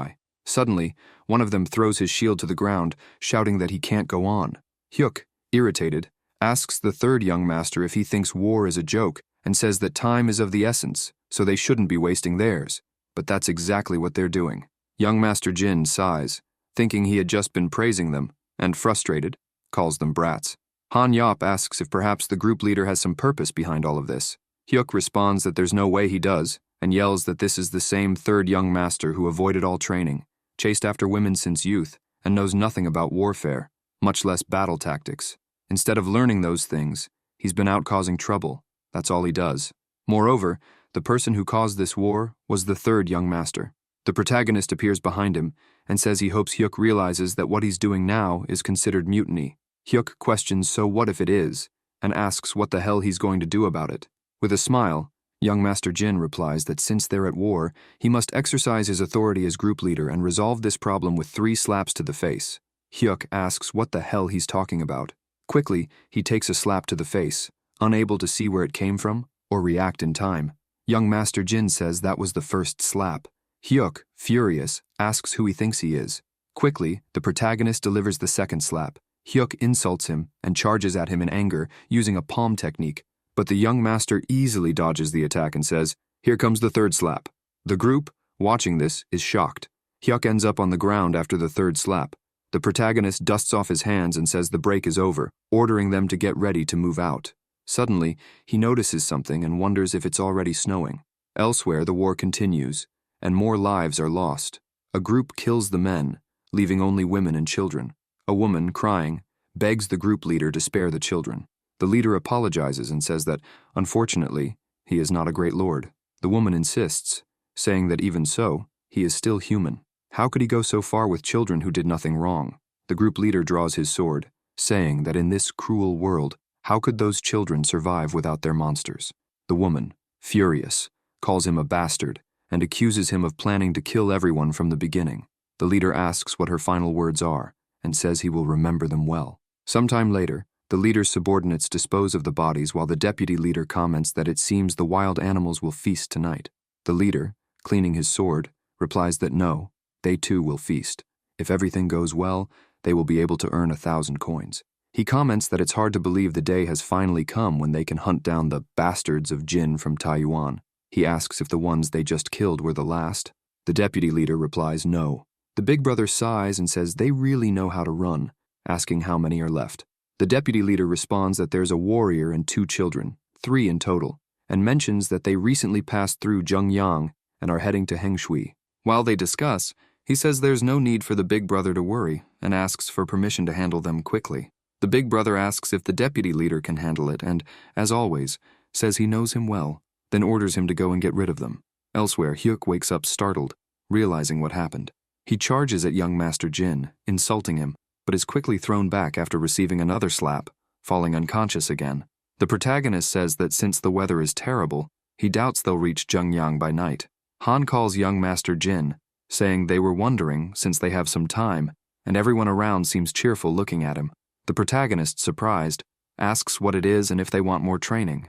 Suddenly, one of them throws his shield to the ground, shouting that he can't go on. Hyuk, irritated, asks the third young master if he thinks war is a joke, and says that time is of the essence, so they shouldn't be wasting theirs. But that's exactly what they're doing. Young Master Jin sighs, thinking he had just been praising them, and frustrated, calls them brats. Han Yop asks if perhaps the group leader has some purpose behind all of this. Hyuk responds that there's no way he does, and yells that this is the same third young master who avoided all training, chased after women since youth, and knows nothing about warfare, much less battle tactics. Instead of learning those things, he's been out causing trouble. That's all he does. Moreover, the person who caused this war was the third young master. The protagonist appears behind him and says he hopes Hyuk realizes that what he's doing now is considered mutiny. Hyuk questions so what if it is, and asks what the hell he's going to do about it. With a smile, young Master Jin replies that since they're at war, he must exercise his authority as group leader and resolve this problem with 3 slaps to the face. Hyuk asks what the hell he's talking about. Quickly, he takes a slap to the face, unable to see where it came from or react in time. Young Master Jin says that was the first slap. Hyuk, furious, asks who he thinks he is. Quickly, the protagonist delivers the second slap. Hyuk insults him and charges at him in anger using a palm technique, but the young master easily dodges the attack and says, "Here comes the third slap." The group, watching this, is shocked. Hyuk ends up on the ground after the third slap. The protagonist dusts off his hands and says the break is over, ordering them to get ready to move out. Suddenly, he notices something and wonders if it's already snowing. Elsewhere, the war continues, and more lives are lost. A group kills the men, leaving only women and children. A woman, crying, begs the group leader to spare the children. The leader apologizes and says that, unfortunately, he is not a great lord. The woman insists, saying that even so, he is still human. How could he go so far with children who did nothing wrong? The group leader draws his sword, saying that in this cruel world, how could those children survive without their monsters? The woman, furious, calls him a bastard and accuses him of planning to kill everyone from the beginning. The leader asks what her final words are and says he will remember them well. Sometime later, the leader's subordinates dispose of the bodies while the deputy leader comments that it seems the wild animals will feast tonight. The leader, cleaning his sword, replies that no, they too will feast. If everything goes well, they will be able to earn 1,000 coins. He comments that it's hard to believe the day has finally come when they can hunt down the bastards of Jin from Taiyuan. He asks if the ones they just killed were the last. The deputy leader replies no. The big brother sighs and says they really know how to run, asking how many are left. The deputy leader responds that there's a warrior and 2 children, 3 in total, and mentions that they recently passed through Zhengyang and are heading to Hengshui. While they discuss, he says there's no need for the big brother to worry and asks for permission to handle them quickly. The big brother asks if the deputy leader can handle it and, as always, says he knows him well, then orders him to go and get rid of them. Elsewhere, Hyuk wakes up startled, realizing what happened. He charges at young Master Jin, insulting him, but is quickly thrown back after receiving another slap, falling unconscious again. The protagonist says that since the weather is terrible, he doubts they'll reach Zhengyang by night. Han calls young Master Jin, saying they were wondering since they have some time, and everyone around seems cheerful looking at him. The protagonist, surprised, asks what it is and if they want more training.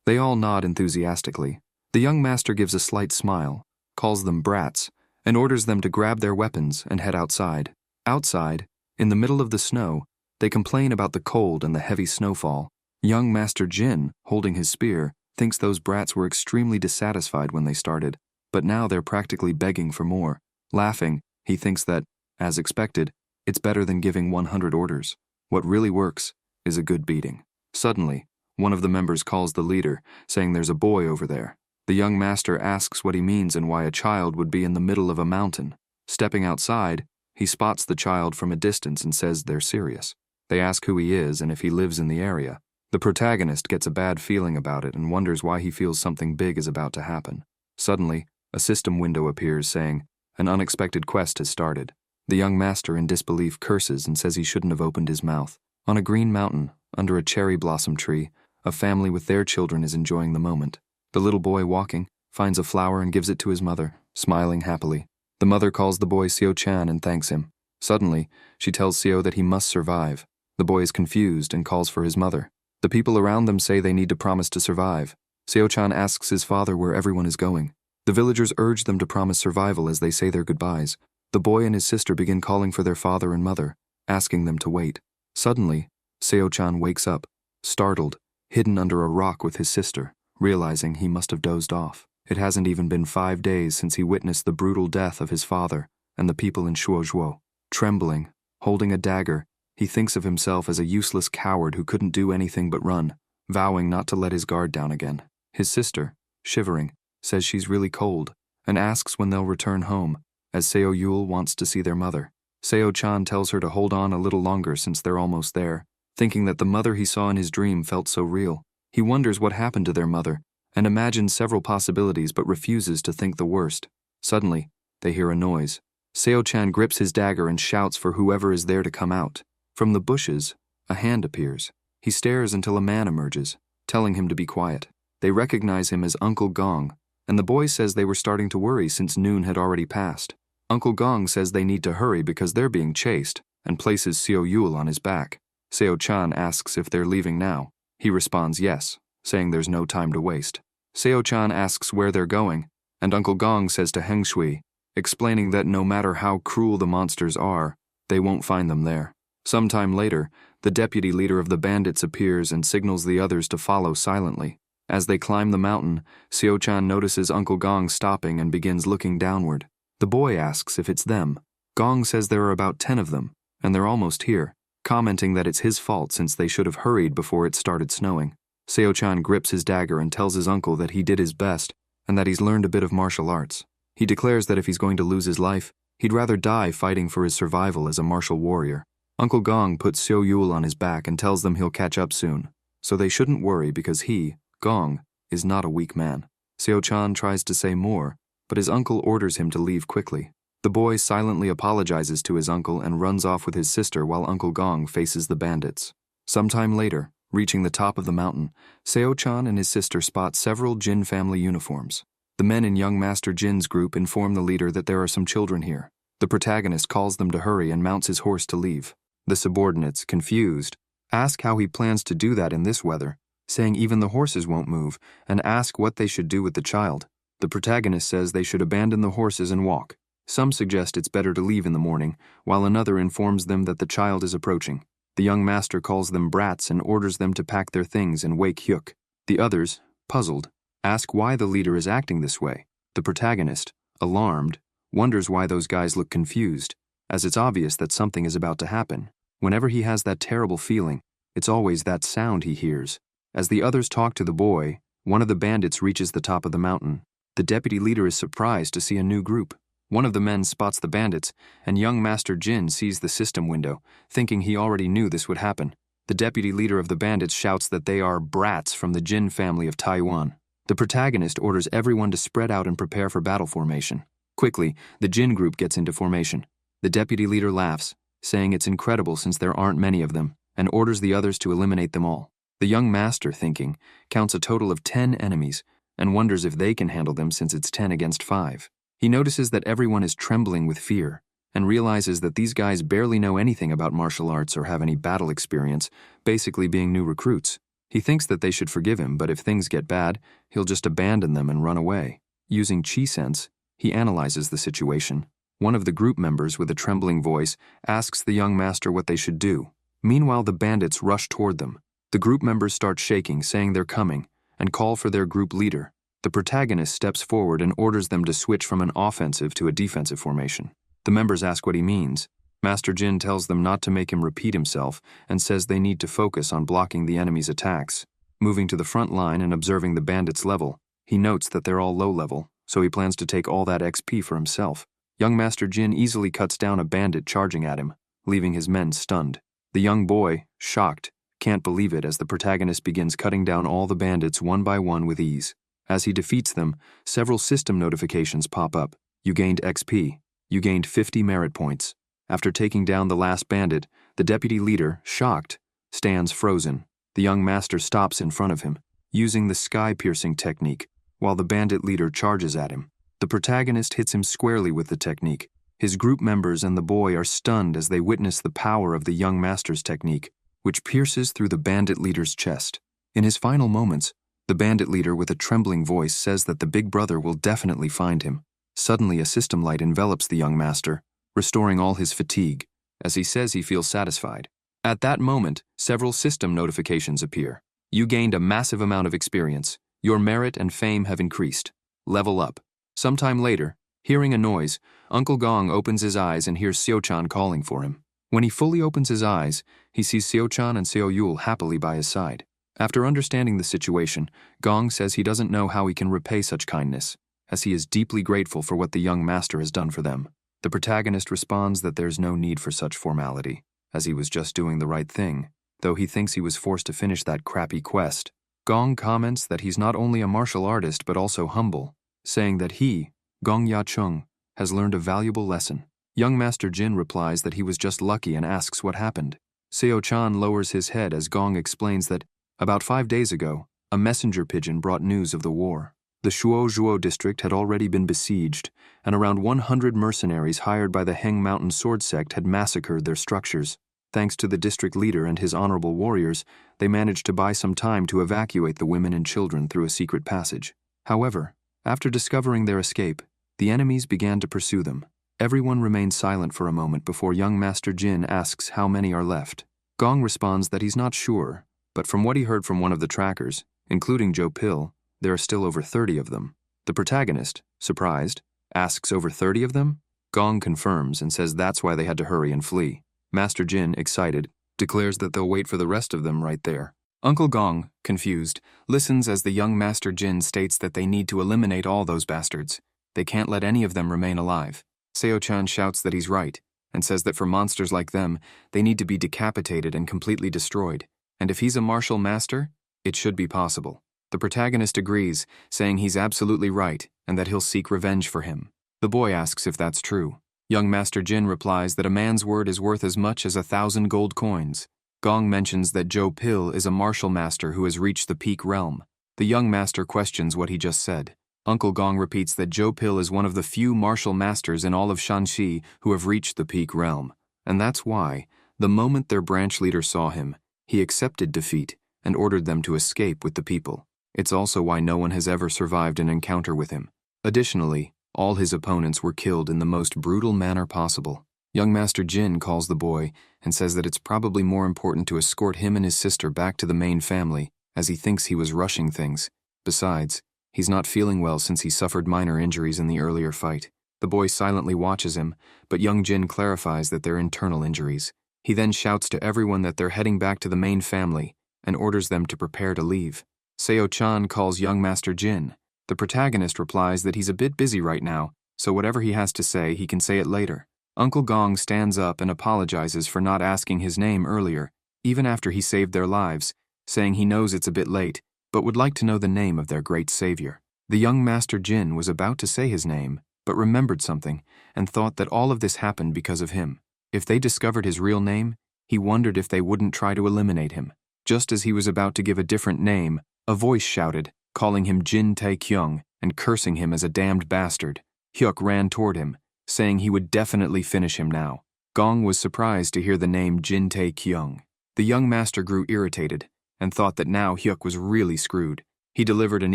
They all nod enthusiastically. The young master gives a slight smile, calls them brats, and orders them to grab their weapons and head outside. Outside, in the middle of the snow, they complain about the cold and the heavy snowfall. Young Master Jin, holding his spear, thinks those brats were extremely dissatisfied when they started, but now they're practically begging for more. Laughing, he thinks that, as expected, it's better than giving 100 orders. What really works is a good beating. Suddenly, one of the members calls the leader, saying there's a boy over there. The young master asks what he means and why a child would be in the middle of a mountain. Stepping outside, he spots the child from a distance and says they're serious. They ask who he is and if he lives in the area. The protagonist gets a bad feeling about it and wonders why he feels something big is about to happen. Suddenly, a system window appears saying, an unexpected quest has started. The young master in disbelief curses and says he shouldn't have opened his mouth. On a green mountain, under a cherry blossom tree, a family with their children is enjoying the moment. The little boy walking finds a flower and gives it to his mother, smiling happily. The mother calls the boy Seo-chan and thanks him. Suddenly, she tells Seo that he must survive. The boy is confused and calls for his mother. The people around them say they need to promise to survive. Seo-chan asks his father where everyone is going. The villagers urge them to promise survival as they say their goodbyes. The boy and his sister begin calling for their father and mother, asking them to wait. Suddenly, Seo-chan wakes up, startled, hidden under a rock with his sister. realizing he must have dozed off. It hasn't even been 5 days since he witnessed the brutal death of his father and the people in Shuozhuo. Trembling, holding a dagger, he thinks of himself as a useless coward who couldn't do anything but run, vowing not to let his guard down again. His sister, shivering, says she's really cold and asks when they'll return home, as Seo Yul wants to see their mother. Seo-chan tells her to hold on a little longer since they're almost there, thinking that the mother he saw in his dream felt so real. He wonders what happened to their mother and imagines several possibilities but refuses to think the worst. Suddenly, they hear a noise. Seo-chan grips his dagger and shouts for whoever is there to come out. From the bushes, a hand appears. He stares until a man emerges, telling him to be quiet. They recognize him as Uncle Gong, and the boy says they were starting to worry since noon had already passed. Uncle Gong says they need to hurry because they're being chased, and places Seo Yul on his back. Seo-chan asks if they're leaving now. He responds yes, saying there's no time to waste. Seo-chan asks where they're going, and Uncle Gong says to Heng Shui, explaining that no matter how cruel the monsters are, they won't find them there. Sometime later, the deputy leader of the bandits appears and signals the others to follow silently. As they climb the mountain, Seo-chan notices Uncle Gong stopping and begins looking downward. The boy asks if it's them. Gong says there are about 10 of them, and they're almost here, commenting that it's his fault since they should have hurried before it started snowing. Seo-chan grips his dagger and tells his uncle that he did his best and that he's learned a bit of martial arts. He declares that if he's going to lose his life, he'd rather die fighting for his survival as a martial warrior. Uncle Gong puts Seo Yul on his back and tells them he'll catch up soon, so they shouldn't worry because he, Gong, is not a weak man. Seo-chan tries to say more, but his uncle orders him to leave quickly. The boy silently apologizes to his uncle and runs off with his sister while Uncle Gong faces the bandits. Sometime later, reaching the top of the mountain, Seo-chan and his sister spot several Jin family uniforms. The men in young Master Jin's group inform the leader that there are some children here. The protagonist calls them to hurry and mounts his horse to leave. The subordinates, confused, ask how he plans to do that in this weather, saying even the horses won't move, and ask what they should do with the child. The protagonist says they should abandon the horses and walk. Some suggest it's better to leave in the morning, while another informs them that the child is approaching. The young master calls them brats and orders them to pack their things and wake Hyuk. The others, puzzled, ask why the leader is acting this way. The protagonist, alarmed, wonders why those guys look confused, as it's obvious that something is about to happen. Whenever he has that terrible feeling, it's always that sound he hears. As the others talk to the boy, one of the bandits reaches the top of the mountain. The deputy leader is surprised to see a new group. One of the men spots the bandits, and young Master Jin sees the system window, thinking he already knew this would happen. The deputy leader of the bandits shouts that they are brats from the Jin family of Taiwan. The protagonist orders everyone to spread out and prepare for battle formation. Quickly, the Jin group gets into formation. The deputy leader laughs, saying it's incredible since there aren't many of them, and orders the others to eliminate them all. The young master, thinking, counts a total of 10 enemies, and wonders if they can handle them since it's 10 against 5. He notices that everyone is trembling with fear, and realizes that these guys barely know anything about martial arts or have any battle experience, basically being new recruits. He thinks that they should forgive him, but if things get bad, he'll just abandon them and run away. Using chi sense, he analyzes the situation. One of the group members, with a trembling voice, asks the young master what they should do. Meanwhile, the bandits rush toward them. The group members start shaking, saying they're coming, and call for their group leader. The protagonist steps forward and orders them to switch from an offensive to a defensive formation. The members ask what he means. Master Jin tells them not to make him repeat himself and says they need to focus on blocking the enemy's attacks. Moving to the front line and observing the bandits' level, he notes that they're all low level, so he plans to take all that XP for himself. Young Master Jin easily cuts down a bandit charging at him, leaving his men stunned. The young boy, shocked, can't believe it as the protagonist begins cutting down all the bandits one by one with ease. As he defeats them, several system notifications pop up. You gained XP. You gained 50 merit points. After taking down the last bandit, the deputy leader, shocked, stands frozen. The young master stops in front of him, using the sky-piercing technique, while the bandit leader charges at him. The protagonist hits him squarely with the technique. His group members and the boy are stunned as they witness the power of the young master's technique, which pierces through the bandit leader's chest. In his final moments, the bandit leader with a trembling voice says that the big brother will definitely find him. Suddenly, a system light envelops the young master, restoring all his fatigue, as he says he feels satisfied. At that moment, several system notifications appear. You gained a massive amount of experience. Your merit and fame have increased. Level up. Sometime later, hearing a noise, Uncle Gong opens his eyes and hears Seo-chan calling for him. When he fully opens his eyes, he sees Seo-chan and Seo-yul happily by his side. After understanding the situation, Gong says he doesn't know how he can repay such kindness, as he is deeply grateful for what the young master has done for them. The protagonist responds that there's no need for such formality, as he was just doing the right thing, though he thinks he was forced to finish that crappy quest. Gong comments that he's not only a martial artist but also humble, saying that he, Gong Ya-chung, has learned a valuable lesson. Young Master Jin replies that he was just lucky and asks what happened. Seo-chan lowers his head as Gong explains that, about 5 days ago, a messenger pigeon brought news of the war. The Shuozhuo district had already been besieged, and around 100 mercenaries hired by the Heng Mountain sword sect had massacred their structures. Thanks to the district leader and his honorable warriors, they managed to buy some time to evacuate the women and children through a secret passage. However, after discovering their escape, the enemies began to pursue them. Everyone remains silent for a moment before young Master Jin asks how many are left. Gong responds that he's not sure, but from what he heard from one of the trackers, including Joe Pill, there are still over 30 of them. The protagonist, surprised, asks over 30 of them? Gong confirms and says that's why they had to hurry and flee. Master Jin, excited, declares that they'll wait for the rest of them right there. Uncle Gong, confused, listens as the young Master Jin states that they need to eliminate all those bastards. They can't let any of them remain alive. Seo-chan shouts that he's right, and says that for monsters like them, they need to be decapitated and completely destroyed. And if he's a martial master, it should be possible. The protagonist agrees, saying he's absolutely right and that he'll seek revenge for him. The boy asks if that's true. Young Master Jin replies that a man's word is worth as much as 1,000 gold coins. Gong mentions that Joe Pill is a martial master who has reached the peak realm. The young master questions what he just said. Uncle Gong repeats that Joe Pill is one of the few martial masters in all of Shanxi who have reached the peak realm, and that's why, the moment their branch leader saw him, he accepted defeat and ordered them to escape with the people. It's also why no one has ever survived an encounter with him. Additionally, all his opponents were killed in the most brutal manner possible. Young Master Jin calls the boy and says that it's probably more important to escort him and his sister back to the main family, as he thinks he was rushing things. Besides, he's not feeling well since he suffered minor injuries in the earlier fight. The boy silently watches him, but young Jin clarifies that they're internal injuries. He then shouts to everyone that they're heading back to the main family and orders them to prepare to leave. Seo-chan calls young Master Jin. The protagonist replies that he's a bit busy right now, so whatever he has to say, he can say it later. Uncle Gong stands up and apologizes for not asking his name earlier, even after he saved their lives, saying he knows it's a bit late, but would like to know the name of their great savior. The young Master Jin was about to say his name, but remembered something and thought that all of this happened because of him. If they discovered his real name, he wondered if they wouldn't try to eliminate him. Just as he was about to give a different name, a voice shouted, calling him Jin Tae-kyung and cursing him as a damned bastard. Hyuk ran toward him, saying he would definitely finish him now. Gong was surprised to hear the name Jin Tae-kyung. The young master grew irritated and thought that now Hyuk was really screwed. He delivered an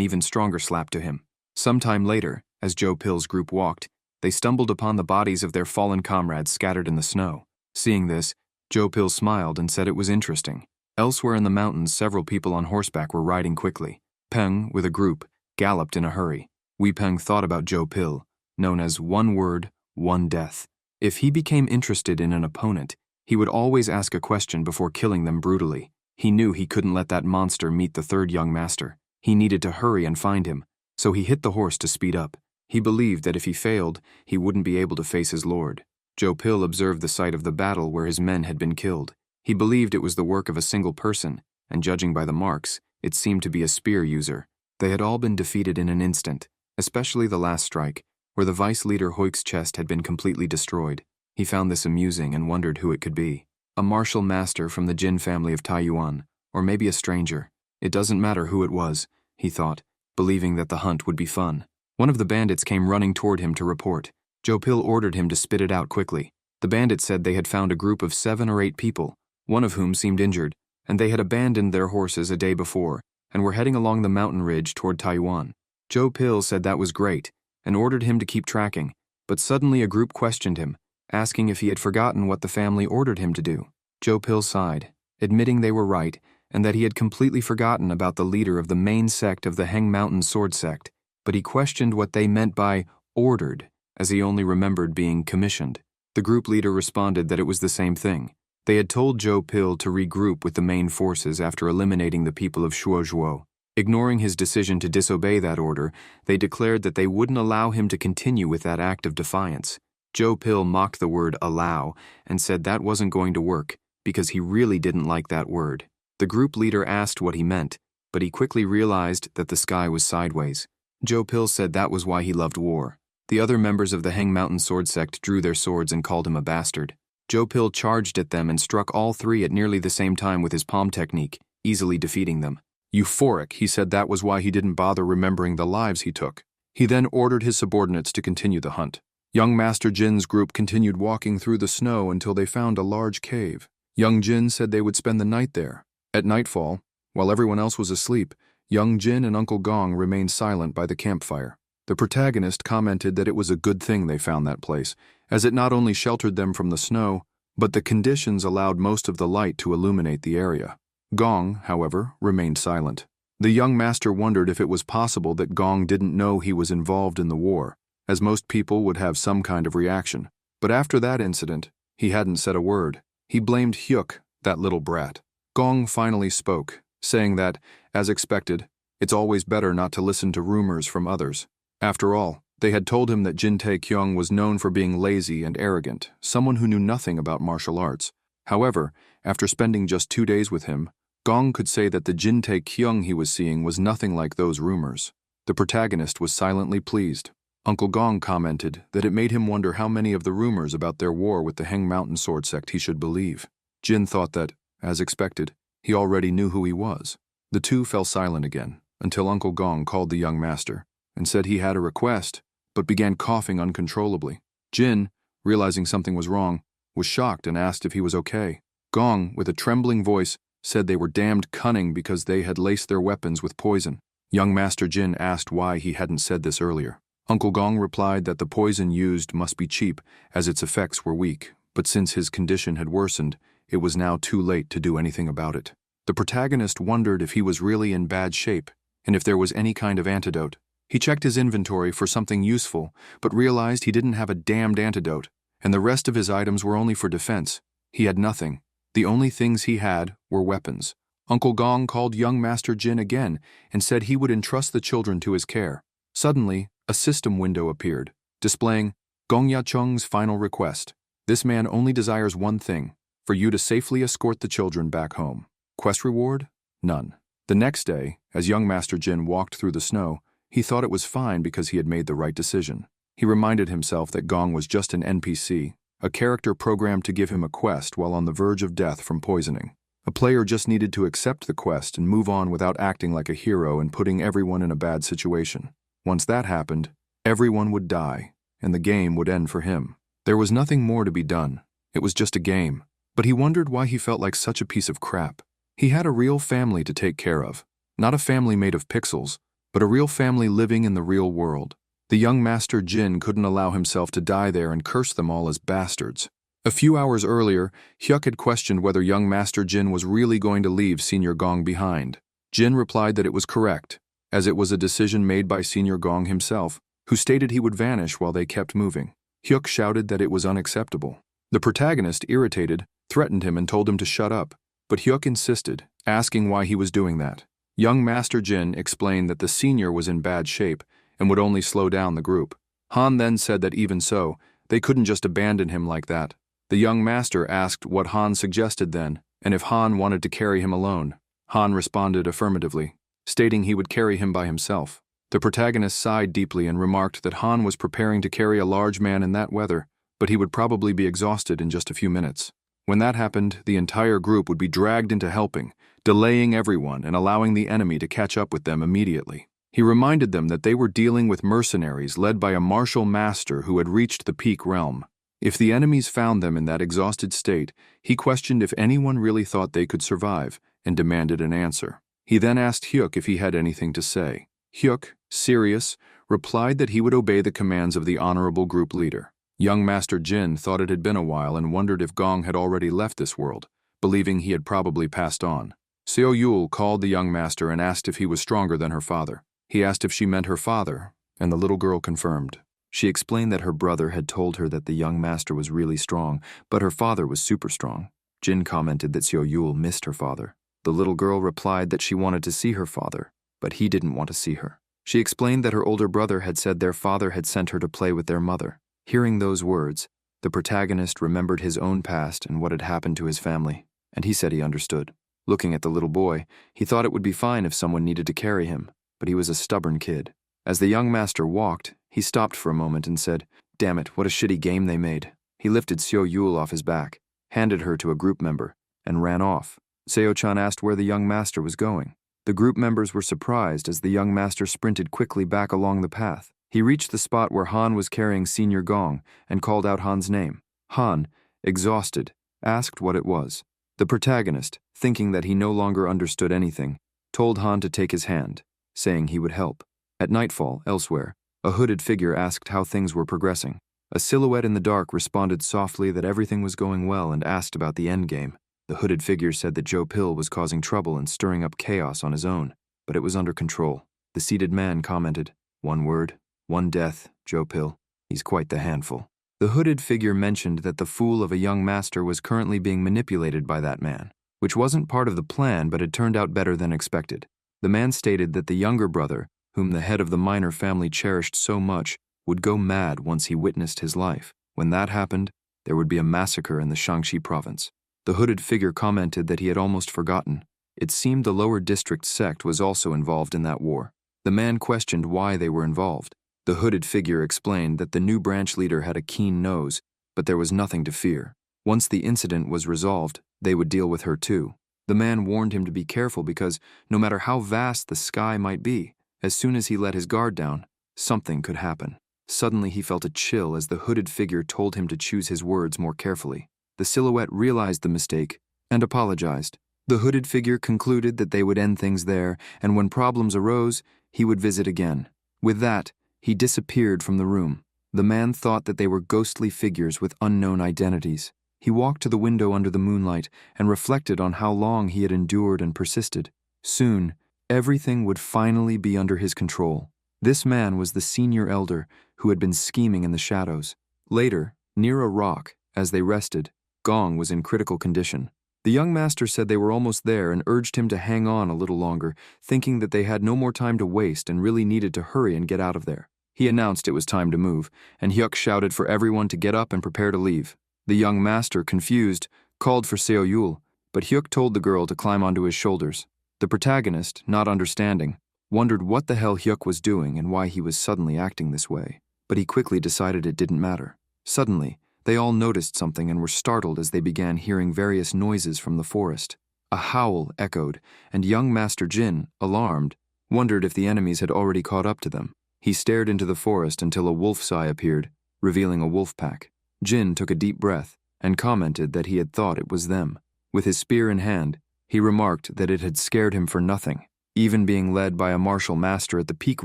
even stronger slap to him. Sometime later, as Joe Pill's group walked, they stumbled upon the bodies of their fallen comrades scattered in the snow. Seeing this, Joe Pill smiled and said it was interesting. Elsewhere in the mountains, several people on horseback were riding quickly. Peng, with a group, galloped in a hurry. Wee Peng thought about Joe Pill, known as one word, one death. If he became interested in an opponent, he would always ask a question before killing them brutally. He knew he couldn't let that monster meet the third young master. He needed to hurry and find him, so he hit the horse to speed up. He believed that if he failed, he wouldn't be able to face his lord. Joe Pill observed the site of the battle where his men had been killed. He believed it was the work of a single person, and judging by the marks, it seemed to be a spear user. They had all been defeated in an instant, especially the last strike, where the vice leader Hoik's chest had been completely destroyed. He found this amusing and wondered who it could be. A martial master from the Jin family of Taiyuan, or maybe a stranger. It doesn't matter who it was, he thought, believing that the hunt would be fun. One of the bandits came running toward him to report. Joe Pill ordered him to spit it out quickly. The bandits said they had found a group of 7 or 8 people, one of whom seemed injured, and they had abandoned their horses a day before and were heading along the mountain ridge toward Taiwan. Joe Pill said that was great and ordered him to keep tracking, but suddenly a group questioned him, asking if he had forgotten what the family ordered him to do. Joe Pill sighed, admitting they were right and that he had completely forgotten about the leader of the main sect of the Heng Mountain Sword Sect, but he questioned what they meant by ordered, as he only remembered being commissioned. The group leader responded that it was the same thing. They had told Zhou Pil to regroup with the main forces after eliminating the people of Shuozhuo. Ignoring his decision to disobey that order, they declared that they wouldn't allow him to continue with that act of defiance. Zhou Pil mocked the word allow and said that wasn't going to work because he really didn't like that word. The group leader asked what he meant, but he quickly realized that the sky was sideways. Zhou Pil said that was why he loved war. The other members of the Heng Mountain Sword Sect drew their swords and called him a bastard. Zhou Pil charged at them and struck all three at nearly the same time with his palm technique, easily defeating them. Euphoric, he said that was why he didn't bother remembering the lives he took. He then ordered his subordinates to continue the hunt. Young Master Jin's group continued walking through the snow until they found a large cave. Young Jin said they would spend the night there. At nightfall, while everyone else was asleep, young Jin and Uncle Gong remained silent by the campfire. The protagonist commented that it was a good thing they found that place, as it not only sheltered them from the snow, but the conditions allowed most of the light to illuminate the area. Gong, however, remained silent. The young master wondered if it was possible that Gong didn't know he was involved in the war, as most people would have some kind of reaction. But after that incident, he hadn't said a word. He blamed Hyuk, that little brat. Gong finally spoke, saying that, as expected, it's always better not to listen to rumors from others. After all, they had told him that Jin Tae-kyung was known for being lazy and arrogant, someone who knew nothing about martial arts. However, after spending just 2 days with him, Gong could say that the Jin Tae-kyung he was seeing was nothing like those rumors. The protagonist was silently pleased. Uncle Gong commented that it made him wonder how many of the rumors about their war with the Heng Mountain Sword Sect he should believe. Jin thought that, as expected, he already knew who he was. The two fell silent again, until Uncle Gong called the young master and said he had a request, but began coughing uncontrollably. Jin, realizing something was wrong, was shocked and asked if he was okay. Gong, with a trembling voice, said they were damned cunning because they had laced their weapons with poison. Young Master Jin asked why he hadn't said this earlier. Uncle Gong replied that the poison used must be cheap, as its effects were weak, but since his condition had worsened, it was now too late to do anything about it. The protagonist wondered if he was really in bad shape, and if there was any kind of antidote. He checked his inventory for something useful, but realized he didn't have a damned antidote, and the rest of his items were only for defense. He had nothing. The only things he had were weapons. Uncle Gong called young Master Jin again and said he would entrust the children to his care. Suddenly, a system window appeared, displaying Gong Ya-chung's final request. This man only desires one thing, for you to safely escort the children back home. Quest reward? None. The next day, as young Master Jin walked through the snow, he thought it was fine because he had made the right decision. He reminded himself that Gong was just an NPC, a character programmed to give him a quest while on the verge of death from poisoning. A player just needed to accept the quest and move on without acting like a hero and putting everyone in a bad situation. Once that happened, everyone would die, and the game would end for him. There was nothing more to be done. It was just a game. But he wondered why he felt like such a piece of crap. He had a real family to take care of. Not a family made of pixels, but a real family living in the real world. The young Master Jin couldn't allow himself to die there and curse them all as bastards. A few hours earlier, Hyuk had questioned whether young Master Jin was really going to leave Senior Gong behind. Jin replied that it was correct, as it was a decision made by Senior Gong himself, who stated he would vanish while they kept moving. Hyuk shouted that it was unacceptable. The protagonist, irritated, threatened him and told him to shut up, but Hyuk insisted, asking why he was doing that. Young Master Jin explained that the senior was in bad shape and would only slow down the group. Han then said that even so, they couldn't just abandon him like that. The young master asked what Han suggested then, and if Han wanted to carry him alone. Han responded affirmatively, stating he would carry him by himself. The protagonist sighed deeply and remarked that Han was preparing to carry a large man in that weather, but he would probably be exhausted in just a few minutes. When that happened, the entire group would be dragged into helping, delaying everyone and allowing the enemy to catch up with them immediately. He reminded them that they were dealing with mercenaries led by a martial master who had reached the peak realm. If the enemies found them in that exhausted state, he questioned if anyone really thought they could survive and demanded an answer. He then asked Hyuk if he had anything to say. Hyuk, serious, replied that he would obey the commands of the honorable group leader. Young Master Jin thought it had been a while and wondered if Gong had already left this world, believing he had probably passed on. Seo Yul called the young master and asked if he was stronger than her father. He asked if she meant her father, and the little girl confirmed. She explained that her brother had told her that the young master was really strong, but her father was super strong. Jin commented that Seo Yul missed her father. The little girl replied that she wanted to see her father, but he didn't want to see her. She explained that her older brother had said their father had sent her to play with their mother. Hearing those words, the protagonist remembered his own past and what had happened to his family, and he said he understood. Looking at the little boy, he thought it would be fine if someone needed to carry him, but he was a stubborn kid. As the young master walked, he stopped for a moment and said, "Damn it, what a shitty game they made." He lifted Seo Yul off his back, handed her to a group member, and ran off. Seo-chan asked where the young master was going. The group members were surprised as the young master sprinted quickly back along the path. He reached the spot where Han was carrying Senior Gong and called out Han's name. Han, exhausted, asked what it was. The protagonist, thinking that he no longer understood anything, told Han to take his hand, saying he would help. At nightfall, elsewhere, a hooded figure asked how things were progressing. A silhouette in the dark responded softly that everything was going well and asked about the endgame. The hooded figure said that Joe Pill was causing trouble and stirring up chaos on his own, but it was under control. The seated man commented, "One word, one death, Joe Pill. He's quite the handful." The hooded figure mentioned that the fool of a young master was currently being manipulated by that man, which wasn't part of the plan but had turned out better than expected. The man stated that the younger brother, whom the head of the minor family cherished so much, would go mad once he witnessed his life. When that happened, there would be a massacre in the Shaanxi province. The hooded figure commented that he had almost forgotten. It seemed the lower district sect was also involved in that war. The man questioned why they were involved. The hooded figure explained that the new branch leader had a keen nose, but there was nothing to fear. Once the incident was resolved, they would deal with her too. The man warned him to be careful because, no matter how vast the sky might be, as soon as he let his guard down, something could happen. Suddenly he felt a chill as the hooded figure told him to choose his words more carefully. The silhouette realized the mistake and apologized. The hooded figure concluded that they would end things there, and when problems arose, he would visit again. With that, he disappeared from the room. The man thought that they were ghostly figures with unknown identities. He walked to the window under the moonlight and reflected on how long he had endured and persisted. Soon, everything would finally be under his control. This man was the senior elder who had been scheming in the shadows. Later, near a rock, as they rested, Gong was in critical condition. The young master said they were almost there and urged him to hang on a little longer, thinking that they had no more time to waste and really needed to hurry and get out of there. He announced it was time to move, and Hyuk shouted for everyone to get up and prepare to leave. The young master, confused, called for Seo Yul, but Hyuk told the girl to climb onto his shoulders. The protagonist, not understanding, wondered what the hell Hyuk was doing and why he was suddenly acting this way, but he quickly decided it didn't matter. Suddenly, they all noticed something and were startled as they began hearing various noises from the forest. A howl echoed, and young Master Jin, alarmed, wondered if the enemies had already caught up to them. He stared into the forest until a wolf's eye appeared, revealing a wolf pack. Jin took a deep breath and commented that he had thought it was them. With his spear in hand, he remarked that it had scared him for nothing. Even being led by a martial master at the Peak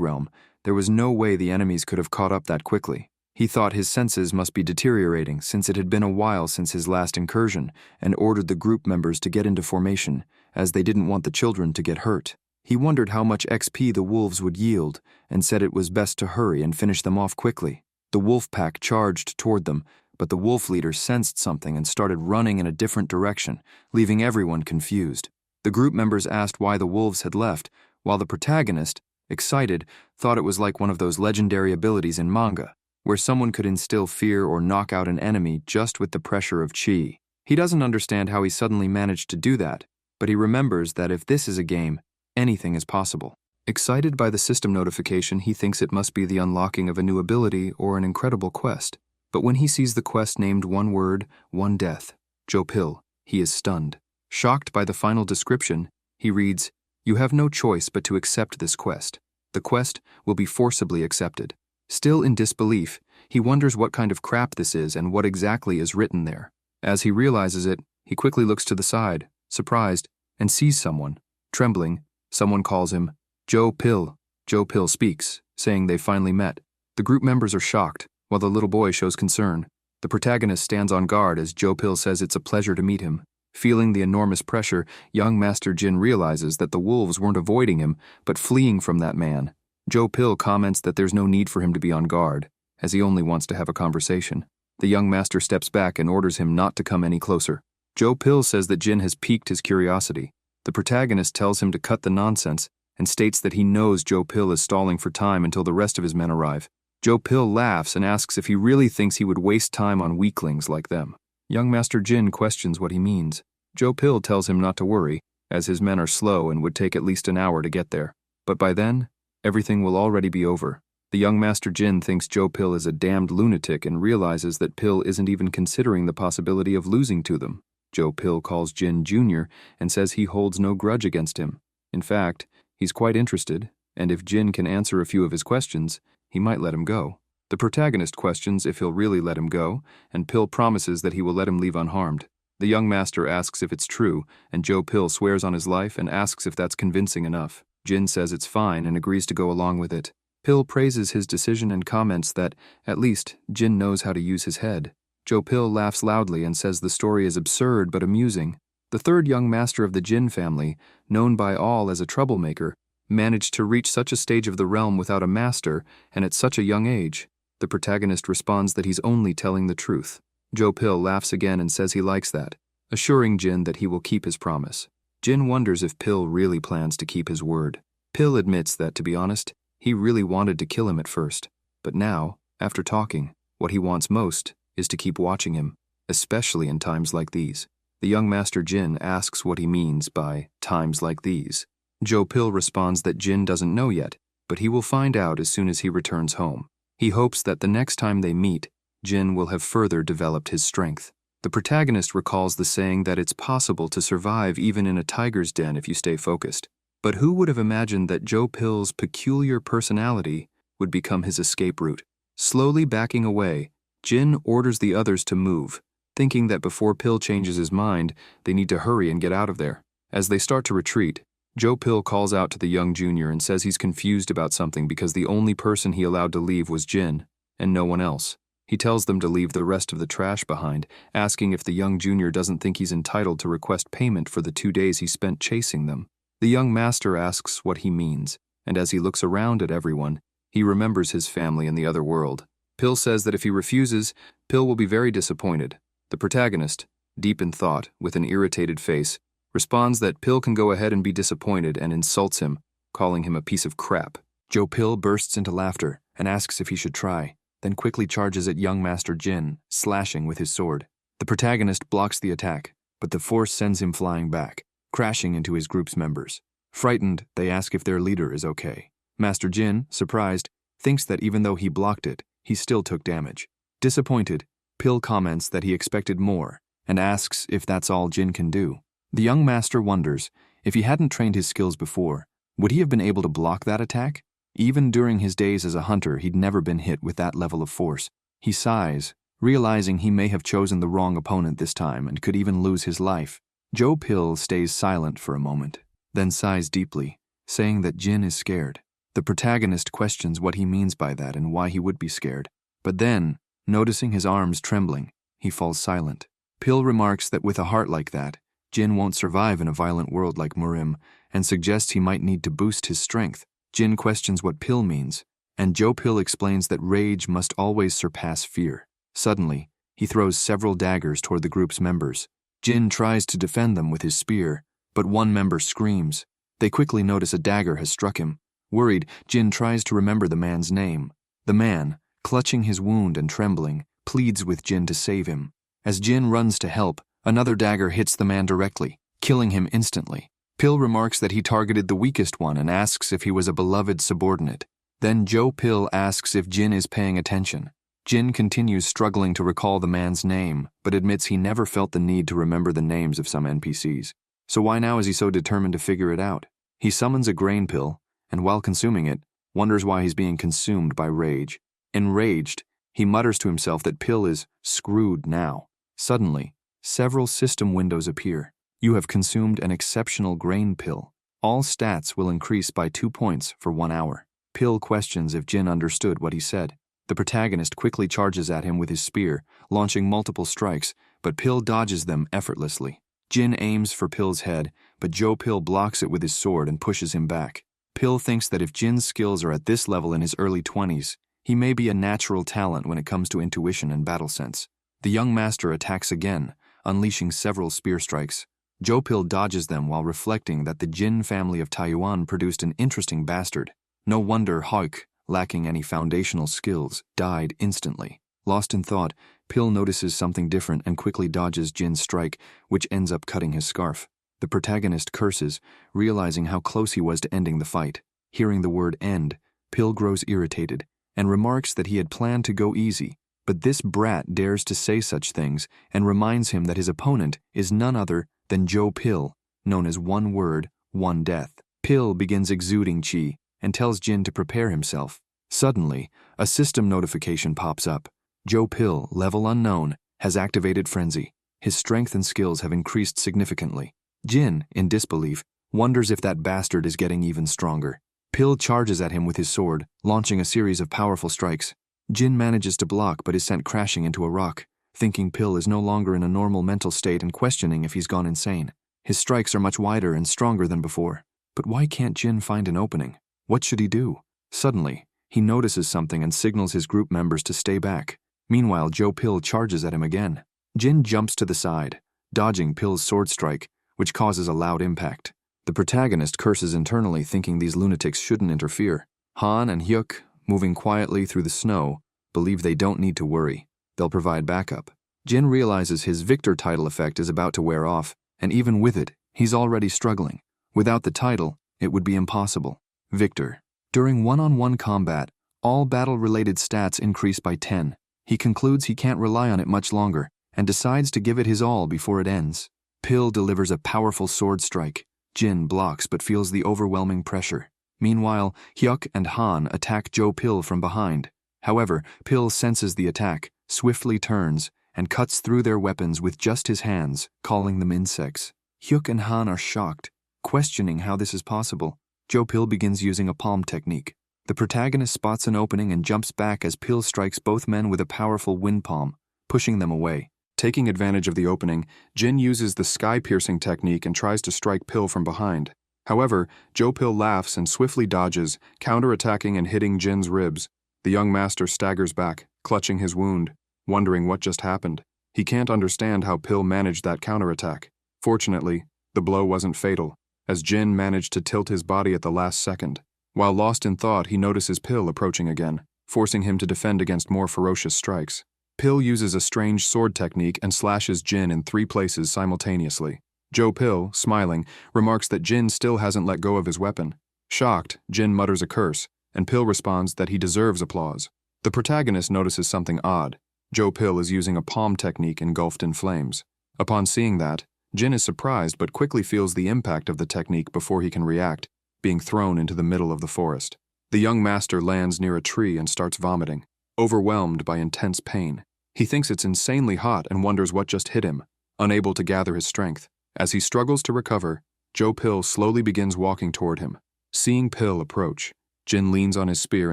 Realm, there was no way the enemies could have caught up that quickly. He thought his senses must be deteriorating since it had been a while since his last incursion, and ordered the group members to get into formation, as they didn't want the children to get hurt. He wondered how much XP the wolves would yield, and said it was best to hurry and finish them off quickly. The wolf pack charged toward them, but the wolf leader sensed something and started running in a different direction, leaving everyone confused. The group members asked why the wolves had left, while the protagonist, excited, thought it was like one of those legendary abilities in manga, where someone could instill fear or knock out an enemy just with the pressure of chi. He doesn't understand how he suddenly managed to do that, but he remembers that if this is a game, anything is possible. Excited by the system notification, he thinks it must be the unlocking of a new ability or an incredible quest. But when he sees the quest named One Word, One Death, Joe Pill, he is stunned. Shocked by the final description, he reads, "You have no choice but to accept this quest. The quest will be forcibly accepted." Still in disbelief, he wonders what kind of crap this is and what exactly is written there. As he realizes it, he quickly looks to the side, surprised, and sees someone. Trembling, someone calls him Joe Pill. Joe Pill speaks, saying they finally met. The group members are shocked, while the little boy shows concern. The protagonist stands on guard as Joe Pill says it's a pleasure to meet him. Feeling the enormous pressure, young Master Jin realizes that the wolves weren't avoiding him, but fleeing from that man. Joe Pill comments that there's no need for him to be on guard, as he only wants to have a conversation. The young master steps back and orders him not to come any closer. Joe Pill says that Jin has piqued his curiosity. The protagonist tells him to cut the nonsense and states that he knows Joe Pill is stalling for time until the rest of his men arrive. Joe Pill laughs and asks if he really thinks he would waste time on weaklings like them. Young Master Jin questions what he means. Joe Pill tells him not to worry, as his men are slow and would take at least an hour to get there. But by then, everything will already be over. The young Master Jin thinks Joe Pill is a damned lunatic and realizes that Pill isn't even considering the possibility of losing to them. Joe Pill calls Jin Jr. and says he holds no grudge against him. In fact, he's quite interested, and if Jin can answer a few of his questions, he might let him go. The protagonist questions if he'll really let him go, and Pill promises that he will let him leave unharmed. The young master asks if it's true, and Joe Pill swears on his life and asks if that's convincing enough. Jin says it's fine and agrees to go along with it. Pill praises his decision and comments that, at least, Jin knows how to use his head. Joe Pill laughs loudly and says the story is absurd but amusing. The third young master of the Jin family, known by all as a troublemaker, managed to reach such a stage of the realm without a master and at such a young age. The protagonist responds that he's only telling the truth. Joe Pill laughs again and says he likes that, assuring Jin that he will keep his promise. Jin wonders if Pill really plans to keep his word. Pill admits that, to be honest, he really wanted to kill him at first. But now, after talking, what he wants most is to keep watching him, especially in times like these. The young Master Jin asks what he means by times like these. Joe Pill responds that Jin doesn't know yet, but he will find out as soon as he returns home. He hopes that the next time they meet, Jin will have further developed his strength. The protagonist recalls the saying that it's possible to survive even in a tiger's den if you stay focused. But who would have imagined that Joe Pill's peculiar personality would become his escape route? Slowly backing away, Jin orders the others to move, thinking that before Pill changes his mind, they need to hurry and get out of there. As they start to retreat, Joe Pill calls out to the young junior and says he's confused about something because the only person he allowed to leave was Jin, and no one else. He tells them to leave the rest of the trash behind, asking if the young junior doesn't think he's entitled to request payment for the 2 days he spent chasing them. The young master asks what he means, and as he looks around at everyone, he remembers his family in the other world. Pill says that if he refuses, Pill will be very disappointed. The protagonist, deep in thought, with an irritated face, responds that Pill can go ahead and be disappointed and insults him, calling him a piece of crap. Joe Pill bursts into laughter and asks if he should try, then quickly charges at young Master Jin, slashing with his sword. The protagonist blocks the attack, but the force sends him flying back, crashing into his group's members. Frightened, they ask if their leader is okay. Master Jin, surprised, thinks that even though he blocked it, he still took damage. Disappointed, Pill comments that he expected more and asks if that's all Jin can do. The young master wonders, if he hadn't trained his skills before, would he have been able to block that attack? Even during his days as a hunter, he'd never been hit with that level of force. He sighs, realizing he may have chosen the wrong opponent this time and could even lose his life. Joe Pill stays silent for a moment, then sighs deeply, saying that Jin is scared. The protagonist questions what he means by that and why he would be scared. But then, noticing his arms trembling, he falls silent. Pill remarks that with a heart like that, Jin won't survive in a violent world like Murim, and suggests he might need to boost his strength. Jin questions what Pill means, and Joe Pill explains that rage must always surpass fear. Suddenly, he throws several daggers toward the group's members. Jin tries to defend them with his spear, but one member screams. They quickly notice a dagger has struck him. Worried, Jin tries to remember the man's name. The man, clutching his wound and trembling, pleads with Jin to save him. As Jin runs to help, another dagger hits the man directly, killing him instantly. Pill remarks that he targeted the weakest one and asks if he was a beloved subordinate. Then Joe Pill asks if Jin is paying attention. Jin continues struggling to recall the man's name, but admits he never felt the need to remember the names of some NPCs. So why now is he so determined to figure it out? He summons a grain pill, and while consuming it, wonders why he's being consumed by rage. Enraged, he mutters to himself that Pill is screwed now. Suddenly, several system windows appear. You have consumed an exceptional grain pill. All stats will increase by 2 points for 1 hour. Pill questions if Jin understood what he said. The protagonist quickly charges at him with his spear, launching multiple strikes, but Pill dodges them effortlessly. Jin aims for Pill's head, but Joe Pill blocks it with his sword and pushes him back. Pill thinks that if Jin's skills are at this level in his early 20s, he may be a natural talent when it comes to intuition and battle sense. The young master attacks again, unleashing several spear strikes. Joe Pill dodges them while reflecting that the Jin family of Taiwan produced an interesting bastard. No wonder Hauk, lacking any foundational skills, died instantly. Lost in thought, Pill notices something different and quickly dodges Jin's strike, which ends up cutting his scarf. The protagonist curses, realizing how close he was to ending the fight. Hearing the word end, Pill grows irritated and remarks that he had planned to go easy, but this brat dares to say such things and reminds him that his opponent is none other than Joe Pill, known as one word, one death. Pill begins exuding chi and tells Jin to prepare himself. Suddenly, a system notification pops up. Joe Pill, level unknown, has activated frenzy. His strength and skills have increased significantly. Jin, in disbelief, wonders if that bastard is getting even stronger. Pill charges at him with his sword, launching a series of powerful strikes. Jin manages to block but is sent crashing into a rock, thinking Pill is no longer in a normal mental state and questioning if he's gone insane. His strikes are much wider and stronger than before. But why can't Jin find an opening? What should he do? Suddenly, he notices something and signals his group members to stay back. Meanwhile, Joe Pill charges at him again. Jin jumps to the side, dodging Pill's sword strike, which causes a loud impact. The protagonist curses internally, thinking these lunatics shouldn't interfere. Han and Hyuk, moving quietly through the snow, believe they don't need to worry. They'll provide backup. Jin realizes his victor title effect is about to wear off, and even with it, he's already struggling. Without the title, it would be impossible. Victor. During one-on-one combat, all battle-related stats increase by 10. He concludes he can't rely on it much longer, and decides to give it his all before it ends. Pill delivers a powerful sword strike. Jin blocks but feels the overwhelming pressure. Meanwhile, Hyuk and Han attack Joe Pill from behind. However, Pill senses the attack, swiftly turns, and cuts through their weapons with just his hands, calling them insects. Hyuk and Han are shocked, questioning how this is possible. Joe Pill begins using a palm technique. The protagonist spots an opening and jumps back as Pill strikes both men with a powerful wind palm, pushing them away. Taking advantage of the opening, Jin uses the sky-piercing technique and tries to strike Pill from behind. However, Joe Pill laughs and swiftly dodges, counter-attacking and hitting Jin's ribs. The young master staggers back, clutching his wound, wondering what just happened. He can't understand how Pill managed that counterattack. Fortunately, the blow wasn't fatal, as Jin managed to tilt his body at the last second. While lost in thought, he notices Pill approaching again, forcing him to defend against more ferocious strikes. Pill uses a strange sword technique and slashes Jin in 3 places simultaneously. Joe Pill, smiling, remarks that Jin still hasn't let go of his weapon. Shocked, Jin mutters a curse, and Pill responds that he deserves applause. The protagonist notices something odd. Joe Pill is using a palm technique engulfed in flames. Upon seeing that, Jin is surprised but quickly feels the impact of the technique before he can react, being thrown into the middle of the forest. The young master lands near a tree and starts vomiting, overwhelmed by intense pain. He thinks it's insanely hot and wonders what just hit him, unable to gather his strength. As he struggles to recover, Joe Pill slowly begins walking toward him. Seeing Pill approach, Jin leans on his spear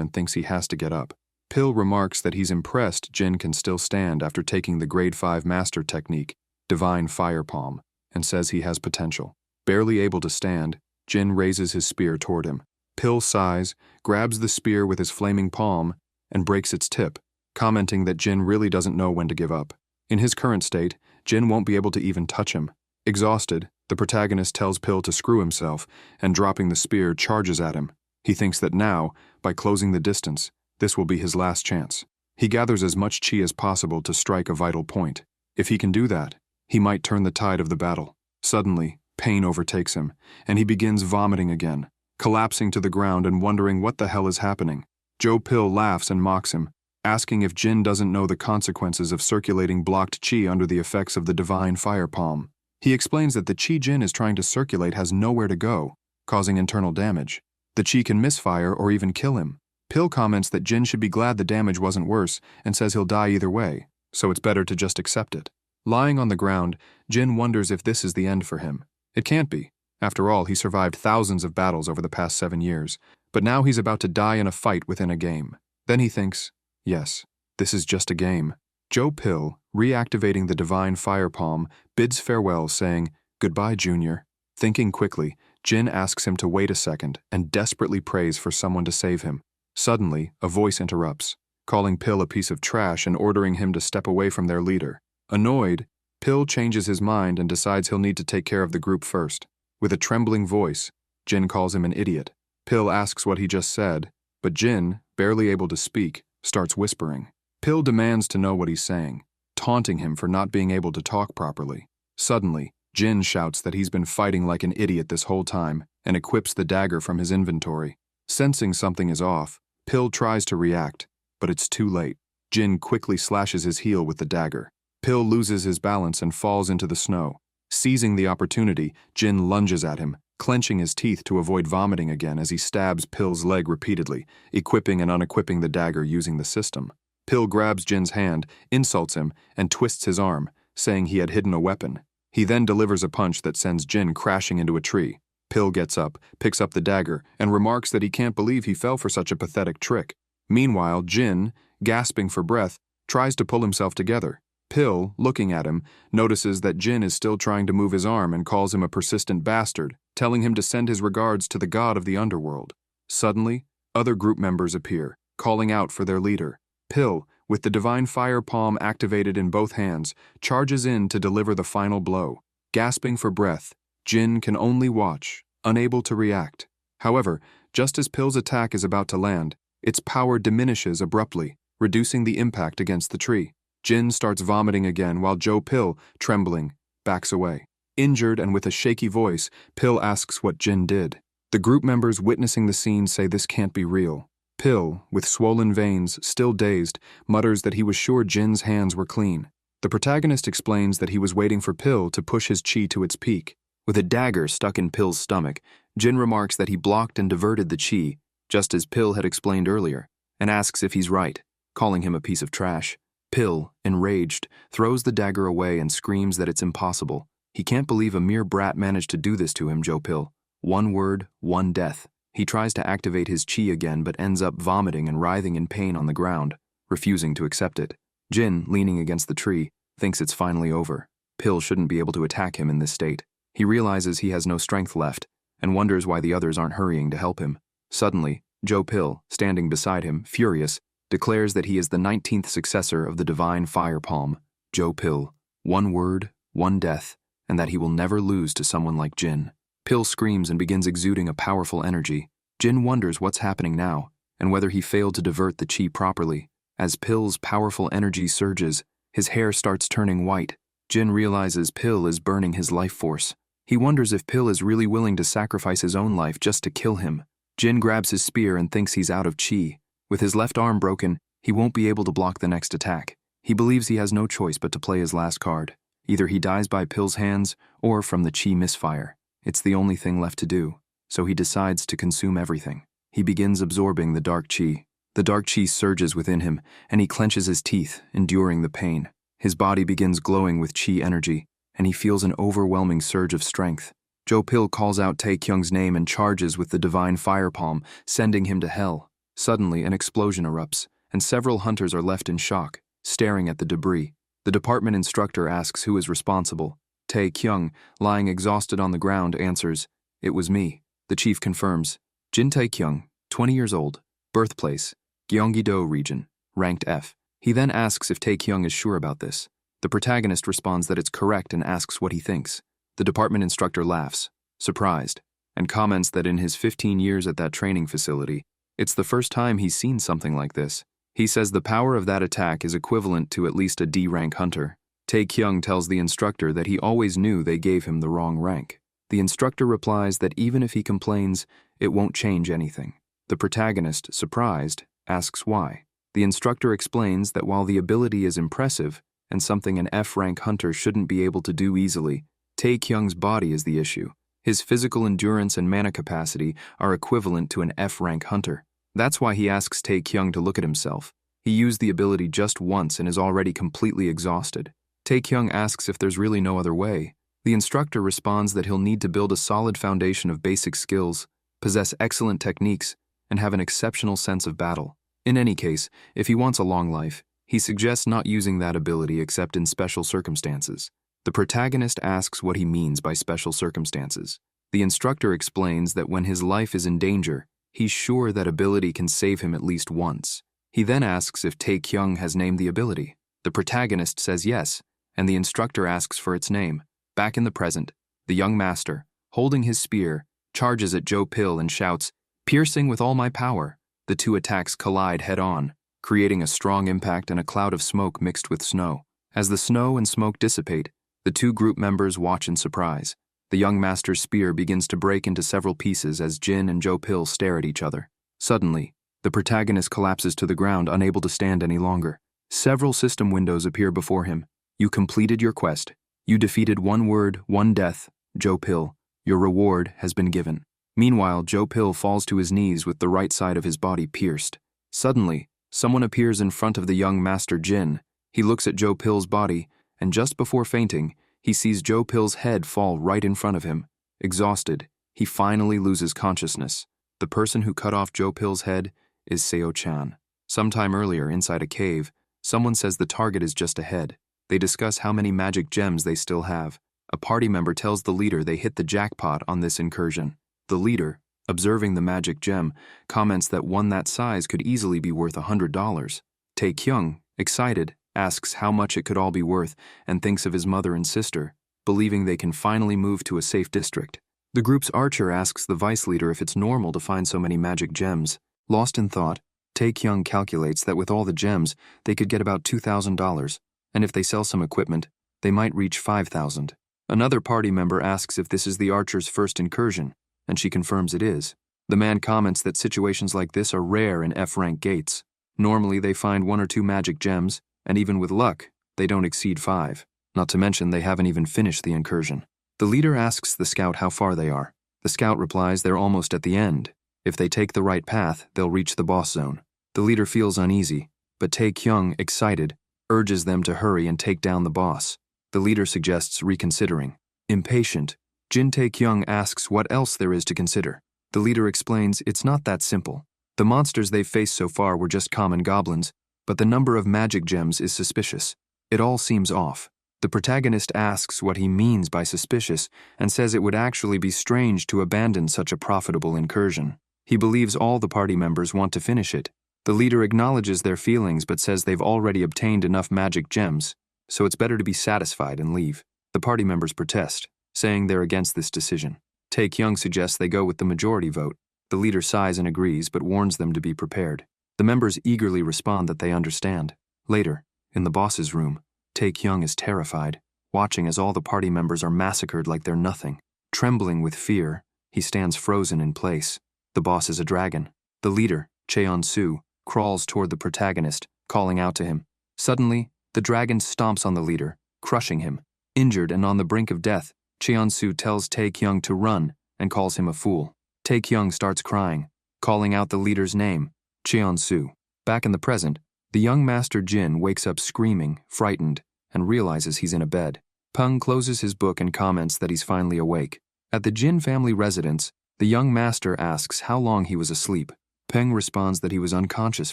and thinks he has to get up. Pill remarks that he's impressed Jin can still stand after taking the Grade 5 Master technique, Divine Fire Palm, and says he has potential. Barely able to stand, Jin raises his spear toward him. Pill sighs, grabs the spear with his flaming palm, and breaks its tip, commenting that Jin really doesn't know when to give up. In his current state, Jin won't be able to even touch him. Exhausted, the protagonist tells Pill to screw himself, and dropping the spear, charges at him. He thinks that now, by closing the distance, this will be his last chance. He gathers as much chi as possible to strike a vital point. If he can do that, he might turn the tide of the battle. Suddenly, pain overtakes him, and he begins vomiting again, collapsing to the ground and wondering what the hell is happening. Joe Pill laughs and mocks him, asking if Jin doesn't know the consequences of circulating blocked chi under the effects of the Divine Fire Palm. He explains that the chi Jin is trying to circulate has nowhere to go, causing internal damage. The chi can misfire or even kill him. Pill comments that Jin should be glad the damage wasn't worse and says he'll die either way, so it's better to just accept it. Lying on the ground, Jin wonders if this is the end for him. It can't be. After all, he survived thousands of battles over the past 7 years, but now he's about to die in a fight within a game. Then he thinks, yes, this is just a game. Joe Pill, reactivating the Divine Fire Palm, bids farewell, saying, Goodbye, Junior. Thinking quickly, Jin asks him to wait a second and desperately prays for someone to save him. Suddenly, a voice interrupts, calling Pill a piece of trash and ordering him to step away from their leader. Annoyed, Pill changes his mind and decides he'll need to take care of the group first. With a trembling voice, Jin calls him an idiot. Pill asks what he just said, but Jin, barely able to speak, starts whispering. Pill demands to know what he's saying, taunting him for not being able to talk properly. Suddenly, Jin shouts that he's been fighting like an idiot this whole time and equips the dagger from his inventory. Sensing something is off, Pill tries to react, but it's too late. Jin quickly slashes his heel with the dagger. Pill loses his balance and falls into the snow. Seizing the opportunity, Jin lunges at him, clenching his teeth to avoid vomiting again as he stabs Pill's leg repeatedly, equipping and unequipping the dagger using the system. Pill grabs Jin's hand, insults him, and twists his arm, saying he had hidden a weapon. He then delivers a punch that sends Jin crashing into a tree. Pill gets up, picks up the dagger, and remarks that he can't believe he fell for such a pathetic trick. Meanwhile, Jin, gasping for breath, tries to pull himself together. Pill, looking at him, notices that Jin is still trying to move his arm and calls him a persistent bastard, telling him to send his regards to the god of the underworld. Suddenly, other group members appear, calling out for their leader. Pill, with the divine fire palm activated in both hands, charges in to deliver the final blow. Gasping for breath, Jin can only watch, unable to react. However, just as Pill's attack is about to land, its power diminishes abruptly, reducing the impact against the tree. Jin starts vomiting again while Pill, trembling, backs away. Injured and with a shaky voice, Pill asks what Jin did. The group members witnessing the scene say this can't be real. Pill, with swollen veins, still dazed, mutters that he was sure Jin's hands were clean. The protagonist explains that he was waiting for Pill to push his chi to its peak. With a dagger stuck in Pill's stomach, Jin remarks that he blocked and diverted the chi, just as Pill had explained earlier, and asks if he's right, calling him a piece of trash. Pill, enraged, throws the dagger away and screams that it's impossible. He can't believe a mere brat managed to do this to him, Pill. One word, one death. He tries to activate his chi again but ends up vomiting and writhing in pain on the ground, refusing to accept it. Jin, leaning against the tree, thinks it's finally over. Pill shouldn't be able to attack him in this state. He realizes he has no strength left and wonders why the others aren't hurrying to help him. Suddenly, Pill, standing beside him, furious, declares that he is the 19th successor of the divine fire palm, Pill. One word, one death, and that he will never lose to someone like Jin. Pill screams and begins exuding a powerful energy. Jin wonders what's happening now, and whether he failed to divert the chi properly. As Pill's powerful energy surges, his hair starts turning white. Jin realizes Pill is burning his life force. He wonders if Pill is really willing to sacrifice his own life just to kill him. Jin grabs his spear and thinks he's out of chi. With his left arm broken, he won't be able to block the next attack. He believes he has no choice but to play his last card. Either he dies by Pill's hands or from the chi misfire. It's the only thing left to do, so he decides to consume everything. He begins absorbing the dark chi. The dark chi surges within him, and he clenches his teeth, enduring the pain. His body begins glowing with chi energy, and he feels an overwhelming surge of strength. Pill calls out Taekyung's name and charges with the divine fire palm, sending him to hell. Suddenly, an explosion erupts, and several hunters are left in shock, staring at the debris. The department instructor asks who is responsible. Taekyung, lying exhausted on the ground, answers, "It was me." The chief confirms, Jin Taekyung, 20 years old, birthplace, Gyeonggi-do region, ranked F. He then asks if Taekyung is sure about this. The protagonist responds that it's correct and asks what he thinks. The department instructor laughs, surprised, and comments that in his 15 years at that training facility, it's the first time he's seen something like this. He says the power of that attack is equivalent to at least a D-rank hunter. Taekyung tells the instructor that he always knew they gave him the wrong rank. The instructor replies that even if he complains, it won't change anything. The protagonist, surprised, asks why. The instructor explains that while the ability is impressive and something an F-rank hunter shouldn't be able to do easily, Taekyung's body is the issue. His physical endurance and mana capacity are equivalent to an F-rank hunter. That's why he asks Taekyung to look at himself. He used the ability just once and is already completely exhausted. Taekyung asks if there's really no other way. The instructor responds that he'll need to build a solid foundation of basic skills, possess excellent techniques, and have an exceptional sense of battle. In any case, if he wants a long life, he suggests not using that ability except in special circumstances. The protagonist asks what he means by special circumstances. The instructor explains that when his life is in danger, he's sure that ability can save him at least once. He then asks if Tae-kyung has named the ability. The protagonist says yes, and the instructor asks for its name. Back in the present, the young master, holding his spear, charges at Joe Pill and shouts, "Piercing with all my power." The two attacks collide head-on, creating a strong impact and a cloud of smoke mixed with snow. As the snow and smoke dissipate, the two group members watch in surprise. The young master's spear begins to break into several pieces as Jin and Joe Pill stare at each other. Suddenly, the protagonist collapses to the ground, unable to stand any longer. Several system windows appear before him. You completed your quest. You defeated one word, one death, Joe Pill. Your reward has been given. Meanwhile, Joe Pill falls to his knees with the right side of his body pierced. Suddenly, someone appears in front of the young master Jin. He looks at Joe Pill's body, and just before fainting, he sees Joe Pill's head fall right in front of him. Exhausted, he finally loses consciousness. The person who cut off Joe Pill's head is Seo-chan. Sometime earlier, inside a cave, someone says the target is just ahead. They discuss how many magic gems they still have. A party member tells the leader they hit the jackpot on this incursion. The leader, observing the magic gem, comments that one that size could easily be worth $100. Tae-kyung, excited, asks how much it could all be worth and thinks of his mother and sister, believing they can finally move to a safe district. The group's archer asks the vice leader if it's normal to find so many magic gems. Lost in thought, Tae-kyung calculates that with all the gems, they could get about $2,000, and if they sell some equipment, they might reach $5,000. Another party member asks if this is the archer's first incursion, and she confirms it is. The man comments that situations like this are rare in F-rank gates. Normally they find 1 or 2 magic gems, and even with luck, they don't exceed 5. Not to mention they haven't even finished the incursion. The leader asks the scout how far they are. The scout replies they're almost at the end. If they take the right path, they'll reach the boss zone. The leader feels uneasy, but Tae-kyung, excited, urges them to hurry and take down the boss. The leader suggests reconsidering. Impatient, Jin Tae-kyung asks what else there is to consider. The leader explains it's not that simple. The monsters they've faced so far were just common goblins, but the number of magic gems is suspicious. It all seems off. The protagonist asks what he means by suspicious and says it would actually be strange to abandon such a profitable incursion. He believes all the party members want to finish it. The leader acknowledges their feelings but says they've already obtained enough magic gems, so it's better to be satisfied and leave. The party members protest, saying they're against this decision. Tae-kyung suggests they go with the majority vote. The leader sighs and agrees but warns them to be prepared. The members eagerly respond that they understand. Later, in the boss's room, Tae-kyung is terrified, watching as all the party members are massacred like they're nothing. Trembling with fear, he stands frozen in place. The boss is a dragon. The leader, Cheon-soo, crawls toward the protagonist, calling out to him. Suddenly, the dragon stomps on the leader, crushing him. Injured and on the brink of death, Cheon-soo tells Tae-kyung to run and calls him a fool. Tae-kyung starts crying, calling out the leader's name, Cheon-soo. Back in the present, the young master Jin wakes up screaming, frightened, and realizes he's in a bed. Peng closes his book and comments that he's finally awake. At the Jin family residence, the young master asks how long he was asleep. Peng responds that he was unconscious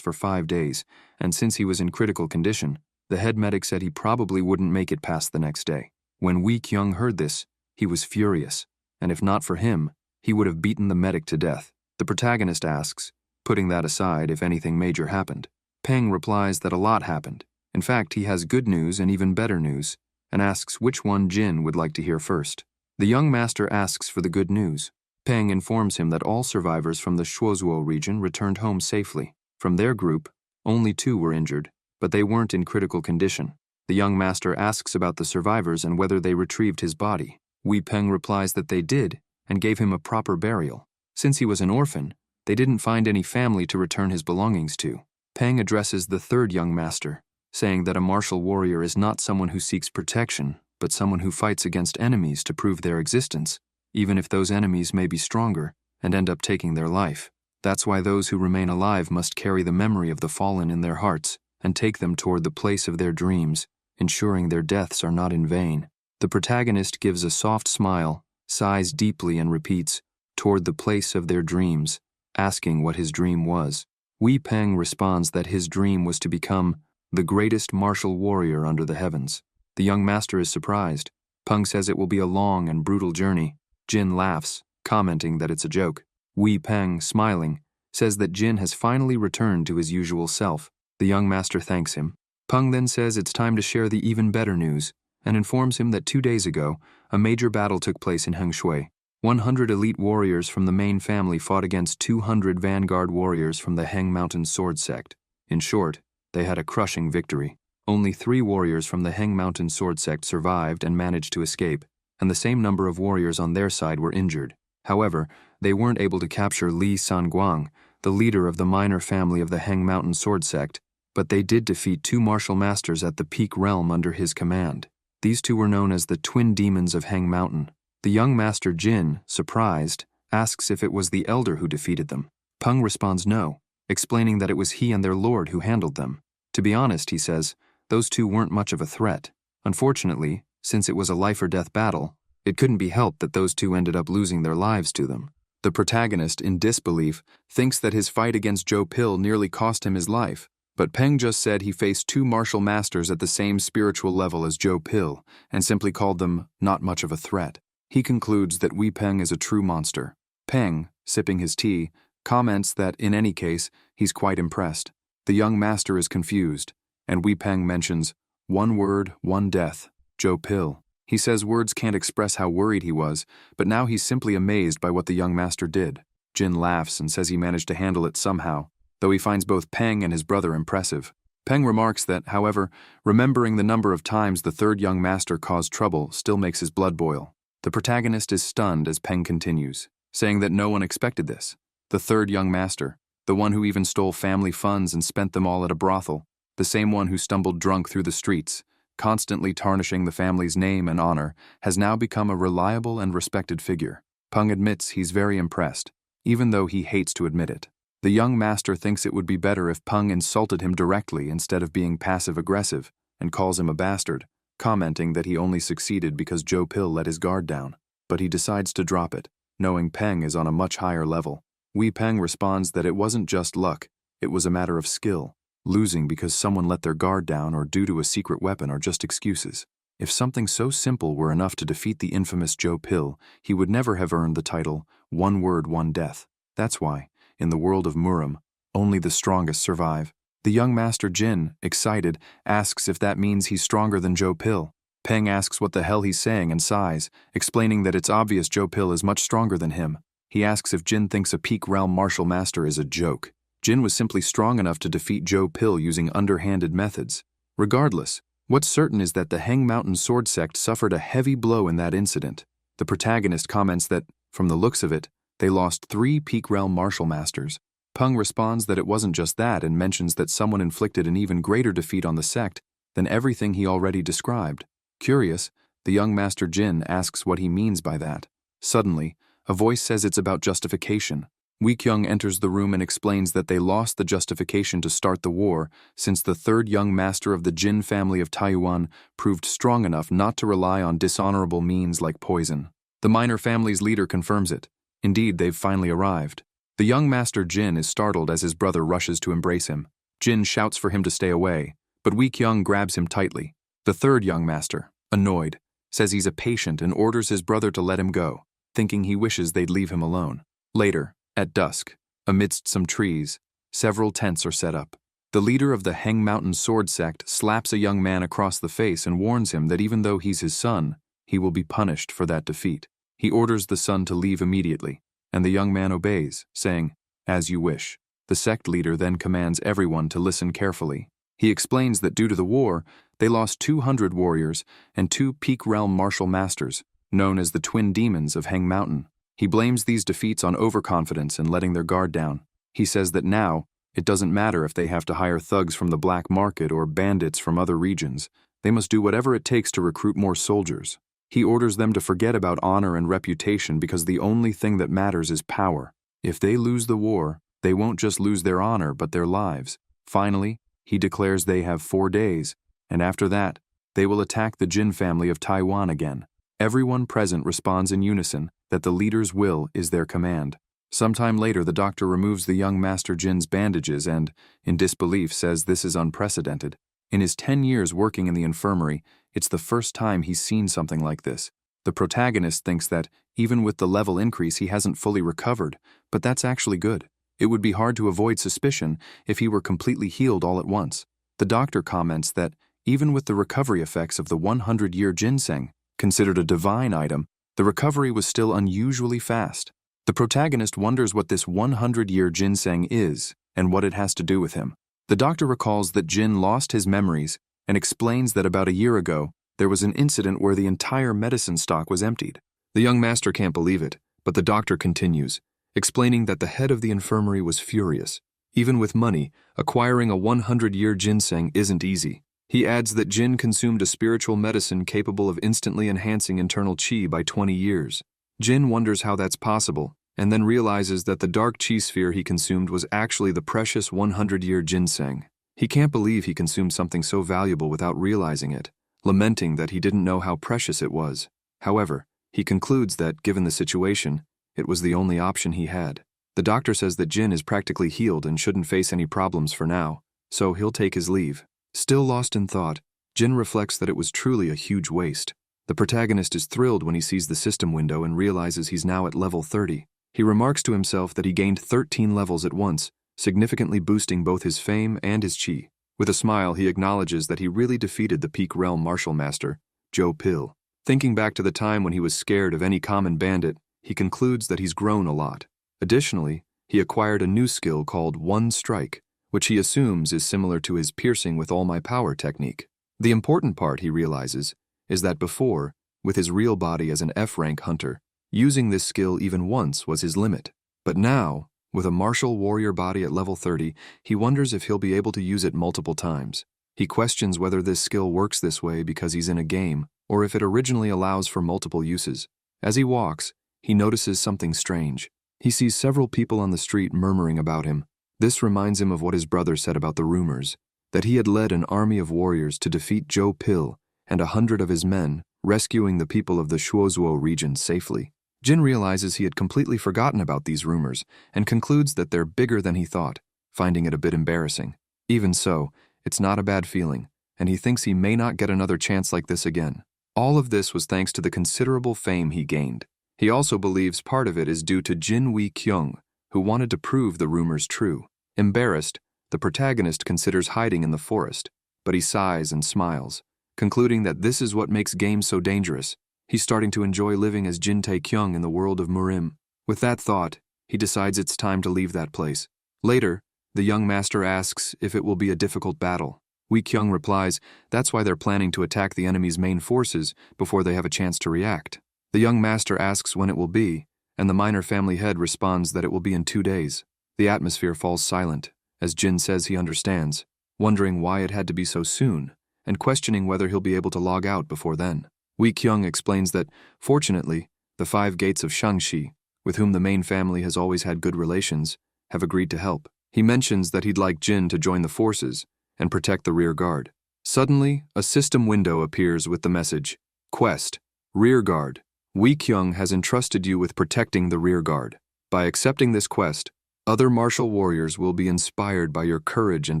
for 5 days, and since he was in critical condition, the head medic said he probably wouldn't make it past the next day. When Wee Kyung heard this, he was furious, and if not for him, he would have beaten the medic to death. The protagonist asks, putting that aside, if anything major happened. Peng replies that a lot happened. In fact, he has good news and even better news, and asks which one Jin would like to hear first. The young master asks for the good news. Peng informs him that all survivors from the Shuozuo region returned home safely. From their group, only 2 were injured, but they weren't in critical condition. The young master asks about the survivors and whether they retrieved his body. Wee Peng replies that they did and gave him a proper burial. Since he was an orphan, they didn't find any family to return his belongings to. Peng addresses the 3rd young master, saying that a martial warrior is not someone who seeks protection, but someone who fights against enemies to prove their existence, even if those enemies may be stronger and end up taking their life. That's why those who remain alive must carry the memory of the fallen in their hearts and take them toward the place of their dreams, ensuring their deaths are not in vain. The protagonist gives a soft smile, sighs deeply and repeats, toward the place of their dreams, asking what his dream was. Wee Peng responds that his dream was to become the greatest martial warrior under the heavens. The young master is surprised, Peng says it will be a long and brutal journey. Jin laughs, commenting that it's a joke. Wei Peng, smiling, says that Jin has finally returned to his usual self. The young master thanks him. Peng then says it's time to share the even better news, and informs him that 2 days ago, a major battle took place in Hengshui. 100 elite warriors from the main family fought against 200 vanguard warriors from the Heng Mountain Sword Sect. In short, they had a crushing victory. Only 3 warriors from the Heng Mountain Sword Sect survived and managed to escape, and the same number of warriors on their side were injured. However, they weren't able to capture Li Sanguang, the leader of the minor family of the Heng Mountain Sword Sect, but they did defeat 2 martial masters at the peak realm under his command. These 2 were known as the Twin Demons of Heng Mountain. The young master Jin, surprised, asks if it was the elder who defeated them. Peng responds no, explaining that it was he and their lord who handled them. To be honest, he says, those 2 weren't much of a threat. Unfortunately, since it was a life-or-death battle, it couldn't be helped that those 2 ended up losing their lives to them. The protagonist, in disbelief, thinks that his fight against Joe Pill nearly cost him his life, but Peng just said he faced 2 martial masters at the same spiritual level as Joe Pill and simply called them not much of a threat. He concludes that Wei Peng is a true monster. Peng, sipping his tea, comments that, in any case, he's quite impressed. The young master is confused, and Wei Peng mentions, 1 word, 1 death, Joe Pill. He says words can't express how worried he was, but now he's simply amazed by what the young master did. Jin laughs and says he managed to handle it somehow, though he finds both Peng and his brother impressive. Peng remarks that, however, remembering the number of times the 3rd young master caused trouble still makes his blood boil. The protagonist is stunned as Peng continues, saying that no one expected this. The 3rd young master, the one who even stole family funds and spent them all at a brothel, the same one who stumbled drunk through the streets, constantly tarnishing the family's name and honor, has now become a reliable and respected figure. Peng admits he's very impressed, even though he hates to admit it. The young master thinks it would be better if Peng insulted him directly instead of being passive-aggressive, and calls him a bastard, commenting that he only succeeded because Joe Pill let his guard down. But he decides to drop it, knowing Peng is on a much higher level. Wei Peng responds that it wasn't just luck, it was a matter of skill. Losing because someone let their guard down or due to a secret weapon are just excuses. If something so simple were enough to defeat the infamous Joe Pill, he would never have earned the title, 1 word, 1 death. That's why, in the world of Muram, only the strongest survive. The young master Jin, excited, asks if that means he's stronger than Joe Pill. Peng asks what the hell he's saying and sighs, explaining that it's obvious Joe Pill is much stronger than him. He asks if Jin thinks a peak realm martial master is a joke. Jin was simply strong enough to defeat Joe Pill using underhanded methods. Regardless, what's certain is that the Heng Mountain Sword Sect suffered a heavy blow in that incident. The protagonist comments that, from the looks of it, they lost 3 peak realm martial masters. Peng responds that it wasn't just that and mentions that someone inflicted an even greater defeat on the sect than everything he already described. Curious, the young master Jin asks what he means by that. Suddenly, a voice says it's about justification. Wei Kyung enters the room and explains that they lost the justification to start the war since the 3rd young master of the Jin family of Taiyuan proved strong enough not to rely on dishonorable means like poison. The minor family's leader confirms it. Indeed, they've finally arrived. The young master Jin is startled as his brother rushes to embrace him. Jin shouts for him to stay away, but Wei Kyung grabs him tightly. The 3rd young master, annoyed, says he's a patient and orders his brother to let him go, thinking he wishes they'd leave him alone. Later, at dusk, amidst some trees, several tents are set up. The leader of the Heng Mountain Sword Sect slaps a young man across the face and warns him that even though he's his son, he will be punished for that defeat. He orders the son to leave immediately, and the young man obeys, saying, "As you wish." The sect leader then commands everyone to listen carefully. He explains that due to the war, they lost 200 warriors and 2 peak realm martial masters, known as the Twin Demons of Heng Mountain. He blames these defeats on overconfidence and letting their guard down. He says that now, it doesn't matter if they have to hire thugs from the black market or bandits from other regions. They must do whatever it takes to recruit more soldiers. He orders them to forget about honor and reputation because the only thing that matters is power. If they lose the war, they won't just lose their honor but their lives. Finally, he declares they have 4 days, and after that, they will attack the Jin family of Taiwan again. Everyone present responds in unison that the leader's will is their command. Sometime later, the doctor removes the young Master Jin's bandages and, in disbelief, says this is unprecedented. In his 10 years working in the infirmary, It's the first time he's seen something like this. The protagonist thinks that, even with the level increase, he hasn't fully recovered, but that's actually good. It would be hard to avoid suspicion if he were completely healed all at once. The doctor comments that, even with the recovery effects of the 100-year ginseng, considered a divine item, the recovery was still unusually fast. The protagonist wonders what this 100-year ginseng is and what it has to do with him. The doctor recalls that Jin lost his memories and explains that about a year ago, there was an incident where the entire medicine stock was emptied. The young master can't believe it, but the doctor continues, explaining that the head of the infirmary was furious. Even with money, acquiring a 100-year ginseng isn't easy. He adds that Jin consumed a spiritual medicine capable of instantly enhancing internal chi by 20 years. Jin wonders how that's possible, and then realizes that the dark chi sphere he consumed was actually the precious 100-year ginseng. He can't believe he consumed something so valuable without realizing it, lamenting that he didn't know how precious it was. However, he concludes that, given the situation, it was the only option he had. The doctor says that Jin is practically healed and shouldn't face any problems for now, so he'll take his leave. Still lost in thought, Jin reflects that it was truly a huge waste. The protagonist is thrilled when he sees the system window and realizes he's now at level 30. He remarks to himself that he gained 13 levels at once, significantly boosting both his fame and his chi. With a smile, he acknowledges that he really defeated the Peak Realm Martial Master, Joe Pill. Thinking back to the time when he was scared of any common bandit, he concludes that he's grown a lot. Additionally, he acquired a new skill called One Strike, which he assumes is similar to his piercing with all my power technique. The important part, he realizes, is that before, with his real body as an F-rank hunter, using this skill even once was his limit. But now, with a martial warrior body at level 30, he wonders if he'll be able to use it multiple times. He questions whether this skill works this way because he's in a game, or if it originally allows for multiple uses. As he walks, he notices something strange. He sees several people on the street murmuring about him. This reminds him of what his brother said about the rumors, that he had led an army of warriors to defeat Joe Pill and 100 of his men, rescuing the people of the Shuozuo region safely. Jin realizes he had completely forgotten about these rumors and concludes that they're bigger than he thought, finding it a bit embarrassing. Even so, it's not a bad feeling, and he thinks he may not get another chance like this again. All of this was thanks to the considerable fame he gained. He also believes part of it is due to Jin Wei-kyung, who wanted to prove the rumors true. Embarrassed, the protagonist considers hiding in the forest, but he sighs and smiles, concluding that this is what makes games so dangerous. He's starting to enjoy living as Jin Tae-kyung in the world of Murim. With that thought, he decides it's time to leave that place. Later, the young master asks if it will be a difficult battle. Wei-kyung replies that's why they're planning to attack the enemy's main forces before they have a chance to react. The young master asks when it will be, and the minor family head responds that it will be in 2 days. The atmosphere falls silent, as Jin says he understands, wondering why it had to be so soon, and questioning whether he'll be able to log out before then. Wei-kyung explains that, fortunately, the 5 gates of Shangxi, with whom the main family has always had good relations, have agreed to help. He mentions that he'd like Jin to join the forces and protect the rear guard. Suddenly, a system window appears with the message, Quest, Rear Guard. Wei-kyung has entrusted you with protecting the rear guard. By accepting this quest, other martial warriors will be inspired by your courage and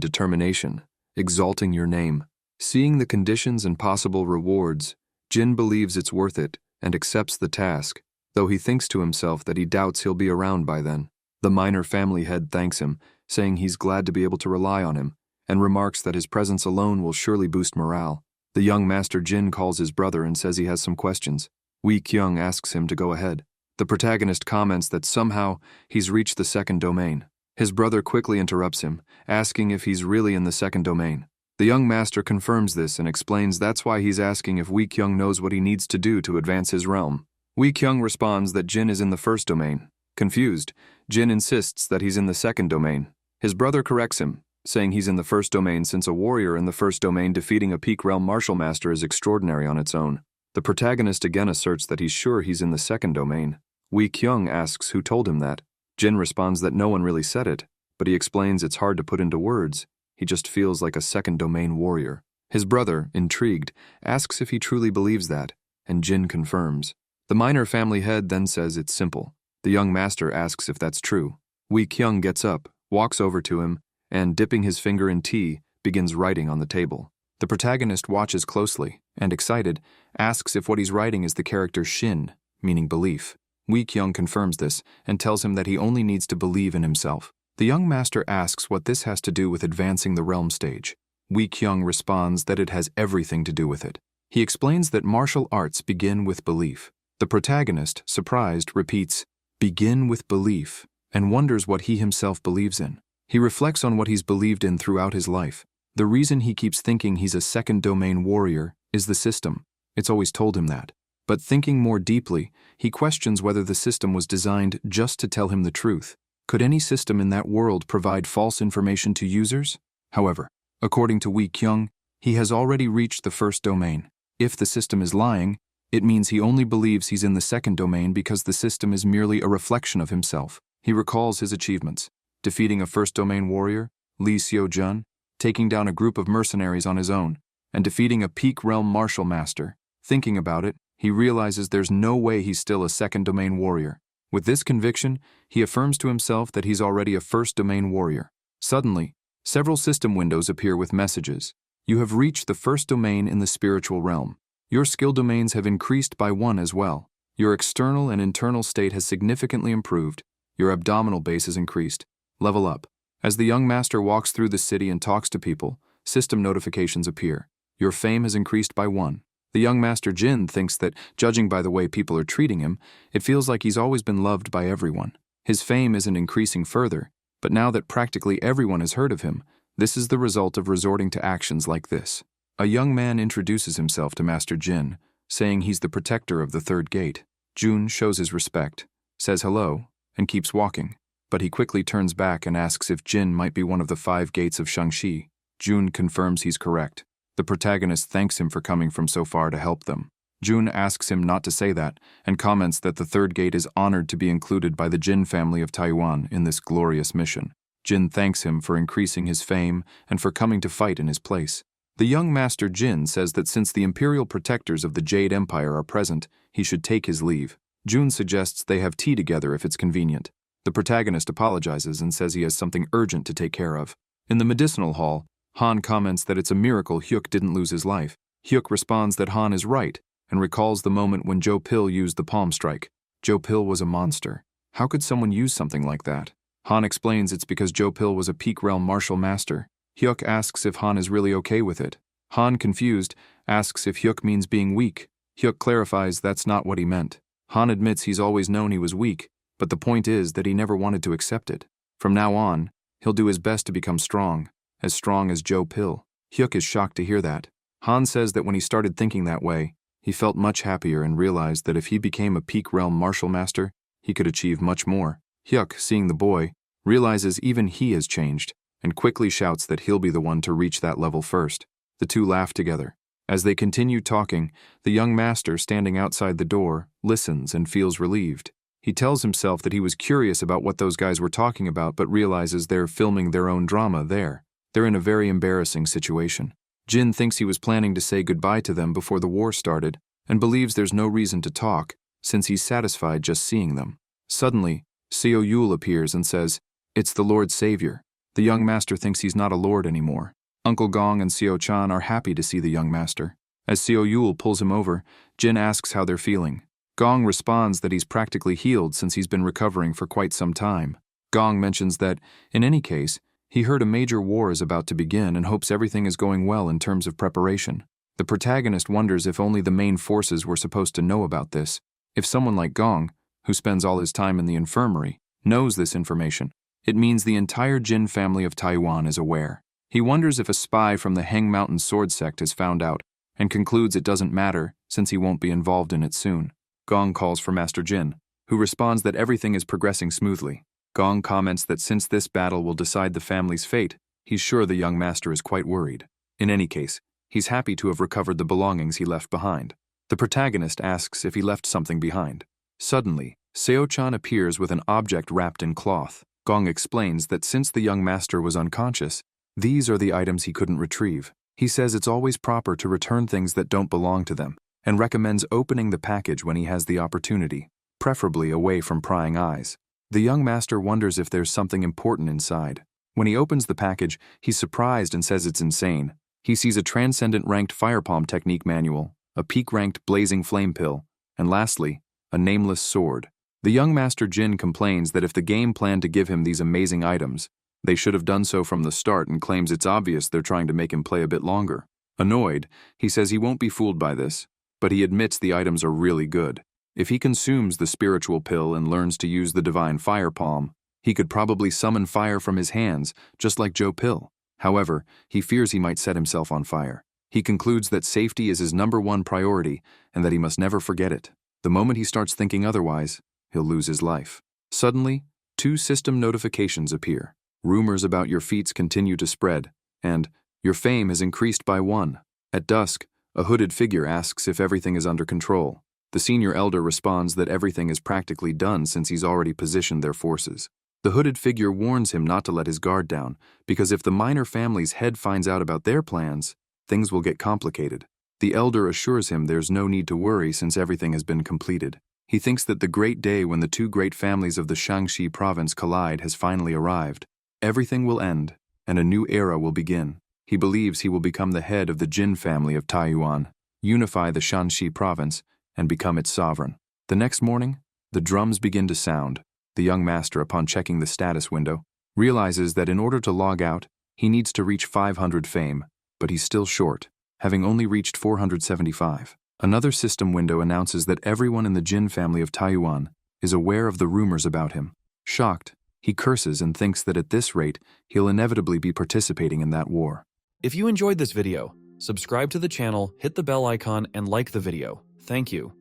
determination, exalting your name. Seeing the conditions and possible rewards, Jin believes it's worth it and accepts the task, though he thinks to himself that he doubts he'll be around by then. The minor family head thanks him, saying he's glad to be able to rely on him, and remarks that his presence alone will surely boost morale. The young master Jin calls his brother and says he has some questions. Wei-kyung asks him to go ahead. The protagonist comments that somehow he's reached the second domain. His brother quickly interrupts him, asking if he's really in the second domain. The young master confirms this and explains that's why he's asking if Wei-kyung knows what he needs to do to advance his realm. Wei-kyung responds that Jin is in the first domain. Confused, Jin insists that he's in the second domain. His brother corrects him, saying he's in the first domain since a warrior in the first domain defeating a Peak Realm Martial Master is extraordinary on its own. The protagonist again asserts that he's sure he's in the second domain. Wei-kyung asks who told him that. Jin responds that no one really said it, but he explains it's hard to put into words. He just feels like a second domain warrior. His brother, intrigued, asks if he truly believes that, and Jin confirms. The minor family head then says it's simple. The young master asks if that's true. Wei-kyung gets up, walks over to him, and dipping his finger in tea, begins writing on the table. The protagonist watches closely and, excited, asks if what he's writing is the character Shin, meaning belief. Wee Kyung confirms this and tells him that he only needs to believe in himself. The young master asks what this has to do with advancing the realm stage. Wee Kyung responds that it has everything to do with it. He explains that martial arts begin with belief. The protagonist, surprised, repeats, "Begin with belief," and wonders what he himself believes in. He reflects on what he's believed in throughout his life. The reason he keeps thinking he's a second domain warrior is the system. It's always told him that. But thinking more deeply, he questions whether the system was designed just to tell him the truth. Could any system in that world provide false information to users? However, according to Wee Kyung, he has already reached the first domain. If the system is lying, it means he only believes he's in the second domain because the system is merely a reflection of himself. He recalls his achievements: defeating a first domain warrior, Lee Seo-jun, taking down a group of mercenaries on his own, and defeating a peak realm martial master. Thinking about it, he realizes there's no way he's still a second domain warrior. With this conviction, he affirms to himself that he's already a first domain warrior. Suddenly, several system windows appear with messages. You have reached the first domain in the spiritual realm. Your skill domains have increased by 1 as well. Your external and internal state has significantly improved. Your abdominal base has increased. Level up. As the young master walks through the city and talks to people, system notifications appear. Your fame has increased by 1. The young master Jin thinks that, judging by the way people are treating him, it feels like he's always been loved by everyone. His fame isn't increasing further, but now that practically everyone has heard of him, this is the result of resorting to actions like this. A young man introduces himself to Master Jin, saying he's the protector of the third gate. Jun shows his respect, says hello, and keeps walking, but he quickly turns back and asks if Jin might be one of the 5 gates of Shangxi. Jun confirms he's correct. The protagonist thanks him for coming from so far to help them. Jun asks him not to say that, and comments that the third gate is honored to be included by the Jin family of Taiwan in this glorious mission. Jin thanks him for increasing his fame and for coming to fight in his place. The young master Jin says that since the imperial protectors of the Jade Empire are present, he should take his leave. Jun suggests they have tea together if it's convenient. The protagonist apologizes and says he has something urgent to take care of. In the medicinal hall, Han comments that it's a miracle Hyuk didn't lose his life. Hyuk responds that Han is right and recalls the moment when Jo Pil used the palm strike. Jo Pil was a monster. How could someone use something like that? Han explains it's because Jo Pil was a peak realm martial master. Hyuk asks if Han is really okay with it. Han, confused, asks if Hyuk means being weak. Hyuk clarifies that's not what he meant. Han admits he's always known he was weak, but the point is that he never wanted to accept it. From now on, he'll do his best to become strong as Jo Pil. Hyuk is shocked to hear that. Han says that when he started thinking that way, he felt much happier and realized that if he became a peak realm martial master, he could achieve much more. Hyuk, seeing the boy, realizes even he has changed, and quickly shouts that he'll be the one to reach that level first. The two laugh together. As they continue talking, the young master, standing outside the door, listens and feels relieved. He tells himself that he was curious about what those guys were talking about, but realizes they're filming their own drama there. They're in a very embarrassing situation. Jin thinks he was planning to say goodbye to them before the war started, and believes there's no reason to talk, since he's satisfied just seeing them. Suddenly, Seo Yul appears and says, "It's the Lord Savior." The young master thinks he's not a lord anymore. Uncle Gong and Seo Chan are happy to see the young master. As Seo Yul pulls him over, Jin asks how they're feeling. Gong responds that he's practically healed since he's been recovering for quite some time. Gong mentions that, in any case, he heard a major war is about to begin and hopes everything is going well in terms of preparation. The protagonist wonders if only the main forces were supposed to know about this. If someone like Gong, who spends all his time in the infirmary, knows this information, it means the entire Jin family of Taiwan is aware. He wonders if a spy from the Heng Mountain sword sect has found out, and concludes it doesn't matter since he won't be involved in it soon. Gong calls for Master Jin, who responds that everything is progressing smoothly. Gong comments that since this battle will decide the family's fate, he's sure the young master is quite worried. In any case, he's happy to have recovered the belongings he left behind. The protagonist asks if he left something behind. Suddenly, Seo-chan appears with an object wrapped in cloth. Gong explains that since the young master was unconscious, these are the items he couldn't retrieve. He says it's always proper to return things that don't belong to them, and recommends opening the package when he has the opportunity, preferably away from prying eyes. The young master wonders if there's something important inside. When he opens the package, he's surprised and says it's insane. He sees a transcendent ranked fire palm technique manual, a peak-ranked blazing flame pill, and lastly, a nameless sword. The young Master Jin complains that if the game planned to give him these amazing items, they should have done so from the start, and claims it's obvious they're trying to make him play a bit longer. Annoyed, he says he won't be fooled by this, but he admits the items are really good. If he consumes the spiritual pill and learns to use the divine fire palm, he could probably summon fire from his hands, just like Joe Pill. However, he fears he might set himself on fire. He concludes that safety is his #1 priority and that he must never forget it. The moment he starts thinking otherwise, he'll lose his life. Suddenly, 2 system notifications appear. Rumors about your feats continue to spread, and your fame has increased by 1. At dusk, a hooded figure asks if everything is under control. The senior elder responds that everything is practically done since he's already positioned their forces. The hooded figure warns him not to let his guard down, because if the minor family's head finds out about their plans, things will get complicated. The elder assures him there's no need to worry since everything has been completed. He thinks that the great day when the 2 great families of the Shaanxi province collide has finally arrived. Everything will end, and a new era will begin. He believes he will become the head of the Jin family of Taiyuan, unify the Shaanxi province, and become its sovereign. The next morning, the drums begin to sound. The young master, upon checking the status window, realizes that in order to log out, he needs to reach 500 fame, but he's still short, having only reached 475. Another system window announces that everyone in the Jin family of Taiyuan is aware of the rumors about him. Shocked, he curses and thinks that at this rate, he'll inevitably be participating in that war. If you enjoyed this video, subscribe to the channel, hit the bell icon, and like the video. Thank you.